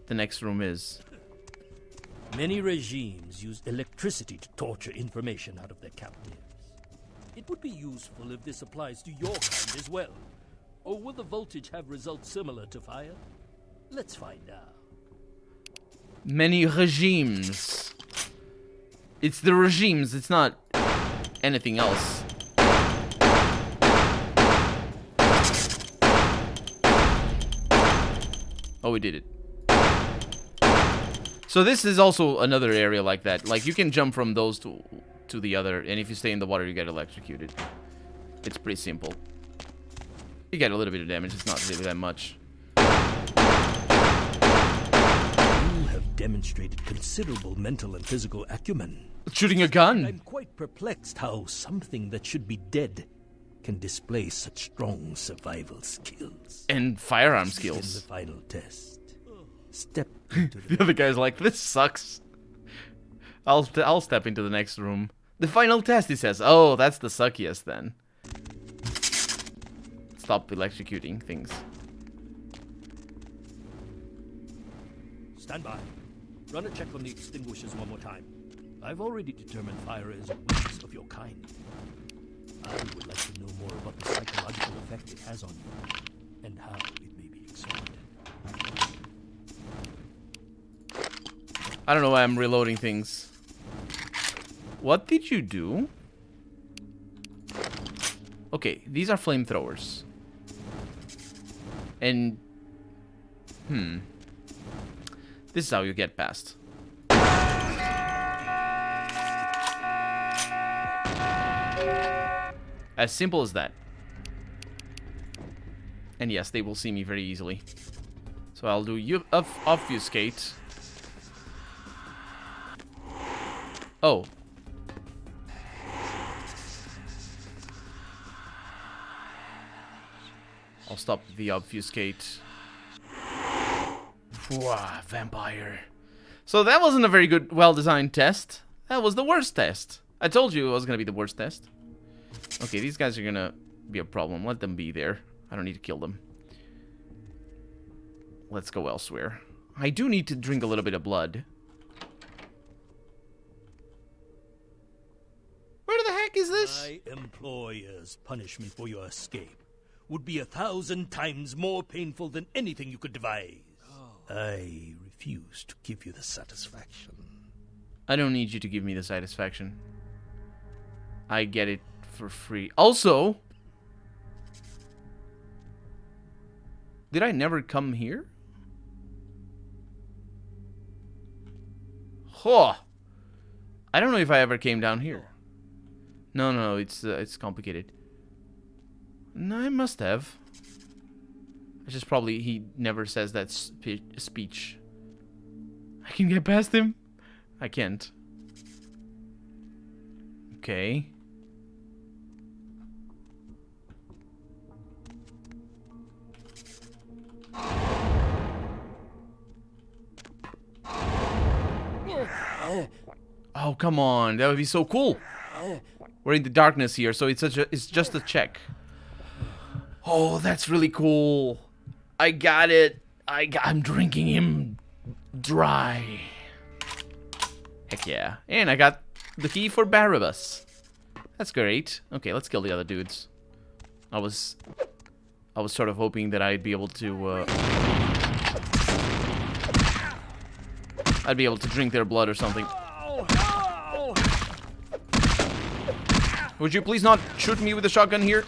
the next room is. Many regimes use electricity to torture information out of their captives. It would be useful if this applies to your kind as well. Or will the voltage have results similar to fire? Let's find out. Many regimes. It's the regimes, it's not anything else. Oh, we did it. So this is also another area like that. Like, you can jump from those to the other, and if you stay in the water, you get electrocuted. It's pretty simple. You get a little bit of damage, it's not really that much. You have demonstrated considerable mental and physical acumen. Shooting a gun? I'm quite perplexed how something that should be dead can display such strong survival skills. And firearm skills. In the final test. Step into the other guy's like, this sucks. I'll step into the next room. The final test, he says. Oh, that's the suckiest then. Stop electrocuting things. Stand by. Run a check on the extinguishers one more time. I've already determined fire is a weakness of your kind. I would like to know more about the psychological effect it has on you, and how it may be exerted. I don't know why I'm reloading things. What did you do? Okay, these are flamethrowers. And... this is how you get past. As simple as that. And yes, they will see me very easily. So I'll do obfuscate. Oh. I'll stop the obfuscate. Wow, vampire. So that wasn't a very good, well-designed test. That was the worst test. I told you it was gonna be the worst test. Okay, these guys are gonna be a problem. Let them be there. I don't need to kill them. Let's go elsewhere. I do need to drink a little bit of blood. Where the heck is this? My employer's punishment for your escape would be 1,000 times more painful than anything you could devise. I refuse to give you the satisfaction. I don't need you to give me the satisfaction. I get it for free. Also, did I never come here? Huh. I don't know if I ever came down here. No, it's complicated. No, I must have. It's just probably he never says that speech. I can get past him? I can't. Okay. Oh, come on. That would be so cool. We're in the darkness here, so it's just a check. Oh, that's really cool. I got it. I'm drinking him dry. Heck yeah. And I got The key for Barabbas. That's great. Okay, let's kill the other dudes. I was sort of hoping that I'd be able to drink their blood or something. Would you please not shoot me with a shotgun here?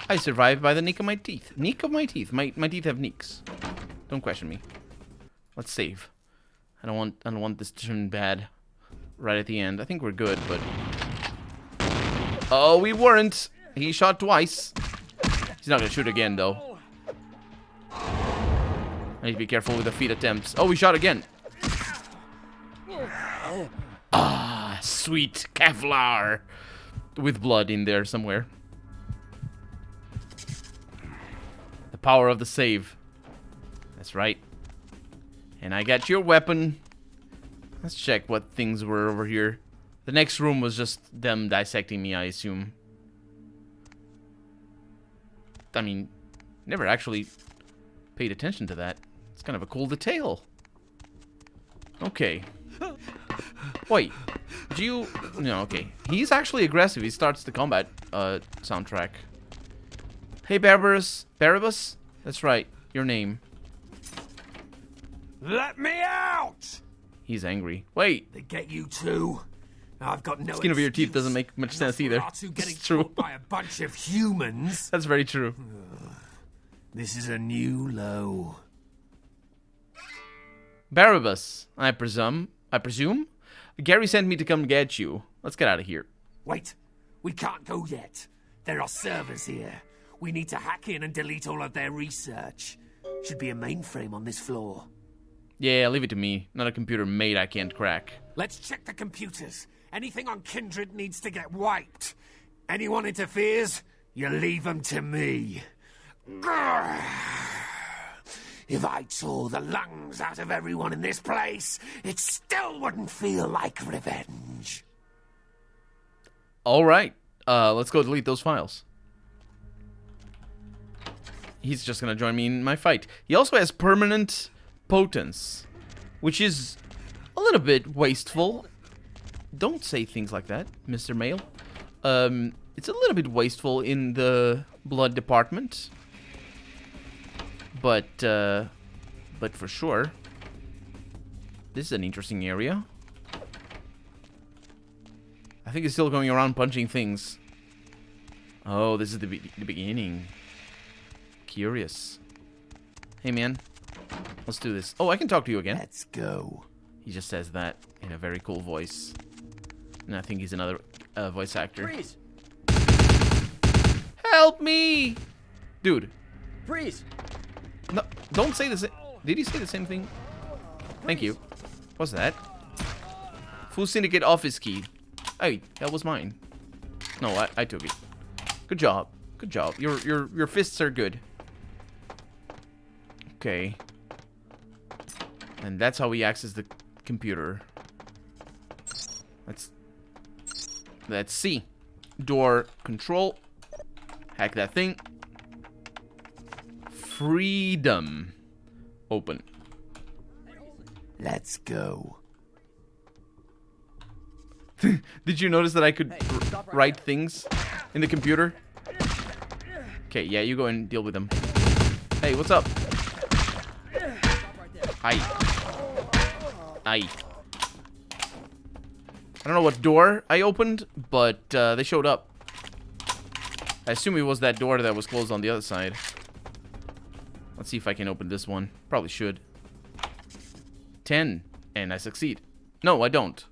I survived by the nick of my teeth. Nick of my teeth. My teeth have nicks. Don't question me. Let's save. I don't want this to turn bad right at the end. I think we're good, but oh, we weren't. He shot twice. He's not gonna shoot again though. I need to be careful with the feet attempts. Oh, we shot again. Ah, sweet Kevlar with blood in there somewhere. The power of the save. That's right. And I got your weapon. Let's check what things were over here. The next room was just them dissecting me, I assume. I mean, never actually paid attention to that. It's kind of a cool detail. Okay. Wait. Do you... No, okay. He's actually aggressive. He starts the combat soundtrack. Hey, Barabbas. Barabbas? That's right. Your name. Let me out! He's angry. Wait. They get you too. I've got no Skin over your teeth doesn't make much sense either. It's true. By a bunch of humans. That's very true. This is a new low. Barabbas, I presume. Gary sent me to come get you. Let's get out of here. Wait, we can't go yet. There are servers here. We need to hack in and delete all of their research. Should be a mainframe on this floor. Yeah, leave it to me. Not a computer made I can't crack. Let's check the computers. Anything on Kindred needs to get wiped. Anyone interferes, you leave them to me. Grrr. If I tore the lungs out of everyone in this place, it still wouldn't feel like revenge. All right. Let's go delete those files. He's just gonna join me in my fight. He also has permanent potence, which is a little bit wasteful. Don't say things like that, Mr. Male. It's a little bit wasteful in the blood department. But for sure, this is an interesting area. I think he's still going around punching things. Oh, this is the beginning. Curious. Hey, man. Let's do this. Oh, I can talk to you again. Let's go. He just says that in a very cool voice. And I think he's another voice actor. Freeze! Help me! Dude. Freeze! No, don't say the same. Did he say the same thing? Thank you. What's that? Full Syndicate office key. Hey, that was mine. No, I took it. Good job. Good job. Your fists are good. Okay. And that's how we access the computer. Let's see. Door control. Hack that thing. Freedom. Open. Let's go. Did you notice that I could write things in the computer? Okay, yeah, you go and deal with them. Hey, what's up? Hi. Hi. I don't know what door I opened, but they showed up. I assume it was that door that was closed on the other side. Let's see if I can open this one. Probably should. 10. And I succeed. No, I don't.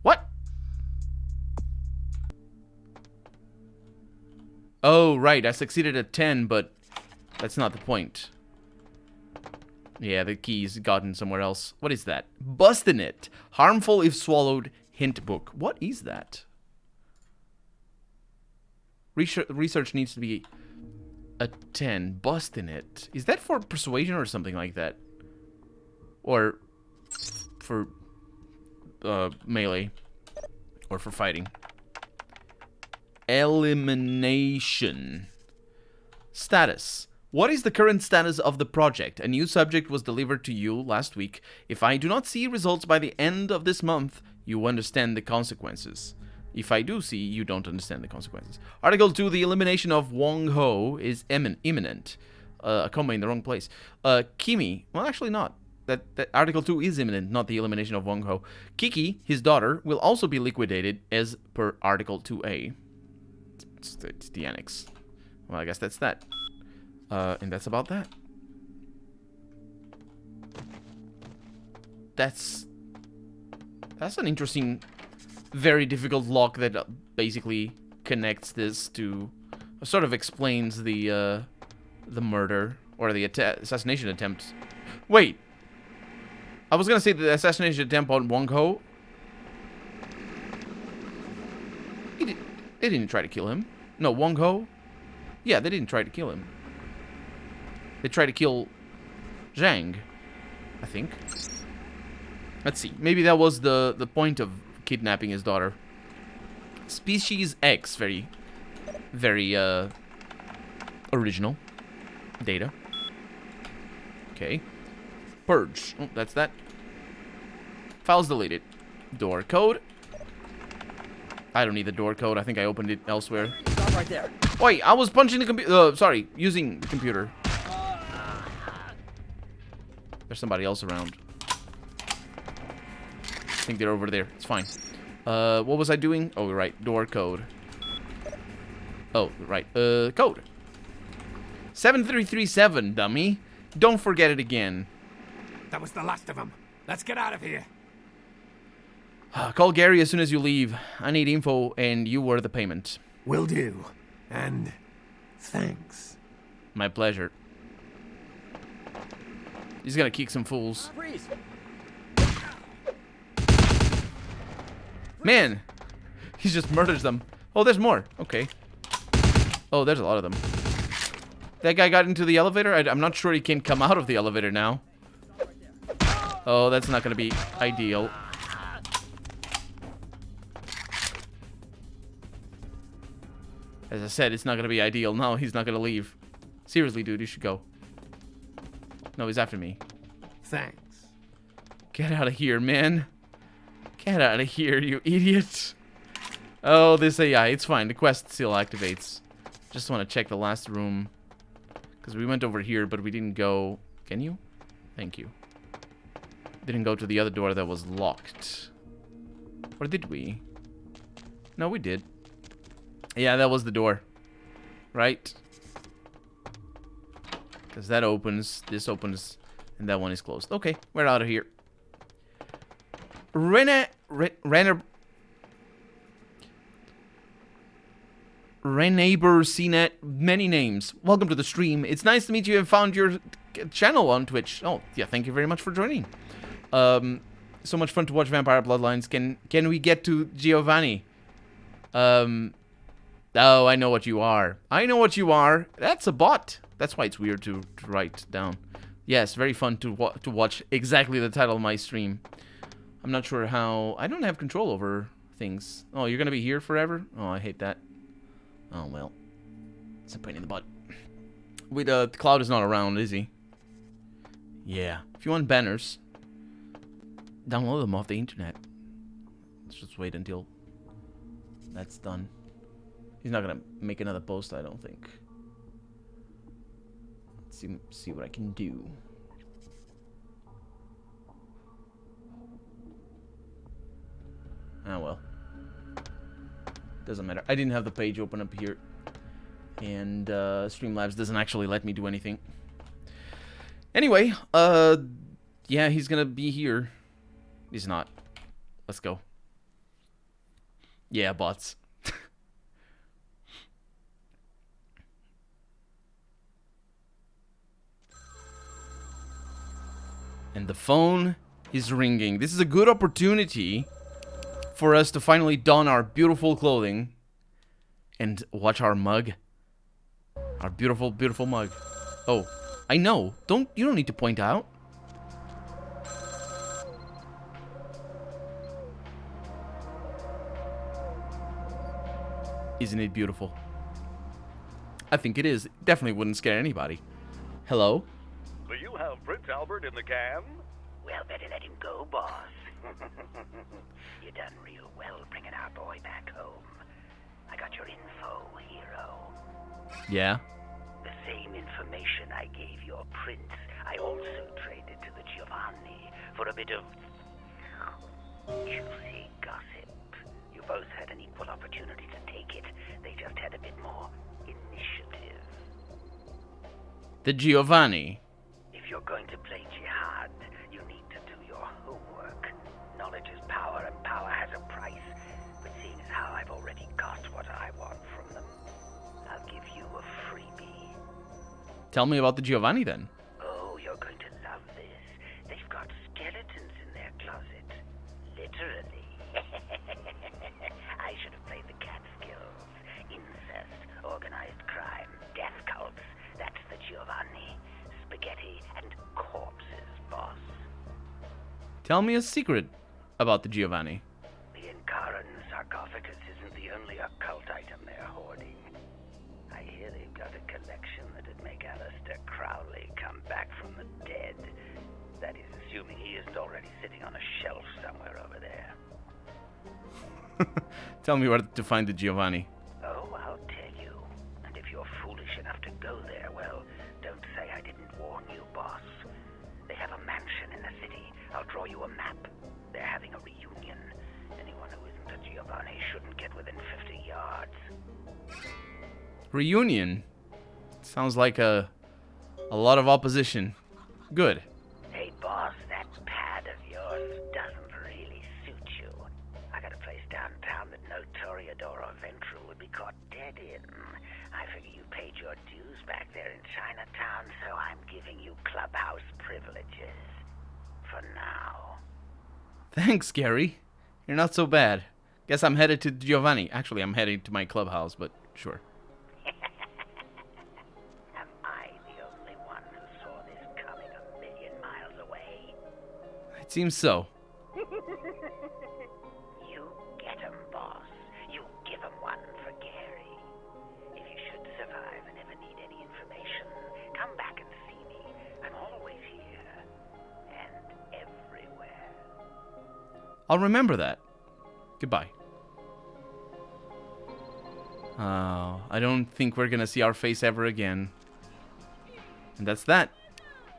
What? Oh, right. I succeeded at 10, but that's not the point. Yeah, the key's gotten somewhere else. What is that? Bustin' it. Harmful if swallowed. Hint book. What is that? Research needs to be a 10. Bustin' it. Is that for persuasion or something like that? Or for melee? Or for fighting? Elimination. Status. What is the current status of the project? A new subject was delivered to you last week. If I do not see results by the end of this month, you understand the consequences. If I do see, you don't understand the consequences. Article 2, the elimination of Wong Ho is imminent. A comma in the wrong place. Kimi, well, actually not. That Article 2 is imminent, not the elimination of Wong Ho. Kiki, his daughter, will also be liquidated as per Article 2A. It's the annex. Well, I guess that's that. And that's about that. That's an interesting, very difficult lock that basically connects this to, sort of explains the murder or the assassination attempt. Wait, I was gonna say the assassination attempt on Wong Ho. They didn't try to kill him. No, Wong Ho. Yeah, they didn't try to kill him. They tried to kill Zhang, I think. Let's see. Maybe that was the point of kidnapping his daughter. Species X, very original data. Okay. Purge. Oh, that's that. Files deleted. Door code. I don't need the door code. I think I opened it elsewhere. Stop right there. Wait, I was punching the computer. Sorry, using the computer. There's somebody else around. I think they're over there. It's fine. What was I doing? Oh, right. Door code. Oh, right. Code. 7337, dummy. Don't forget it again. That was the last of them. Let's get out of here. Call Gary as soon as you leave. I need info, and you were the payment. Will do. And thanks. My pleasure. He's gonna kick some fools. Freeze. Man, he just murders them. Oh, there's more. Okay. Oh, there's a lot of them. That guy got into the elevator? I'm not sure he can come out of the elevator now. Oh, that's not gonna be ideal. As I said, it's not gonna be ideal. No, he's not gonna leave. Seriously, dude, you should go. No, he's after me. Thanks. Get out of here, man. Get out of here, you idiot. Oh, this AI. It's fine. The quest still activates. Just want to check the last room. Because we went over here, but we didn't go... Can you? Thank you. Didn't go to the other door that was locked. Or did we? No, we did. Yeah, that was the door. Right? Because that opens, this opens, and that one is closed. Okay, we're out of here. Renaber CNET, many names. Welcome to the stream. It's nice to meet you and found your channel on Twitch. Oh, yeah, thank you very much for joining. So much fun to watch Vampire Bloodlines. Can we get to Giovanni? Oh, I know what you are. I know what you are. That's a bot. That's why it's weird to write down. Yes, very fun to watch exactly the title of my stream. I'm not sure how... I don't have control over things. Oh, you're going to be here forever? Oh, I hate that. Oh, well. It's a pain in the butt. Wait, Cloud is not around, is he? Yeah. If you want banners, download them off the internet. Let's just wait until that's done. He's not going to make another post, I don't think. Let's see what I can do. Ah, well. Doesn't matter. I didn't have the page open up here. And Streamlabs doesn't actually let me do anything. Anyway, yeah, he's gonna be here. He's not. Let's go. Yeah, bots. And the phone is ringing. This is a good opportunity for us to finally don our beautiful clothing and watch our mug. Our beautiful, beautiful mug. Oh, I know. You don't need to point out. Isn't it beautiful? I think it is. It definitely wouldn't scare anybody. Hello? Do you have Prince Albert in the can? Well, better let him go, boss. You done real well bringing our boy back home. I got your info, hero. Yeah? The same information I gave your prince, I also traded to the Giovanni for a bit of juicy gossip. You both had an equal opportunity to take it. They just had a bit more initiative. The Giovanni. If you're going to play jihad, you need to do your homework. Knowledge is power, and power has a price. But seeing as how I've already got what I want from them, I'll give you a freebie. Tell me about the Giovanni then. Oh, you're going to love this. They've got skeletons in their closet. Literally. I should have played the cat skills. Incest, organized crime, death cults. That's the Giovanni. Spaghetti and corpses, boss. Tell me a secret about the Giovanni. The Inkaran sarcophagus isn't the only occult item they're hoarding. I hear they've got a collection that'd make Aleister Crowley come back from the dead. That is, assuming he isn't already sitting on a shelf somewhere over there. Tell me where to find the Giovanni. Oh, I'll tell you. And if you're foolish enough to go there, well, don't say I didn't warn you, boss. They have a mansion in the city. I'll draw you a map. They're having a reunion. Anyone who isn't a Giovanni shouldn't get within 50 yards. Reunion? Sounds like a lot of opposition. Good. Hey, boss, that pad of yours doesn't really suit you. I got a place downtown that no Toreador or Ventral would be caught dead in. I figure you paid your dues back there in Chinatown, so I'm giving you clubhouse privileges. For now. Thanks, Gary. You're not so bad. Guess I'm headed to Giovanni. Actually, I'm heading to my clubhouse, but sure. Am I the only one who saw this coming a million miles away? It seems so. You get him, boss. You give him one for Gary. If you should survive and ever need any information, come back and see me. I'm always here. And everywhere. I'll remember that. Goodbye. Oh, I don't think we're gonna see our face ever again. And that's that.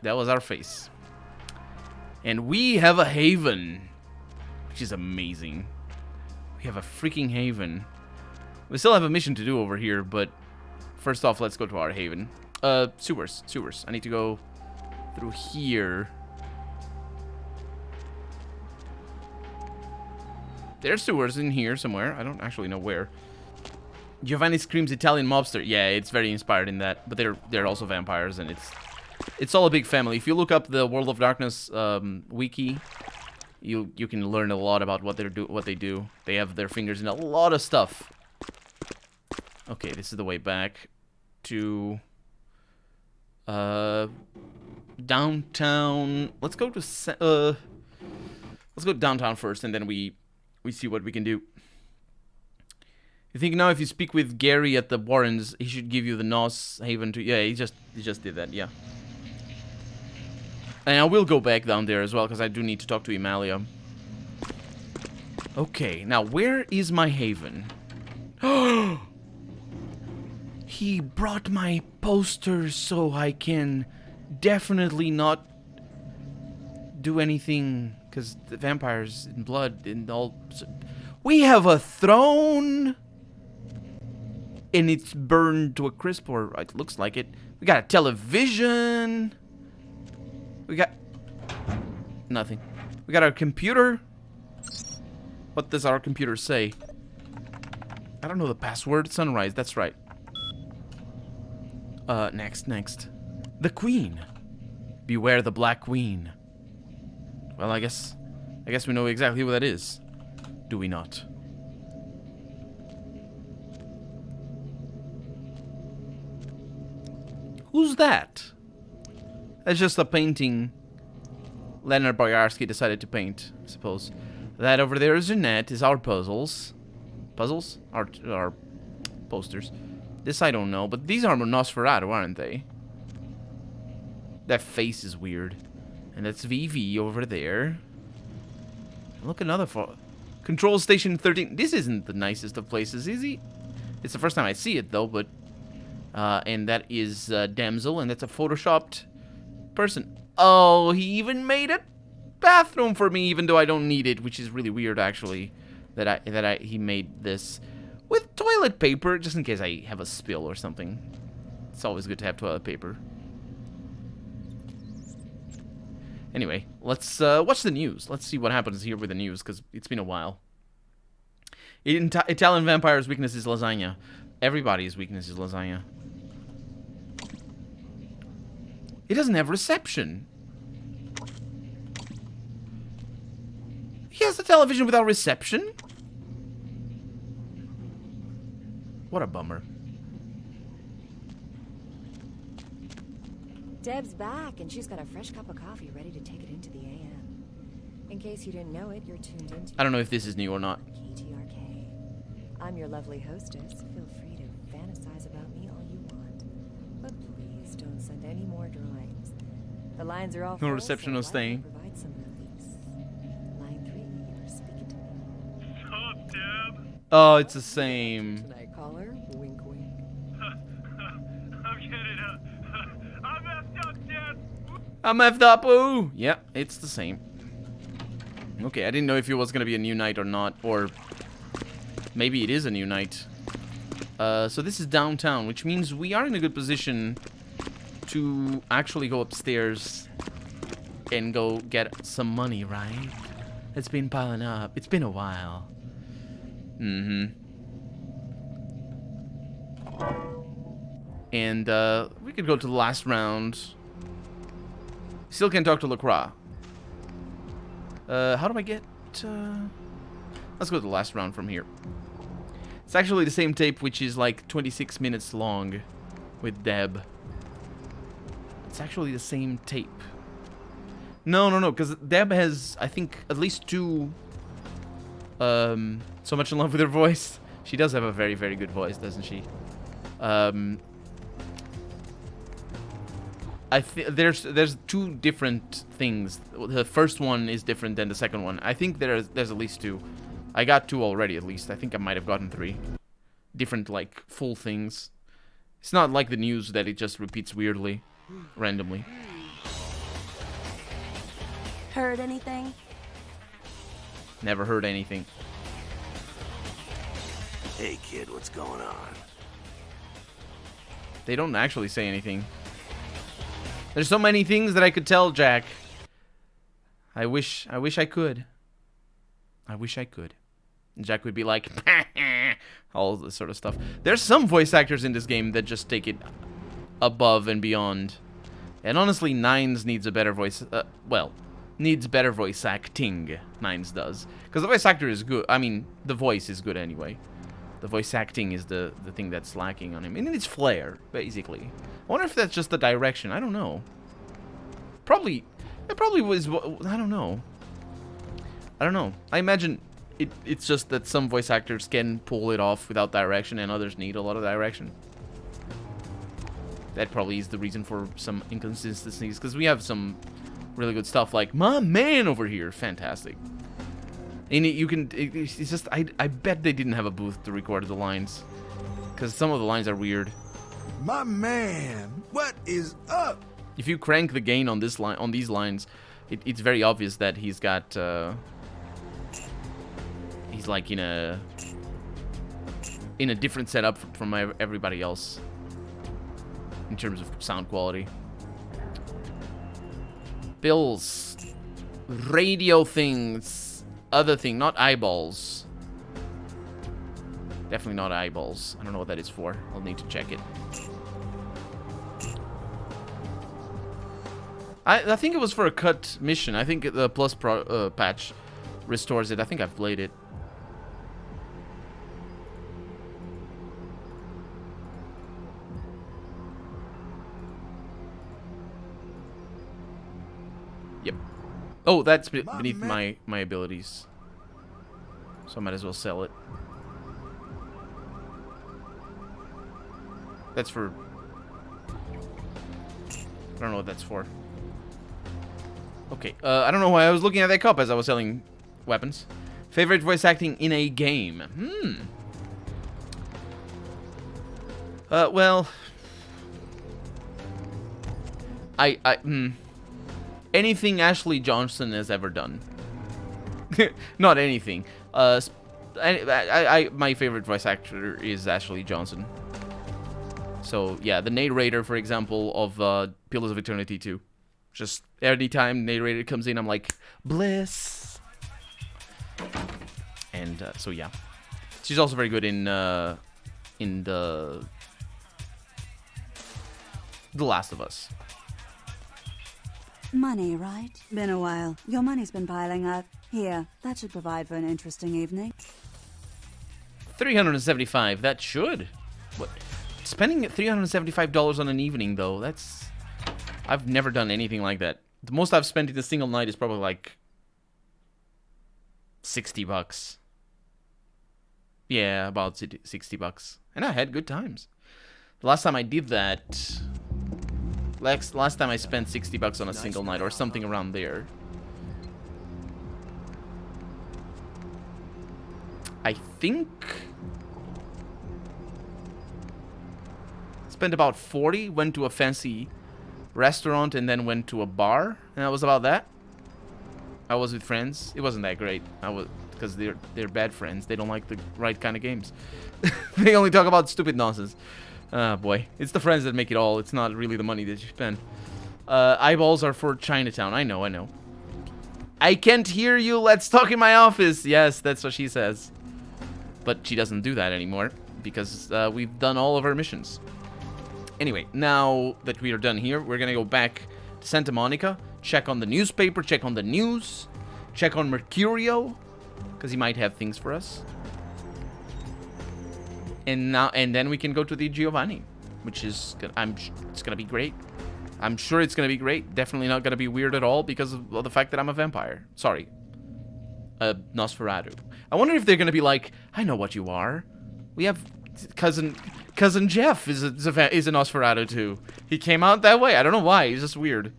That was our face. And we have a haven. Which is amazing. We have a freaking haven. We still have a mission to do over here, but first off, let's go to our haven. Sewers. I need to go through here. There's sewers in here somewhere. I don't actually know where. Giovanni screams Italian mobster. Yeah, it's very inspired in that. But they're also vampires, and it's all a big family. If you look up the World of Darkness wiki, you can learn a lot about what they do. They have their fingers in a lot of stuff. Okay, this is the way back to downtown. Let's go downtown first, and then we see what we can do. You think now if you speak with Gary at the Warrens, he should give you the Nos Haven to... Yeah, he just did that, yeah. And I will go back down there as well, because I do need to talk to Emalia. Okay, now where is my haven? He brought my posters so I can definitely not do anything, because the vampires and blood and all... We have a throne! And it's burned to a crisp, or it looks like it. We got a television. We got... nothing. We got our computer. What does our computer say? I don't know the password. Sunrise, that's right. Next. The Queen. Beware the Black Queen. Well, I guess we know exactly who that is. Do we not? Who's that? That's just a painting Leonard Boyarsky decided to paint, I suppose. That over there is Jeanette, is our puzzles. Puzzles? Our posters. This I don't know, but these are Nosferatu, aren't they? That face is weird. And that's VV over there. Look, another Control Station 13. This isn't the nicest of places, is he? It's the first time I see it, though, but... and that is Damsel, and that's a photoshopped person. Oh, he even made a bathroom for me, even though I don't need it, which is really weird, actually, that he made this with toilet paper, just in case I have a spill or something. It's always good to have toilet paper. Anyway, let's watch the news. Let's see what happens here with the news, because it's been a while. Italian vampire's weakness is lasagna. Everybody's weakness is lasagna. It doesn't have reception. He has a television without reception? What a bummer. Deb's back, and she's got a fresh cup of coffee ready to take it into the AM. In case you didn't know it, you're tuned into... I don't know if this is new or not. KTRK. I'm your lovely hostess. Feel free to fantasize about me all you want. But please don't send any more drawings. The lines are all full, No reception, so no why staying. not provide some release? Line 3, you're speaking to me. Sup, Deb? Oh, it's the same. Tonight, caller. Wink, wink. I'm getting I messed up, Deb. I'm effed up, ooh! Yep, it's the same. Okay, I didn't know if it was gonna be a new night or not, or maybe it is a new night. So this is downtown, which means we are in a good position to actually go upstairs and go get some money, right? It's been piling up. It's been a while. And we could go to the last round. Still can't talk to LaCroix. How do I get... Let's go to the last round from here. It's actually the same tape, which is like 26 minutes long with Deb. It's actually the same tape. No, because Deb has, I think, at least two... So much in love with her voice. She does have a very, very good voice, doesn't she? There's two different things. The first one is different than the second one. I think there's at least two. I got two already, at least. I think I might have gotten three. Different, like, full things. It's not like the news that it just repeats weirdly, randomly. Heard anything? Never heard anything. Hey, kid, what's going on? They don't actually say anything. There's so many things that I could tell Jack. I wish I could. I wish I could. And Jack would be like, all this sort of stuff. There's some voice actors in this game that just take it above and beyond. And honestly, Nines needs a better voice. Needs better voice acting. Nines does. Because the voice actor is good. I mean, the voice is good anyway. The voice acting is the thing that's lacking on him. And it's flair, basically. I wonder if that's just the direction. I don't know. It probably was... I don't know. I imagine it's just that some voice actors can pull it off without direction and others need a lot of direction. That probably is the reason for some inconsistencies. Because we have some really good stuff like my man over here. Fantastic. And it's just... I bet they didn't have a booth to record the lines. Because some of the lines are weird. My man, what is up? If you crank the gain on this line, on these lines, it's very obvious that he's got he's like in a different setup from everybody else in terms of sound quality. Bills, radio things, other thing, not eyeballs. Definitely not eyeballs. I don't know what that is for. I'll need to check it. I think it was for a cut mission. I think the plus patch restores it. I think I've played it. Yep. Oh, that's beneath my abilities. So I might as well sell it. That's for don't know what that's for. Okay, I don't know why I was looking at that cup as I was selling weapons. Favorite voice acting in a game? Well... anything Ashley Johnson has ever done. Not anything. My favorite voice actor is Ashley Johnson. So, yeah, the narrator, for example, of Pillars of Eternity 2. Just every time narrator comes in, I'm like, bliss. And, so, yeah. She's also very good in The Last of Us. Money, right? Been a while. Your money's been piling up. Here, that should provide for an interesting evening. 375, that should. What? Spending $375 on an evening, though, that's... I've never done anything like that. The most I've spent in a single night is probably like... $60. Yeah, about $60. And I had good times. The last time I did that... Last time I spent $60 on a single night, or something around there. I think... Spent about 40, went to a fancy restaurant, and then went to a bar, and that was about that. I was with friends. It wasn't that great. Because they're bad friends. They don't like the right kind of games. They only talk about stupid nonsense. Ah, boy. It's the friends that make it all. It's not really the money that you spend. Eyeballs are for Chinatown. I know. I can't hear you. Let's talk in my office. Yes, that's what she says. But she doesn't do that anymore. Because we've done all of our missions. Anyway, now that we are done here, we're going to go back to Santa Monica. Check on the newspaper. Check on the news. Check on Mercurio. Because he might have things for us. And then we can go to the Giovanni, which is it's gonna be great. I'm sure it's gonna be great. Definitely not gonna be weird at all because of the fact that I'm a vampire. Sorry, Nosferatu. I wonder if they're gonna be like, I know what you are. We have cousin Jeff is a Nosferatu too. He came out that way. I don't know why. He's just weird.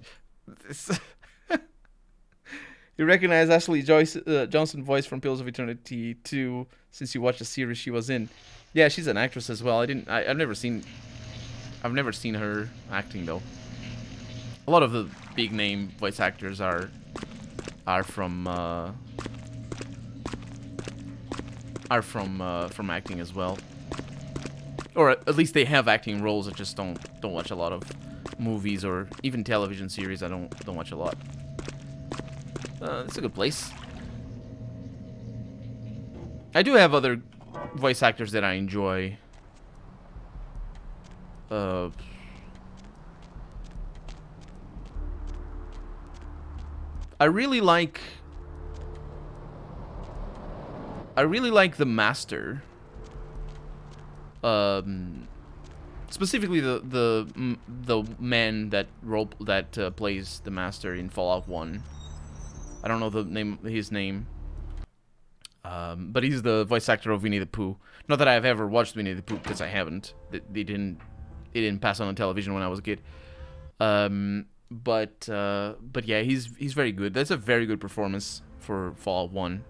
You recognize Ashley Johnson voice from Pillars of Eternity 2 since you watched the series she was in. Yeah, she's an actress as well. I've never seen her acting though. A lot of the big name voice actors are from acting as well. Or at least they have acting roles. I just don't watch a lot of movies or even television series. I don't watch a lot. It's a good place. I do have other voice actors that I enjoy. I really like the Master. Specifically the man that plays the Master in Fallout 1. I don't know his name. But he's the voice actor of Winnie the Pooh. Not that I have ever watched Winnie the Pooh, because I haven't. They didn't pass on television when I was a kid. But yeah, he's very good. That's a very good performance for Fallout 1.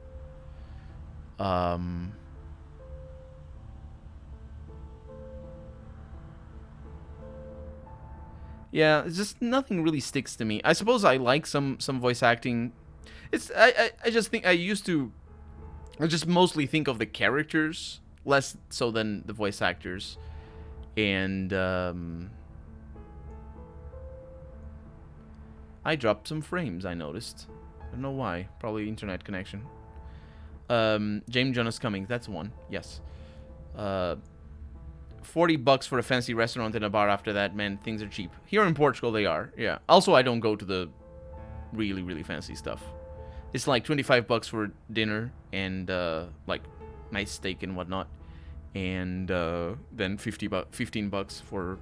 Yeah, it's just nothing really sticks to me. I suppose I like some voice acting. I just think I just mostly think of the characters, less so than the voice actors. And I dropped some frames, I noticed. I don't know why. Probably internet connection. James Jonas Cummings, that's one. Yes. $40 for a fancy restaurant and a bar after that, man, things are cheap. Here in Portugal, they are, yeah. Also, I don't go to the really, really fancy stuff. It's like $25 for dinner and, like, nice steak and whatnot. And, then $15 for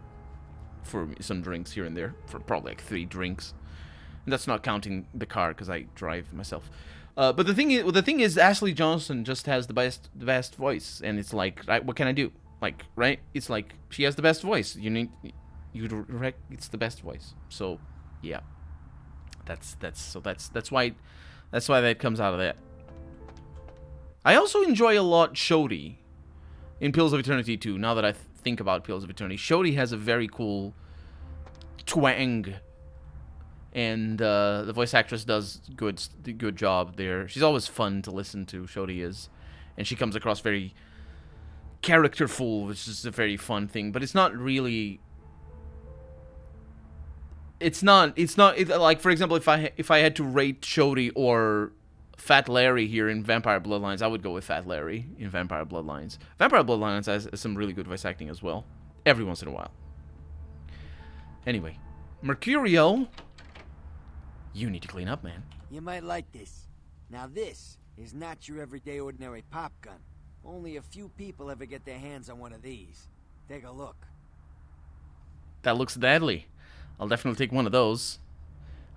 some drinks here and there. For probably, like, 3 drinks. And that's not counting the car, because I drive myself. But the thing is, Ashley Johnson just has the best voice. And it's like, what can I do? Like, right? It's like, she has the best voice. It's the best voice. So, yeah. That's why that comes out of that. I also enjoy a lot Shodi in Pills of Eternity too. Now that I think about Pills of Eternity, Shodi has a very cool twang, and the voice actress does good job there. She's always fun to listen to. Shodi is, and she comes across very characterful, which is a very fun thing. But it's not really. It's not like, for example, if I had to rate Shodi or Fat Larry here in Vampire Bloodlines, I would go with Fat Larry in Vampire Bloodlines. Vampire Bloodlines has some really good voice acting as well, every once in a while. Anyway, Mercurial, you need to clean up, man. You might like this. Now this is not your everyday ordinary pop gun. Only a few people ever get their hands on one of these. Take a look. That looks deadly. I'll definitely take one of those.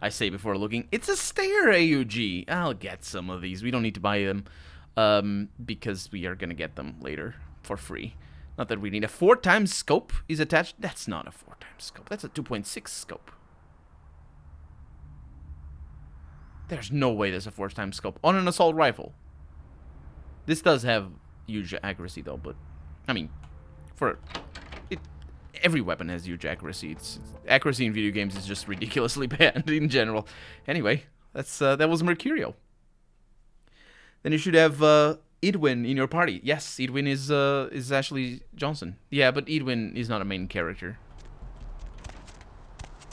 I say before looking. It's a stair AUG. I'll get some of these. We don't need to buy them because we are going to get them later for free. Not that we need. A 4x scope is attached. That's not a 4x scope. That's a 2.6 scope. There's no way there's a 4x scope on an assault rifle. This does have huge accuracy though, but I mean, for it, every weapon has huge accuracy. Accuracy in video games is just ridiculously bad in general. Anyway, that was Mercurial. Then you should have Edwin in your party. Yes, Edwin is Ashley Johnson. Yeah, but Edwin is not a main character.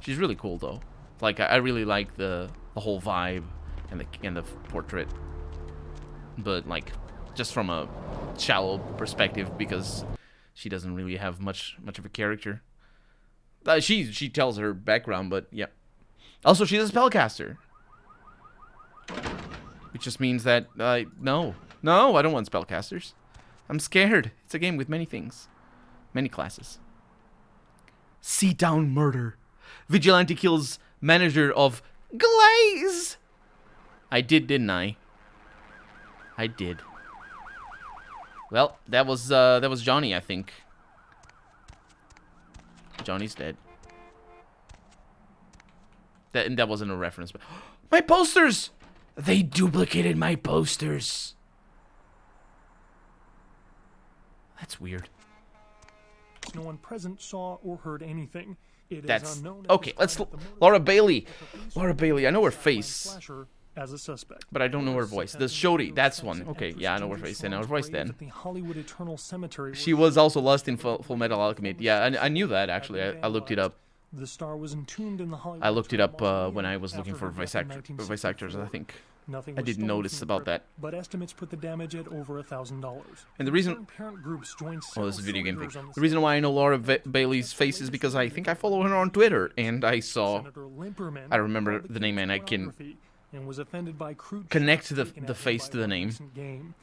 She's really cool though. Like I really like the whole vibe and the portrait. But like just from a shallow perspective, because she doesn't really have much of a character. She tells her background, but yeah. Also, she's a spellcaster, which just means that no, I don't want spellcasters. I'm scared. It's a game with many things, many classes. Seat down murder. Vigilante kills manager of Glaze. I did, didn't I? I did. Well, that was Johnny, I think. Johnny's dead. That wasn't a reference, but my posters! They duplicated my posters. That's weird. No one present saw or heard anything. It That's is unknown okay. Let's Laura Bailey. Laura Bailey. I know her face, as a suspect, but I don't know her voice. The Shodi. That's one. Okay, yeah, I know her face. I know her voice. Then the Hollywood Eternal Cemetery. she was also lost in Full Metal Alchemist. Yeah, I knew that actually. I looked it up. The star was entombed in the Hollywood I looked it up Eternal when I was looking for voice actors. I think Nothing I was didn't stolen notice from the about crypt, that. But estimates put the damage at over $1,000. And the reason, Parent groups joined oh, this is a video game thing. soldiers on The reason why I know Laura Bailey's face is because I think I follow her on Twitter, and I saw, I remember the name, and I can and was offended by crude connect shots taken the at him face by to the a name. recent game.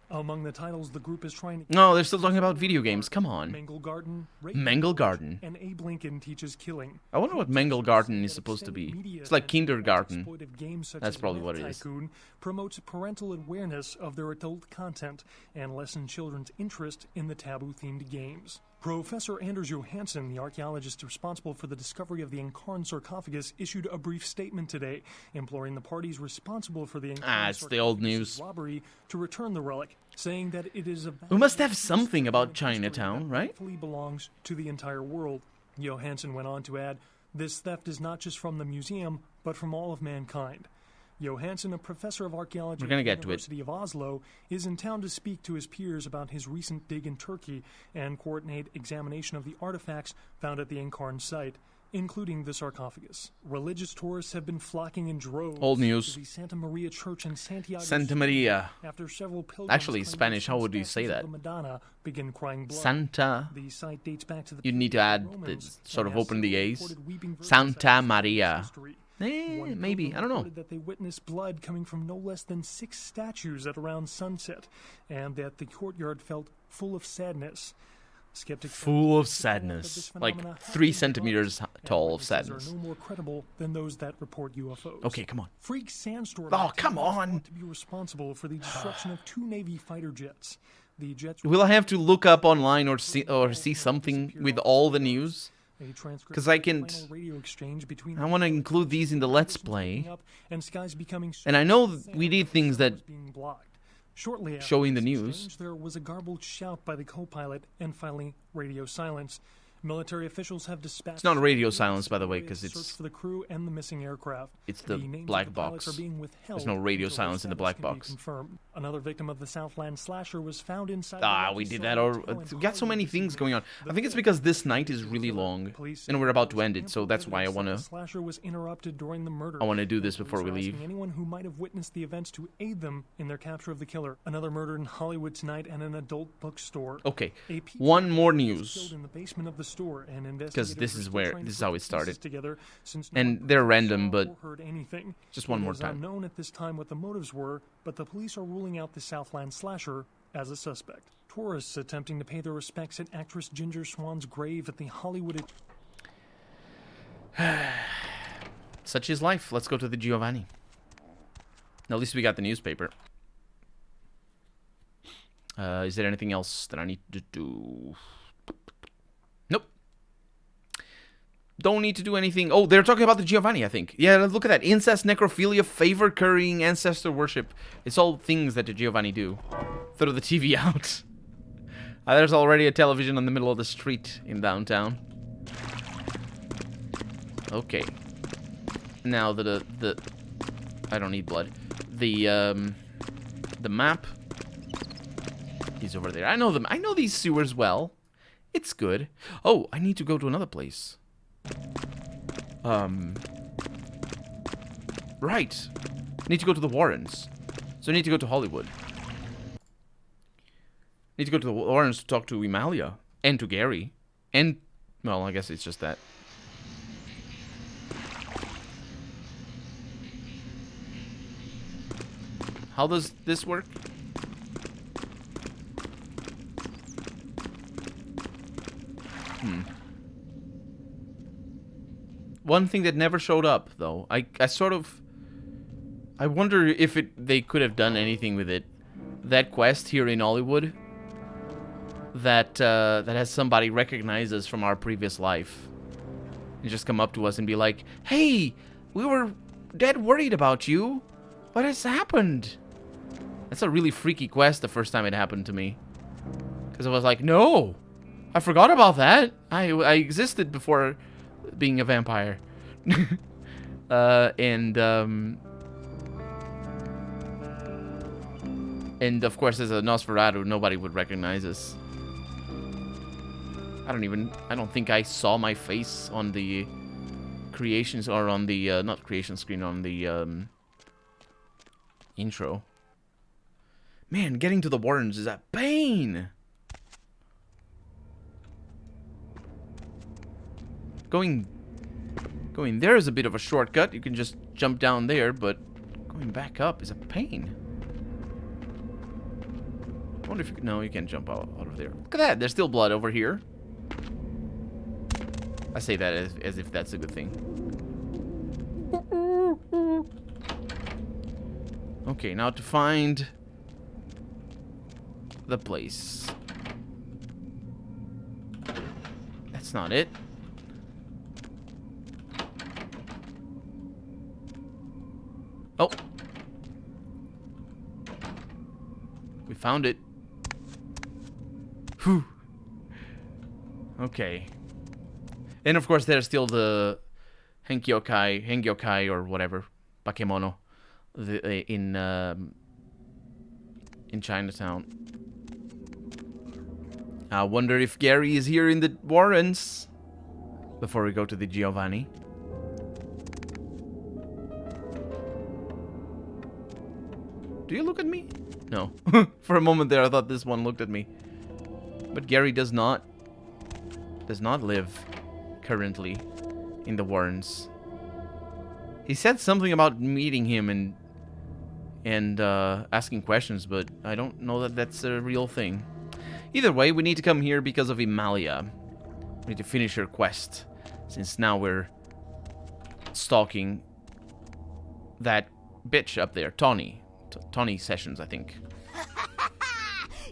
Among the titles the group is trying to No, they're still talking about video games. Come on. Mangle Garden, Mangle Garden. and Abe Lincoln teaches killing. I wonder what Mangle Garden is supposed to be. It's like kindergarten. Exploitive games such That's as probably Net what it is. Tycoon promotes parental awareness of their adult content and lessen children's interest in the taboo-themed games. Professor Anders Johansson, the archaeologist responsible for the discovery of the Incarn sarcophagus, issued a brief statement today, imploring the parties responsible for the Incarn It's the old news. robbery to return the relic, saying that it is a We must have something about Chinatown, right? rightfully belongs to the entire world. Johansson went on to add, this theft is not just from the museum, but from all of mankind. Johansson, a professor of archaeology We're gonna at the get to it. University of Oslo, is in town to speak to his peers about his recent dig in Turkey and coordinate examination of the artifacts found at the Incarn site, including the sarcophagus. Religious tourists have been flocking in droves Old news. to the Santa Maria Church in Santiago Santa City Maria. after several pilgrims Actually, claimed Spanish, to how see would you say statues of that? the Madonna begin crying blood. Santa. The site dates back to the You need to add the Romans sort and of has open the several A's. recorded weeping virgins Santa at Maria. history. Maybe. I don't know. Reported that they witnessed blood coming from no less than 6 statues at around sunset, and that the courtyard felt full of sadness. Skeptics Full of sadness. Like 3 centimeters tall of sadness. are no more credible than those that report UFOs. Okay, come on. Freak Sandstorm. Oh, come on. To be responsible for the destruction of 2 Navy fighter jets. The jets Will I have to look up online or see something with all the news? Because I can... I want to include these in the Let's Play. And I know we need things that Shortly show in the after this news. exchange, there was a garbled shout by the co-pilot and finally radio silence. Military officials have dispatched... It's not radio silence, by the way, because search it's... for the crew and the missing aircraft. It's the names black of the pilots box. are being withheld There's no radio until silence in the status black can be box. confirmed. Another victim of the Southland slasher was found inside Ah, the we did Lucky that. Star Hotel in We got so many things going on. I think it's because this night is really long, and we're about to end it, so that's why I want The to... slasher was interrupted during the murder. I want to do this before we Police are leave. asking anyone who might have witnessed the events to aid them in their capture of the killer. Another murder in Hollywood tonight and an adult bookstore. Okay, A pizza one more was news. killed in the basement of the store, and Because this is where... This is how it started. together since no And one they're saw random, or but... heard anything. Just one It more is time. unknown at this time what the motives were, but the police are ruling out the Southland slasher as a suspect. Tourists attempting to pay their respects at actress Ginger Swan's grave at the Hollywood... Such is life. Let's go to the Giovanni. At least we got the newspaper. Is there anything else that I need to do? Nope. Don't need to do anything. Oh, they're talking about the Giovanni, I think. Yeah, look at that. Incest, necrophilia, favor currying, ancestor worship. It's all things that the Giovanni do. Throw the TV out. There's already a television in the middle of the street in downtown. Okay. Now the I don't need blood. The map is over there. I know them. I know these sewers well. It's good. Oh, I need to go to another place. Right. I need to go to the Warrens. So I need to go to Hollywood. Need to go to the Warrens to talk to Emalia. And to Gary. And, well, I guess it's just that. How does this work? One thing that never showed up, though. I wonder if they could have done anything with it. That quest here in Hollywood. That has somebody recognize us from our previous life. And just come up to us and be like, hey, we were dead worried about you. What has happened? That's a really freaky quest the first time it happened to me. Because I was like, no, I forgot about that. I existed before being a vampire. And of course, as a Nosferatu, nobody would recognize us. I don't think I saw my face on the creations, or on the, not creation screen, on the, intro. Man, getting to the Warrens is a pain! Going there is a bit of a shortcut. You can just jump down there, but going back up is a pain. I wonder if you can... No, you can't jump out of there. Look at that. There's still blood over here. I say that as if that's a good thing. Okay, now to find the place. That's not it. Oh. We found it. Whew. Okay. And of course there's still the Hengyokai or whatever, Bakemono, in Chinatown. I wonder if Gary is here in the Warrens before we go to the Giovanni. Do you look at me? No. For a moment there I thought this one looked at me. But Gary does not live currently in the Warrens. He said something about meeting him and asking questions, but I don't know that that's a real thing. Either way, we need to come here because of Emalia. We need to finish her quest, since now we're stalking that bitch up there, Tawny. Tawny Sessions, I think.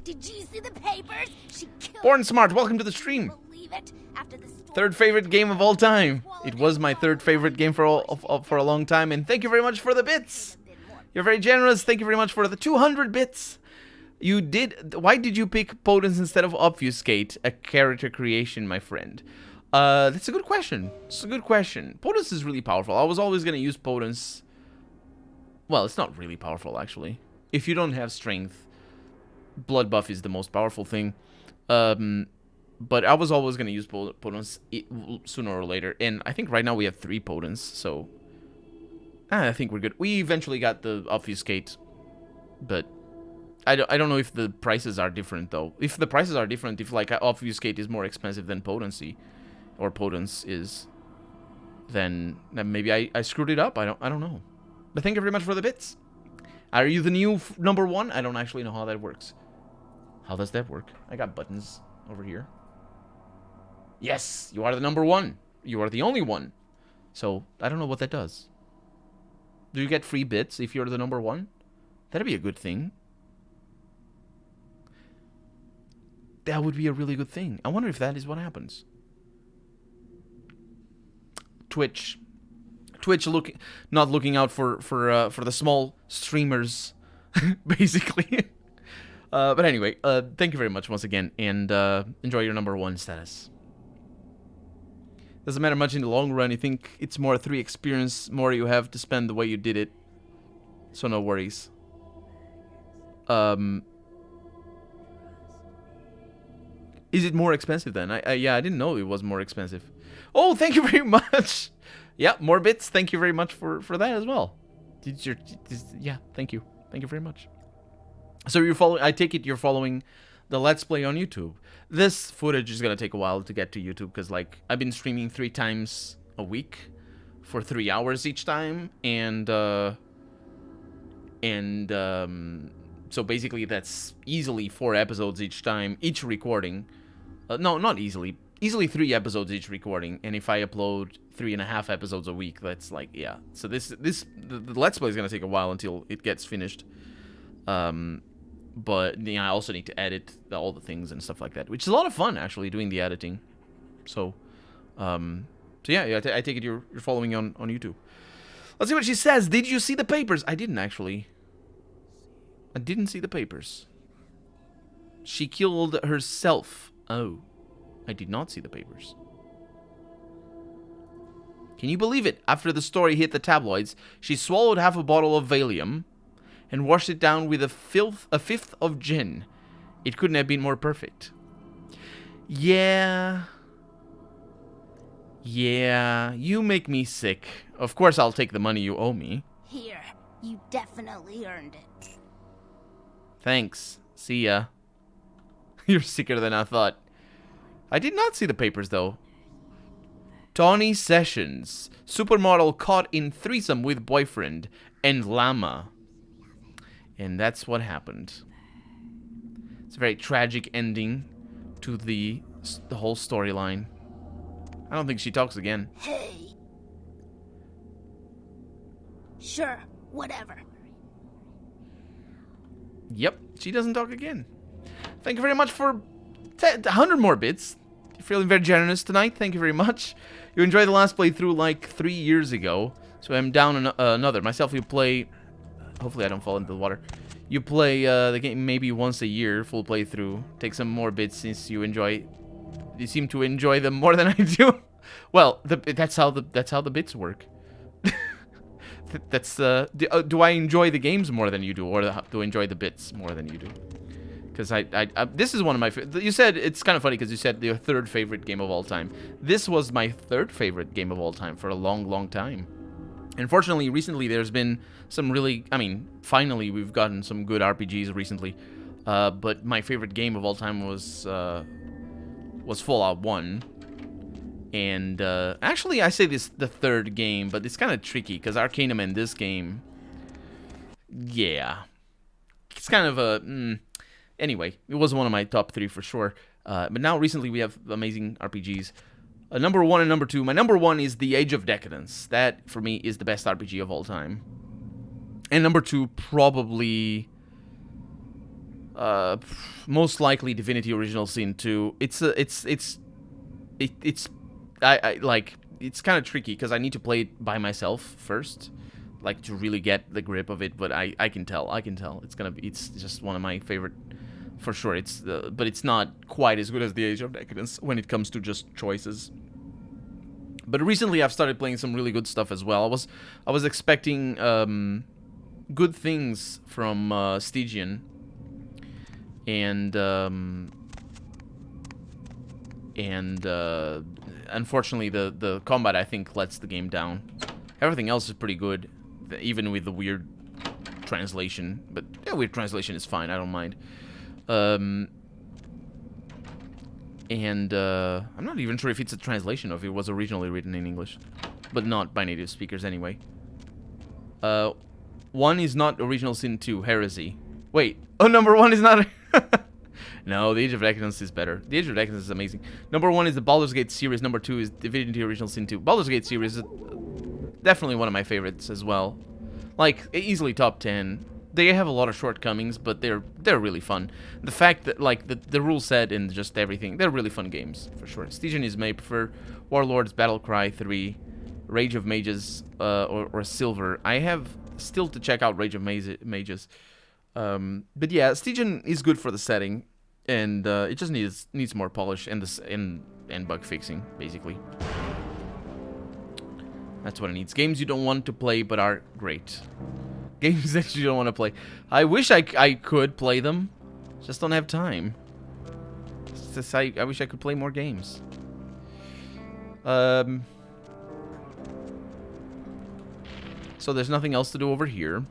Did you see the papers? She killed... Born Smart, welcome to the stream. Believe it after the storm. Third favorite game of all time. It was my third favorite game for a long time, and thank you very much for the bits. You're very generous. Thank you very much for the 200 bits. You did. Why did you pick Potence instead of Obfuscate, a character creation, my friend? That's a good question. It's a good question. Potence is really powerful. I was always gonna use Potence. Well, it's not really powerful actually. If you don't have strength, Blood buff is the most powerful thing. But I was always gonna use Potence sooner or later, and I think right now we have 3 Potence, so I think we're good. We eventually got the Obfuscate, but I don't know if the prices are different though. If the prices are different, if like Obfuscate is more expensive than Potency, or Potence is, then maybe I screwed it up. I don't know. But thank you very much for the bits. Are you the new number 1? I don't actually know how that works. How does that work? I got buttons over here. Yes, you are the number 1. You are the only one. So I don't know what that does. Do you get free bits if you're the number 1? That'd be a good thing. That would be a really good thing. I wonder if that is what happens. Twitch not looking out for the small streamers, basically. But anyway, thank you very much once again, and enjoy your number 1 status. Doesn't matter much in the long run. You think it's more 3 experience, more you have to spend the way you did it. So no worries. Is it more expensive then? Yeah, I didn't know it was more expensive. Oh, thank you very much. Yeah, more bits. Thank you very much for that as well. Yeah, thank you. Thank you very much. So you're following. I take it you're following the Let's Play on YouTube. This footage is gonna take a while to get to YouTube because like I've been streaming 3 times a week for 3 hours each time, and so basically that's easily 4 episodes each time, each recording. No, not easily. Easily 3 episodes each recording, and if I upload 3.5 episodes a week, that's like, yeah. So the Let's Play is gonna take a while until it gets finished. But yeah, I also need to edit all the things and stuff like that, which is a lot of fun actually doing the editing. So yeah, I take it you're following on YouTube. Let's see what she says. Did you see the papers? I didn't actually. I didn't see the papers. She killed herself. Oh, I did not see the papers. Can you believe it? After the story hit the tabloids, she swallowed half a bottle of Valium and washed it down with a fifth of gin. It couldn't have been more perfect. Yeah, you make me sick. Of course I'll take the money you owe me. Here, you definitely earned it. Thanks. See ya. You're sicker than I thought. I did not see the papers, though. Tawny Sessions. Supermodel caught in threesome with boyfriend and llama. And that's what happened. It's a very tragic ending to the whole storyline. I don't think she talks again. Hey. Sure, whatever. Yep, she doesn't talk again. Thank you very much for 100 more bits. You're feeling very generous tonight. Thank you very much. You enjoyed the last playthrough like 3 years ago. So I'm down another. Myself, you play... Hopefully I don't fall into the water. You play the game maybe once a year, full playthrough. Take some more bits since you seem to enjoy them more than I do. Well, that's how the bits work. Do I enjoy the games more than you do, or do I enjoy the bits more than you do? Because this is one of my... You said, it's kind of funny because you said your 3rd favorite game of all time. This was my 3rd favorite game of all time for a long, long time. Unfortunately, recently there's been some really... I mean, finally we've gotten some good RPGs recently. But my favorite game of all time was Fallout 1. And actually, I say this the 3rd game, but it's kind of tricky because Arcanum and this game... Yeah. It's kind of a... Anyway, it was one of my top 3 for sure. But now recently we have amazing RPGs. Number 1 and number 2. My number 1 is The Age of Decadence. That, for me, is the best RPG of all time. And number 2, probably... most likely Divinity Original Sin 2. It's it's it's kind of tricky because I need to play it by myself first, like to really get the grip of it. But I can tell it's just one of my favorite for sure. But it's not quite as good as the Age of Decadence when it comes to just choices. But recently I've started playing some really good stuff as well. I was expecting good things from Stygian, and unfortunately the combat I think lets the game down. Everything else is pretty good, even with the weird translation. But yeah, weird translation is fine. I don't mind. I'm not even sure if it's a translation or if it was originally written in English, but not by native speakers anyway. 1 is not Original Sin 2, Heresy. Wait, oh, number 1 is not... No, the Age of Decadence is better. The Age of Decadence is amazing. Number 1 is the Baldur's Gate series. Number 2 is Divinity Original Sin 2. Baldur's Gate series is definitely one of my favorites as well. Like, easily top 10. They have a lot of shortcomings, but they're really fun. The fact that, like, the rule set and just everything, they're really fun games, for sure. Stygian is my preferred. Warlords, Battlecry 3, Rage of Mages, or Silver. I have still to check out Rage of Mages. But yeah, Stygian is good for the setting, and it just needs more polish and bug fixing, basically. That's what it needs. Games you don't want to play but are great. Games that you don't want to play. I wish I could play them, just don't have time. I wish I could play more games. So there's nothing else to do over here.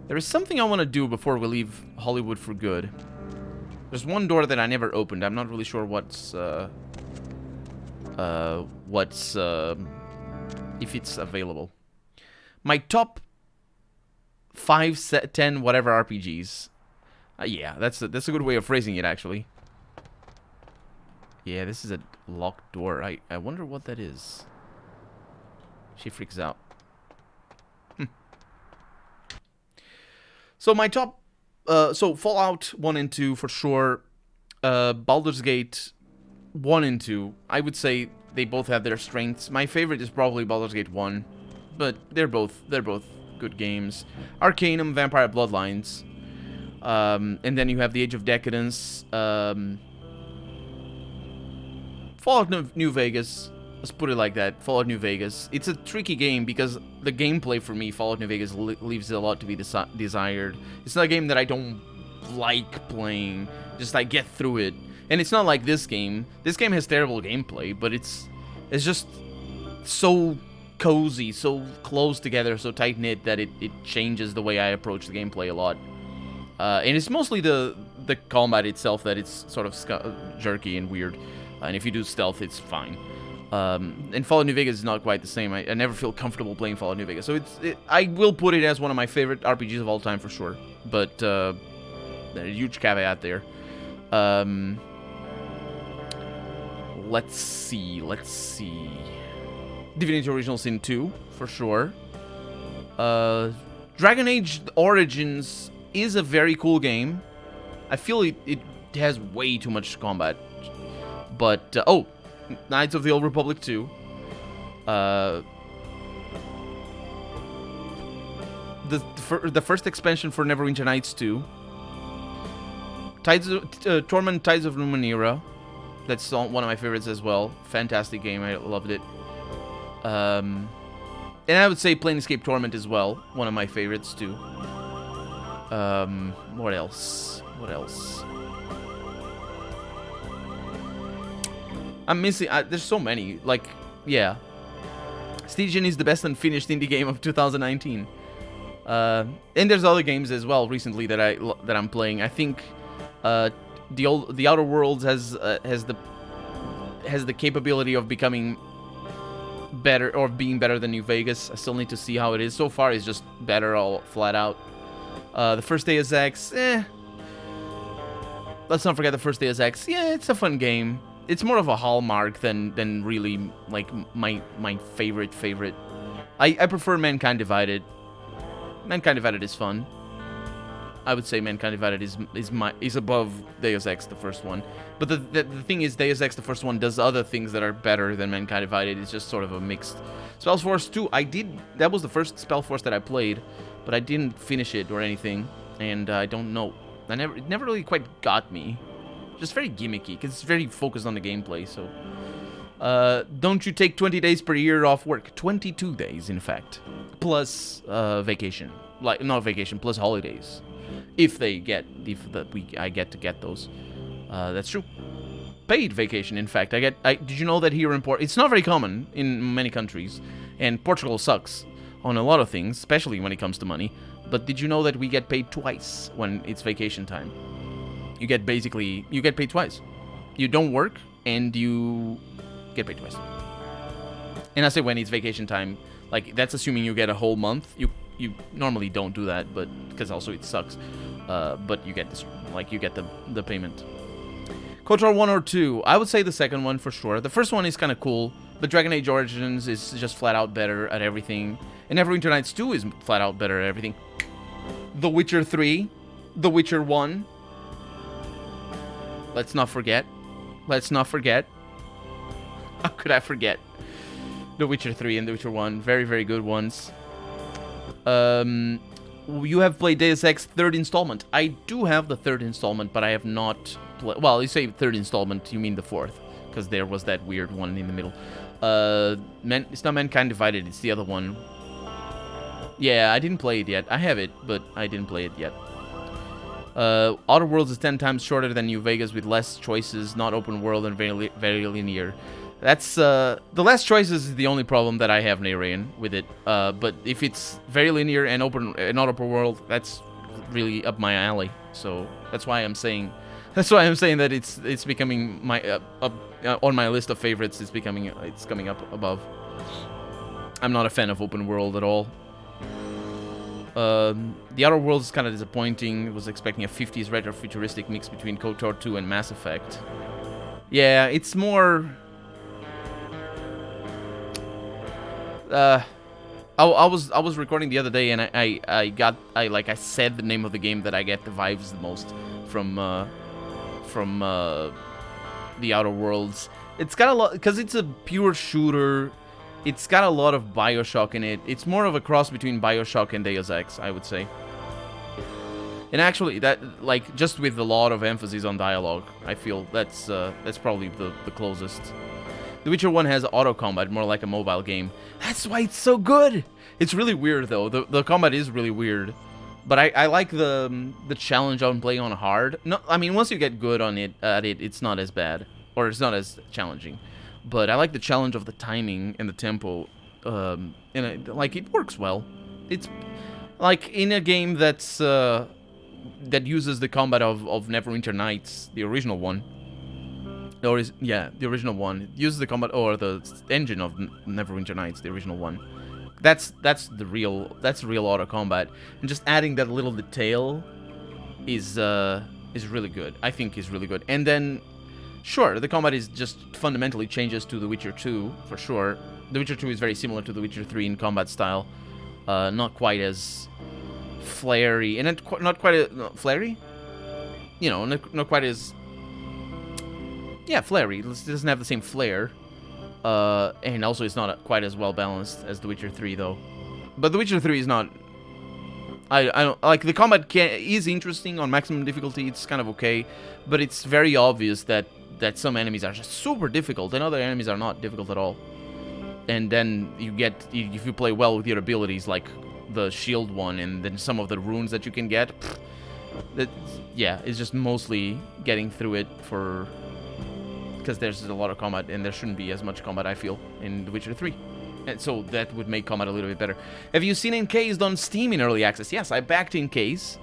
There is something I want to do before we leave Hollywood for good. There's one door that I never opened. I'm not really sure if it's available. My top 5, 10, whatever RPGs. Yeah, that's a good way of phrasing it, actually. Yeah, this is a locked door. I wonder what that is. She freaks out. So my top... so Fallout 1 and 2 for sure. Baldur's Gate 1 and 2. I would say they both have their strengths. My favorite is probably Baldur's Gate 1. But they're both good games. Arcanum, Vampire Bloodlines. And then you have the Age of Decadence. Fallout New Vegas. Let's put it like that. Fallout New Vegas. It's a tricky game because the gameplay for me, Fallout New Vegas, leaves a lot to be desired. It's not a game that I don't like playing. Just I get through it. And it's not like this game. This game has terrible gameplay, but it's just so cozy, so close together, so tight-knit that it changes the way I approach the gameplay a lot. And it's mostly the combat itself that it's sort of jerky and weird. And if you do stealth, it's fine. And Fallout New Vegas is not quite the same. I never feel comfortable playing Fallout New Vegas. So I will put it as one of my favorite RPGs of all time for sure. But there's a huge caveat there. Let's see. Divinity Original Sin 2, for sure. Dragon Age Origins is a very cool game. I feel it has way too much combat. But, Knights of the Old Republic 2. The first expansion for Neverwinter Nights 2. Torment Tides of Numenera. That's one of my favorites as well. Fantastic game. I loved it. And I would say Planescape Torment as well. One of my favorites too. What else? I'm missing... there's so many. Like, yeah. Stygian is the best unfinished indie game of 2019. And there's other games as well recently that I'm playing. I think the Outer Worlds has the capability of becoming better or being better than New Vegas. I still need to see how it is. So far, it's just better all flat out. The First Deus Ex, let's not forget the First Deus Ex. Yeah, it's a fun game. It's more of a hallmark than really like my favorite. I prefer Mankind Divided. Mankind Divided is fun. I would say Mankind Divided is above Deus Ex, the first one. But the thing is, Deus Ex, the first one, does other things that are better than Mankind Divided. It's just sort of a mixed. Spellforce 2, that was the first Spellforce that I played, but I didn't finish it or anything, and I don't know. It never really quite got me. Just very gimmicky, because it's very focused on the gameplay, so. Don't you take 20 days per year off work? 22 days, in fact. Plus vacation. Not vacation, plus holidays. I get to get those. That's true. Paid vacation, in fact. Did you know that here in it's not very common in many countries, and Portugal sucks on a lot of things, especially when it comes to money. But did you know that we get paid twice when it's vacation time? You get paid twice. You don't work, and you get paid twice. And I say when it's vacation time, like, that's assuming you get a whole month. You normally don't do that, but because also it sucks. But you get this, like, you get the payment. KOTOR 1 or 2? I would say the second one for sure. The first one is kind of cool, but Dragon Age Origins is just flat out better at everything. And Neverwinter Nights 2 is flat out better at everything. The Witcher 3, The Witcher 1. Let's not forget. How could I forget? The Witcher 3 and The Witcher 1. Very, very good ones. You have played Deus Ex third installment. I do have the third installment, but I have not played... Well, you say third installment, you mean the fourth. Because there was that weird one in the middle. It's not Mankind Divided, it's the other one. Yeah, I didn't play it yet. I have it, but I didn't play it yet. Outer Worlds is 10 times shorter than New Vegas with less choices, not open world and very, very linear. That's, the less choices is the only problem that I have, Narayan, with it. But if it's very linear and not open world, that's really up my alley. So that's why I'm saying that it's becoming my on my list of favorites. It's coming up above. I'm not a fan of open world at all. The Outer Worlds is kind of disappointing. I was expecting a 50s retro-futuristic mix between KOTOR 2 and Mass Effect. Yeah, it's more... I was recording the other day, and I said the name of the game that I get the vibes the most from the Outer Worlds. It's got a lot, because it's a pure shooter. It's got a lot of BioShock in it. It's more of a cross between BioShock and Deus Ex, I would say. And actually, that, like, just with a lot of emphasis on dialogue, I feel that's probably the closest. The Witcher 1 has auto combat, more like a mobile game. That's why it's so good. It's really weird though. The combat is really weird, but I like the challenge on playing on hard. No, I mean, once you get good on it, it's not as bad, or it's not as challenging. But I like the challenge of the timing and the tempo, and it works well. It's like in a game that's that uses the combat of Neverwinter Nights, the original one. The original one. It uses the combat or the engine of Neverwinter Nights, the original one. That's real auto combat, and just adding that little detail is really good. I think is really good. And then, sure, the combat is just fundamentally changes to The Witcher 2 for sure. The Witcher 2 is very similar to The Witcher 3 in combat style, not quite as flary, and not quite as flary. You know, not quite as. Yeah, flary. It doesn't have the same flair. And also it's not quite as well balanced as The Witcher 3, though. But The Witcher 3 is not... I don't... Like, the combat is interesting on maximum difficulty. It's kind of okay. But it's very obvious that some enemies are just super difficult, and other enemies are not difficult at all. And then you get... If you play well with your abilities, like the shield one, and then some of the runes that you can get... it's just mostly getting through it for... Because there's a lot of combat, and there shouldn't be as much combat, I feel, in The Witcher 3. And so that would make combat a little bit better. Have you seen Encased on Steam in Early Access? Yes, I backed Encased.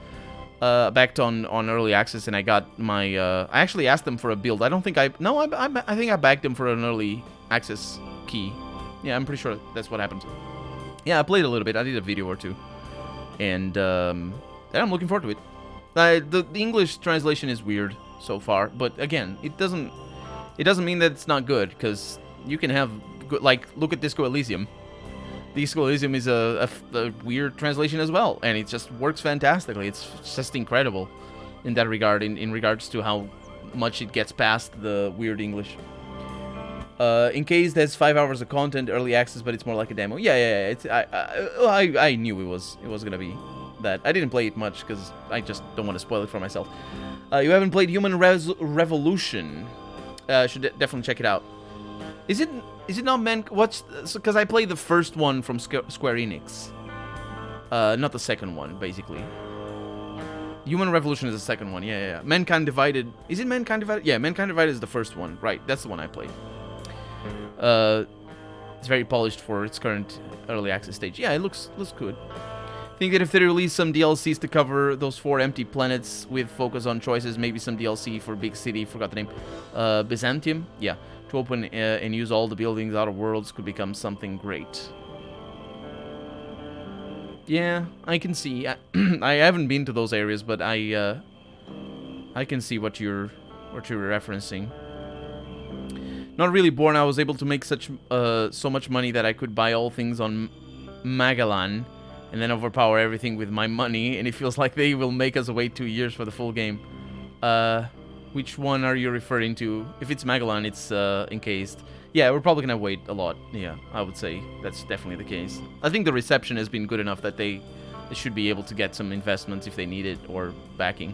Backed on Early Access, and I got my... I actually asked them for a build. I don't think I... No, I think I backed them for an Early Access key. Yeah, I'm pretty sure that's what happened. Yeah, I played a little bit. I did a video or two. And I'm looking forward to it. The English translation is weird so far, but again, it doesn't mean that it's not good, because you can have good, like, look at Disco Elysium. Disco Elysium is a weird translation as well, and it just works fantastically. It's just incredible in that regard, in regards to how much it gets past the weird English. Encased has 5 hours of content, early access, but it's more like a demo. Yeah. It's I knew it was gonna be that. I didn't play it much because I just don't want to spoil it for myself. You haven't played Human Revolution? Should definitely check it out. Is it not meant? What's because I played the first one from Square Enix, not the second one, basically. Human Revolution is the second one. Yeah. Mankind Divided. Is it Mankind Divided? Yeah, Mankind Divided is the first one. Right, that's the one I played. It's very polished for its current early access stage. Yeah, it looks good. Think that if they release some DLCs to cover those 4 empty planets with focus on choices, maybe some DLC for Big City, forgot the name, Byzantium? Yeah, to open and use all the buildings, outer worlds could become something great. Yeah, I can see. I haven't been to those areas, but I can see what you're referencing. Not really born. I was able to make so much money that I could buy all things on Magalan, and then overpower everything with my money. And it feels like they will make us wait 2 years for the full game. Which one are you referring to? If it's Magalan, it's Encased. Yeah, we're probably gonna wait a lot. Yeah, I would say that's definitely the case. I think the reception has been good enough that they should be able to get some investments if they need it, or backing.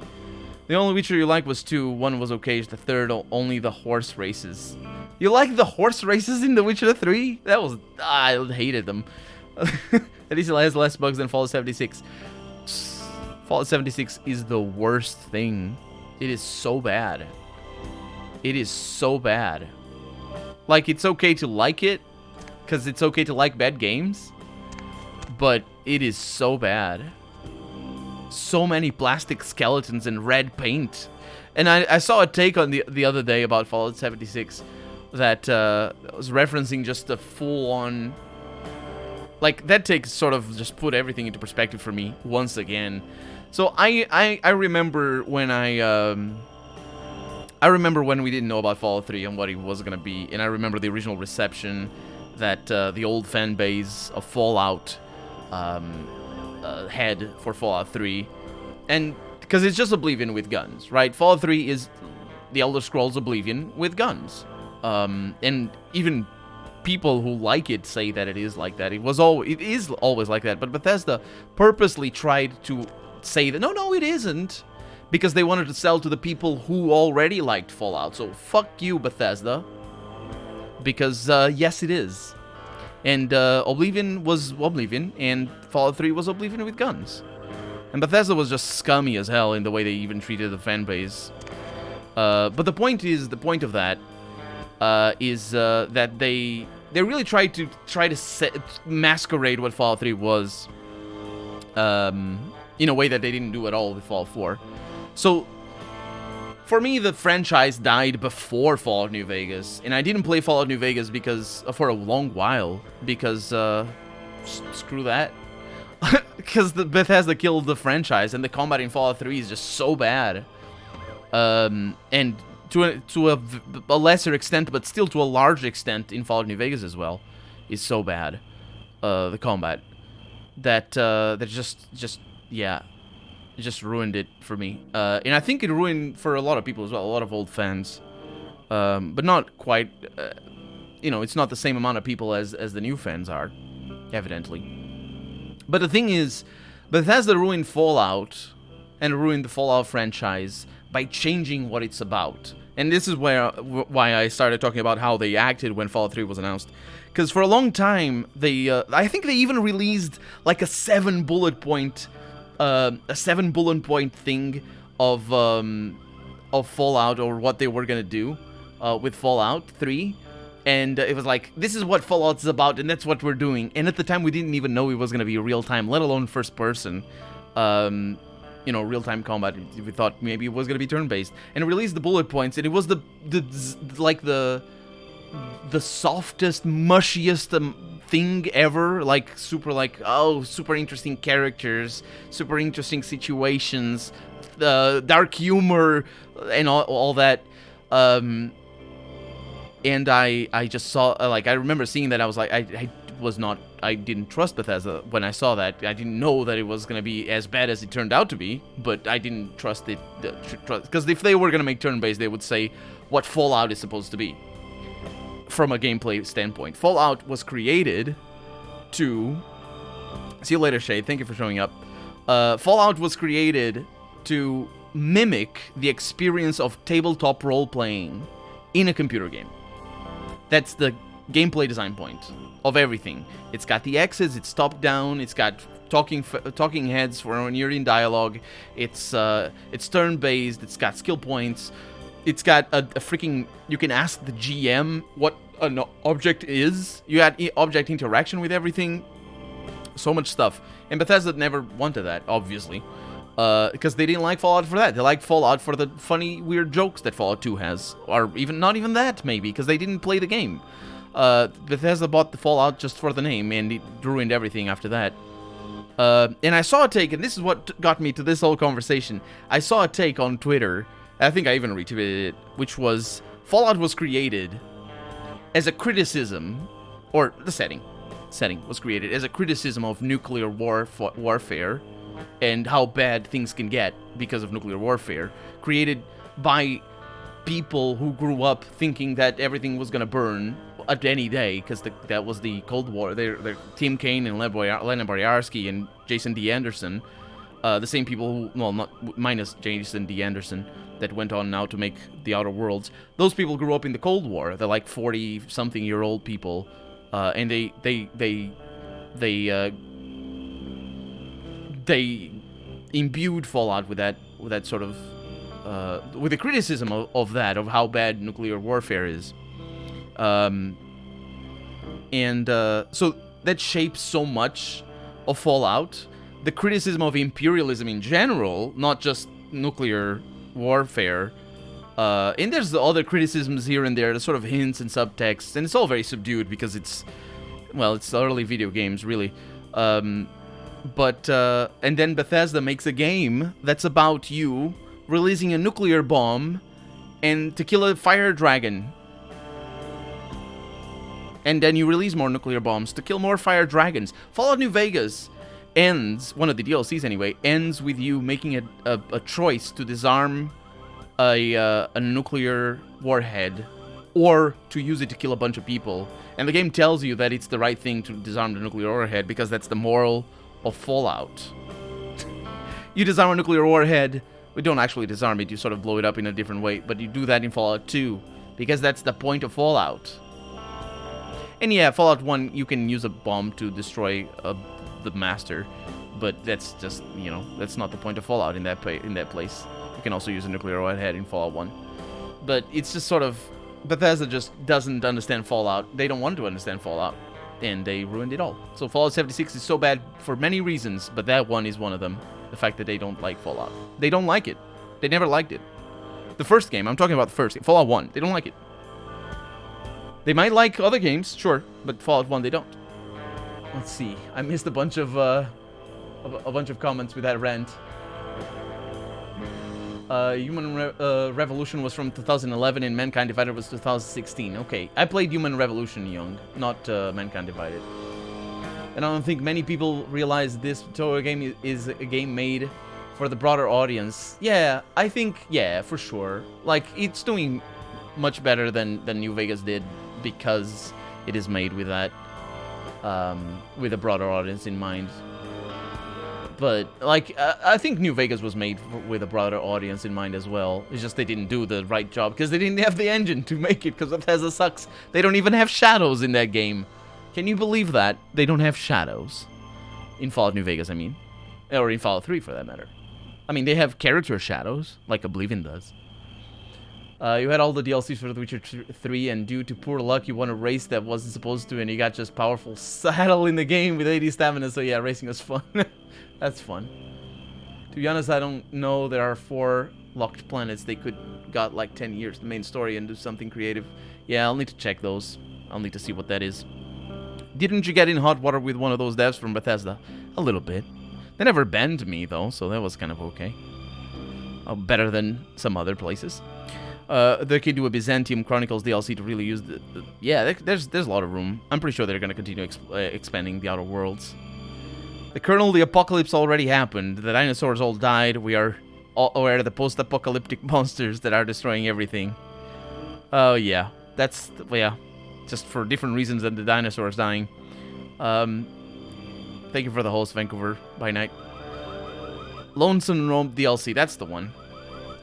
The only Witcher you liked was 2. 1 was okay. The third, only the horse races. You like the horse races in The Witcher 3? I hated them. At least it has less bugs than Fallout 76. Fallout 76 is the worst thing. It is so bad. It is so bad. Like, it's okay to like it, because it's okay to like bad games, but it is so bad. So many plastic skeletons and red paint. And I saw a take on the other day about Fallout 76 that was referencing just a full-on... Like, that take sort of just put everything into perspective for me once again. So I remember when I remember when we didn't know about Fallout 3 and what it was going to be, and I remember the original reception that the old fan base of Fallout had for Fallout 3, and because it's just Oblivion with guns, right? Fallout 3 is the Elder Scrolls Oblivion with guns, and even people who like it say that it is like that. It is always like that, but Bethesda purposely tried to say that no, it isn't, because they wanted to sell to the people who already liked Fallout. So fuck you, Bethesda, because yes, it is. And Oblivion was Oblivion, and Fallout 3 was Oblivion with guns. And Bethesda was just scummy as hell in the way they even treated the fan base. But the point of that is that they really tried to masquerade what Fallout 3 was in a way that they didn't do at all with Fallout 4. So, for me, the franchise died before Fallout New Vegas, and I didn't play Fallout New Vegas because for a long while, because screw that. Because the Bethesda killed the franchise, and the combat in Fallout 3 is just so bad. And to a lesser extent, but still to a large extent in Fallout New Vegas as well, is so bad. The combat that just ruined it for me. And I think it ruined for a lot of people as well, a lot of old fans. But not quite, it's not the same amount of people as the new fans are, evidently. But the thing is, Bethesda ruined Fallout and ruined the Fallout franchise by changing what it's about. And this is why I started talking about how they acted when Fallout 3 was announced. Because for a long time, I think they even released like a 7 bullet point thing of Fallout, or what they were gonna do with Fallout 3. And it was like, this is what Fallout's about, and that's what we're doing. And at the time, we didn't even know it was going to be real-time, let alone first-person, real-time combat. We thought maybe it was going to be turn-based. And it released the bullet points, and it was the softest, mushiest thing ever. Super interesting characters, super interesting situations, dark humor, and all that. And I just saw, I remember seeing that. I was like, was not. I didn't trust Bethesda when I saw that. I didn't know that it was gonna be as bad as it turned out to be, but I didn't trust it. Because if they were gonna make turn-based, they would say what Fallout is supposed to be from a gameplay standpoint. Fallout was created to. See you later, Shade. Thank you for showing up. Fallout was created to mimic the experience of tabletop role-playing in a computer game. That's the gameplay design point of everything. It's got the X's, it's top-down, it's got talking heads for when you're in dialogue, it's turn-based, it's got skill points, it's got a freaking... You can ask the GM what an object is. You had object interaction with everything. So much stuff. And Bethesda never wanted that, obviously. Because they didn't like Fallout for that. They liked Fallout for the funny, weird jokes that Fallout 2 has. Or even not even that, maybe, because they didn't play the game. Bethesda bought the Fallout just for the name, and it ruined everything after that. And I saw a take, and this is what got me to this whole conversation. I saw a take on Twitter, I think I even retweeted it, which was, Fallout was created as a criticism, or the setting was created as a criticism of nuclear warfare, and how bad things can get because of nuclear warfare, created by people who grew up thinking that everything was gonna burn at any day, because that was the Cold War. They're Tim Kaine and Len Boyarsky and Jason D. Anderson, the same people who, well, not minus Jason D. Anderson, that went on now to make The Outer Worlds. Those people grew up in the Cold War. They're like 40-something-year-old people, and they imbued Fallout with that sort of with the criticism of that, of how bad nuclear warfare is, so that shapes so much of Fallout. The criticism of imperialism in general, not just nuclear warfare, and there's the other criticisms here and there, the sort of hints and subtext, and it's all very subdued because it's early video games, really. But and then Bethesda makes a game that's about you releasing a nuclear bomb and to kill a fire dragon. And then you release more nuclear bombs to kill more fire dragons. Fallout New Vegas ends, one of the DLCs anyway, ends with you making a choice to disarm a nuclear warhead or to use it to kill a bunch of people. And the game tells you that it's the right thing to disarm the nuclear warhead because that's the moral of Fallout. You disarm a nuclear warhead. We don't actually disarm it, you sort of blow it up in a different way, but you do that in Fallout 2 because that's the point of Fallout. And yeah, Fallout 1, you can use a bomb to destroy the master, but that's just, that's not the point of Fallout in that place. You can also use a nuclear warhead in Fallout 1. But it's just sort of, Bethesda just doesn't understand Fallout. They don't want to understand Fallout, and they ruined it all. So Fallout 76 is so bad for many reasons, but that one is one of them. The fact that they don't like Fallout. They don't like it. They never liked it. The first game, I'm talking about the first game, Fallout 1, they don't like it. They might like other games, sure, but Fallout 1 they don't. Let's see. I missed a bunch of comments with that rant. Human Revolution was from 2011 and Mankind Divided was 2016. Okay, I played Human Revolution young, not Mankind Divided. And I don't think many people realize this tutorial game is a game made for the broader audience. Yeah, I think, yeah, for sure. Like, it's doing much better than New Vegas did because it is made with that, with a broader audience in mind. But, like, I think New Vegas was made with a broader audience in mind as well. It's just they didn't do the right job because they didn't have the engine to make it because Bethesda sucks. They don't even have shadows in that game. Can you believe that? They don't have shadows. In Fallout New Vegas, I mean. Or in Fallout 3, for that matter. I mean, they have character shadows, like Oblivion does. You had all the DLCs for The Witcher 3, and due to poor luck, you won a race that wasn't supposed to, and you got just powerful saddle in the game with 80 stamina, so yeah, racing was fun. That's fun. To be honest, I don't know. There are 4 locked planets. They could got like 10 years, the main story, and do something creative. Yeah, I'll need to check those. I'll need to see what that is. Didn't you get in hot water with one of those devs from Bethesda? A little bit. They never banned me, though, so that was kind of okay. Better than some other places. They can do a Byzantium Chronicles DLC to really use the yeah, there's a lot of room. I'm pretty sure they're going to continue expanding the Outer Worlds. The Colonel, the apocalypse already happened. The dinosaurs all died. We are all aware of the post-apocalyptic monsters that are destroying everything. Oh, yeah. That's, yeah. Just for different reasons than the dinosaurs dying. Thank you for the host, Vancouver by night. Lonesome Rome DLC. That's the one.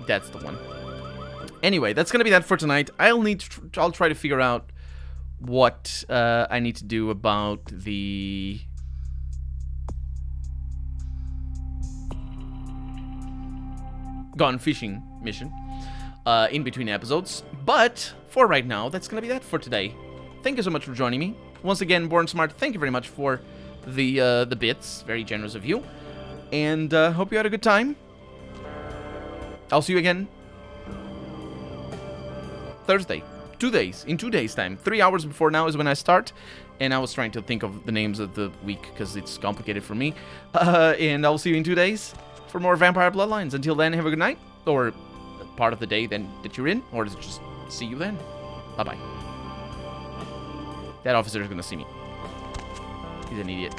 That's the one. Anyway, that's gonna be that for tonight. I'll try to figure out what I need to do about the gone fishing mission in between episodes. But for right now, that's gonna be that for today. Thank you so much for joining me. Once again, Born Smart, thank you very much for the bits. Very generous of you. And hope you had a good time. I'll see you again Thursday. 2 days. In 2 days' time. 3 hours before now is when I start. And I was trying to think of the names of the week because it's complicated for me. And I'll see you in 2 days for more Vampire Bloodlines. Until then, have a good night. Or part of the day then that you're in. Or just see you then. Bye-bye. That officer is going to see me. He's an idiot.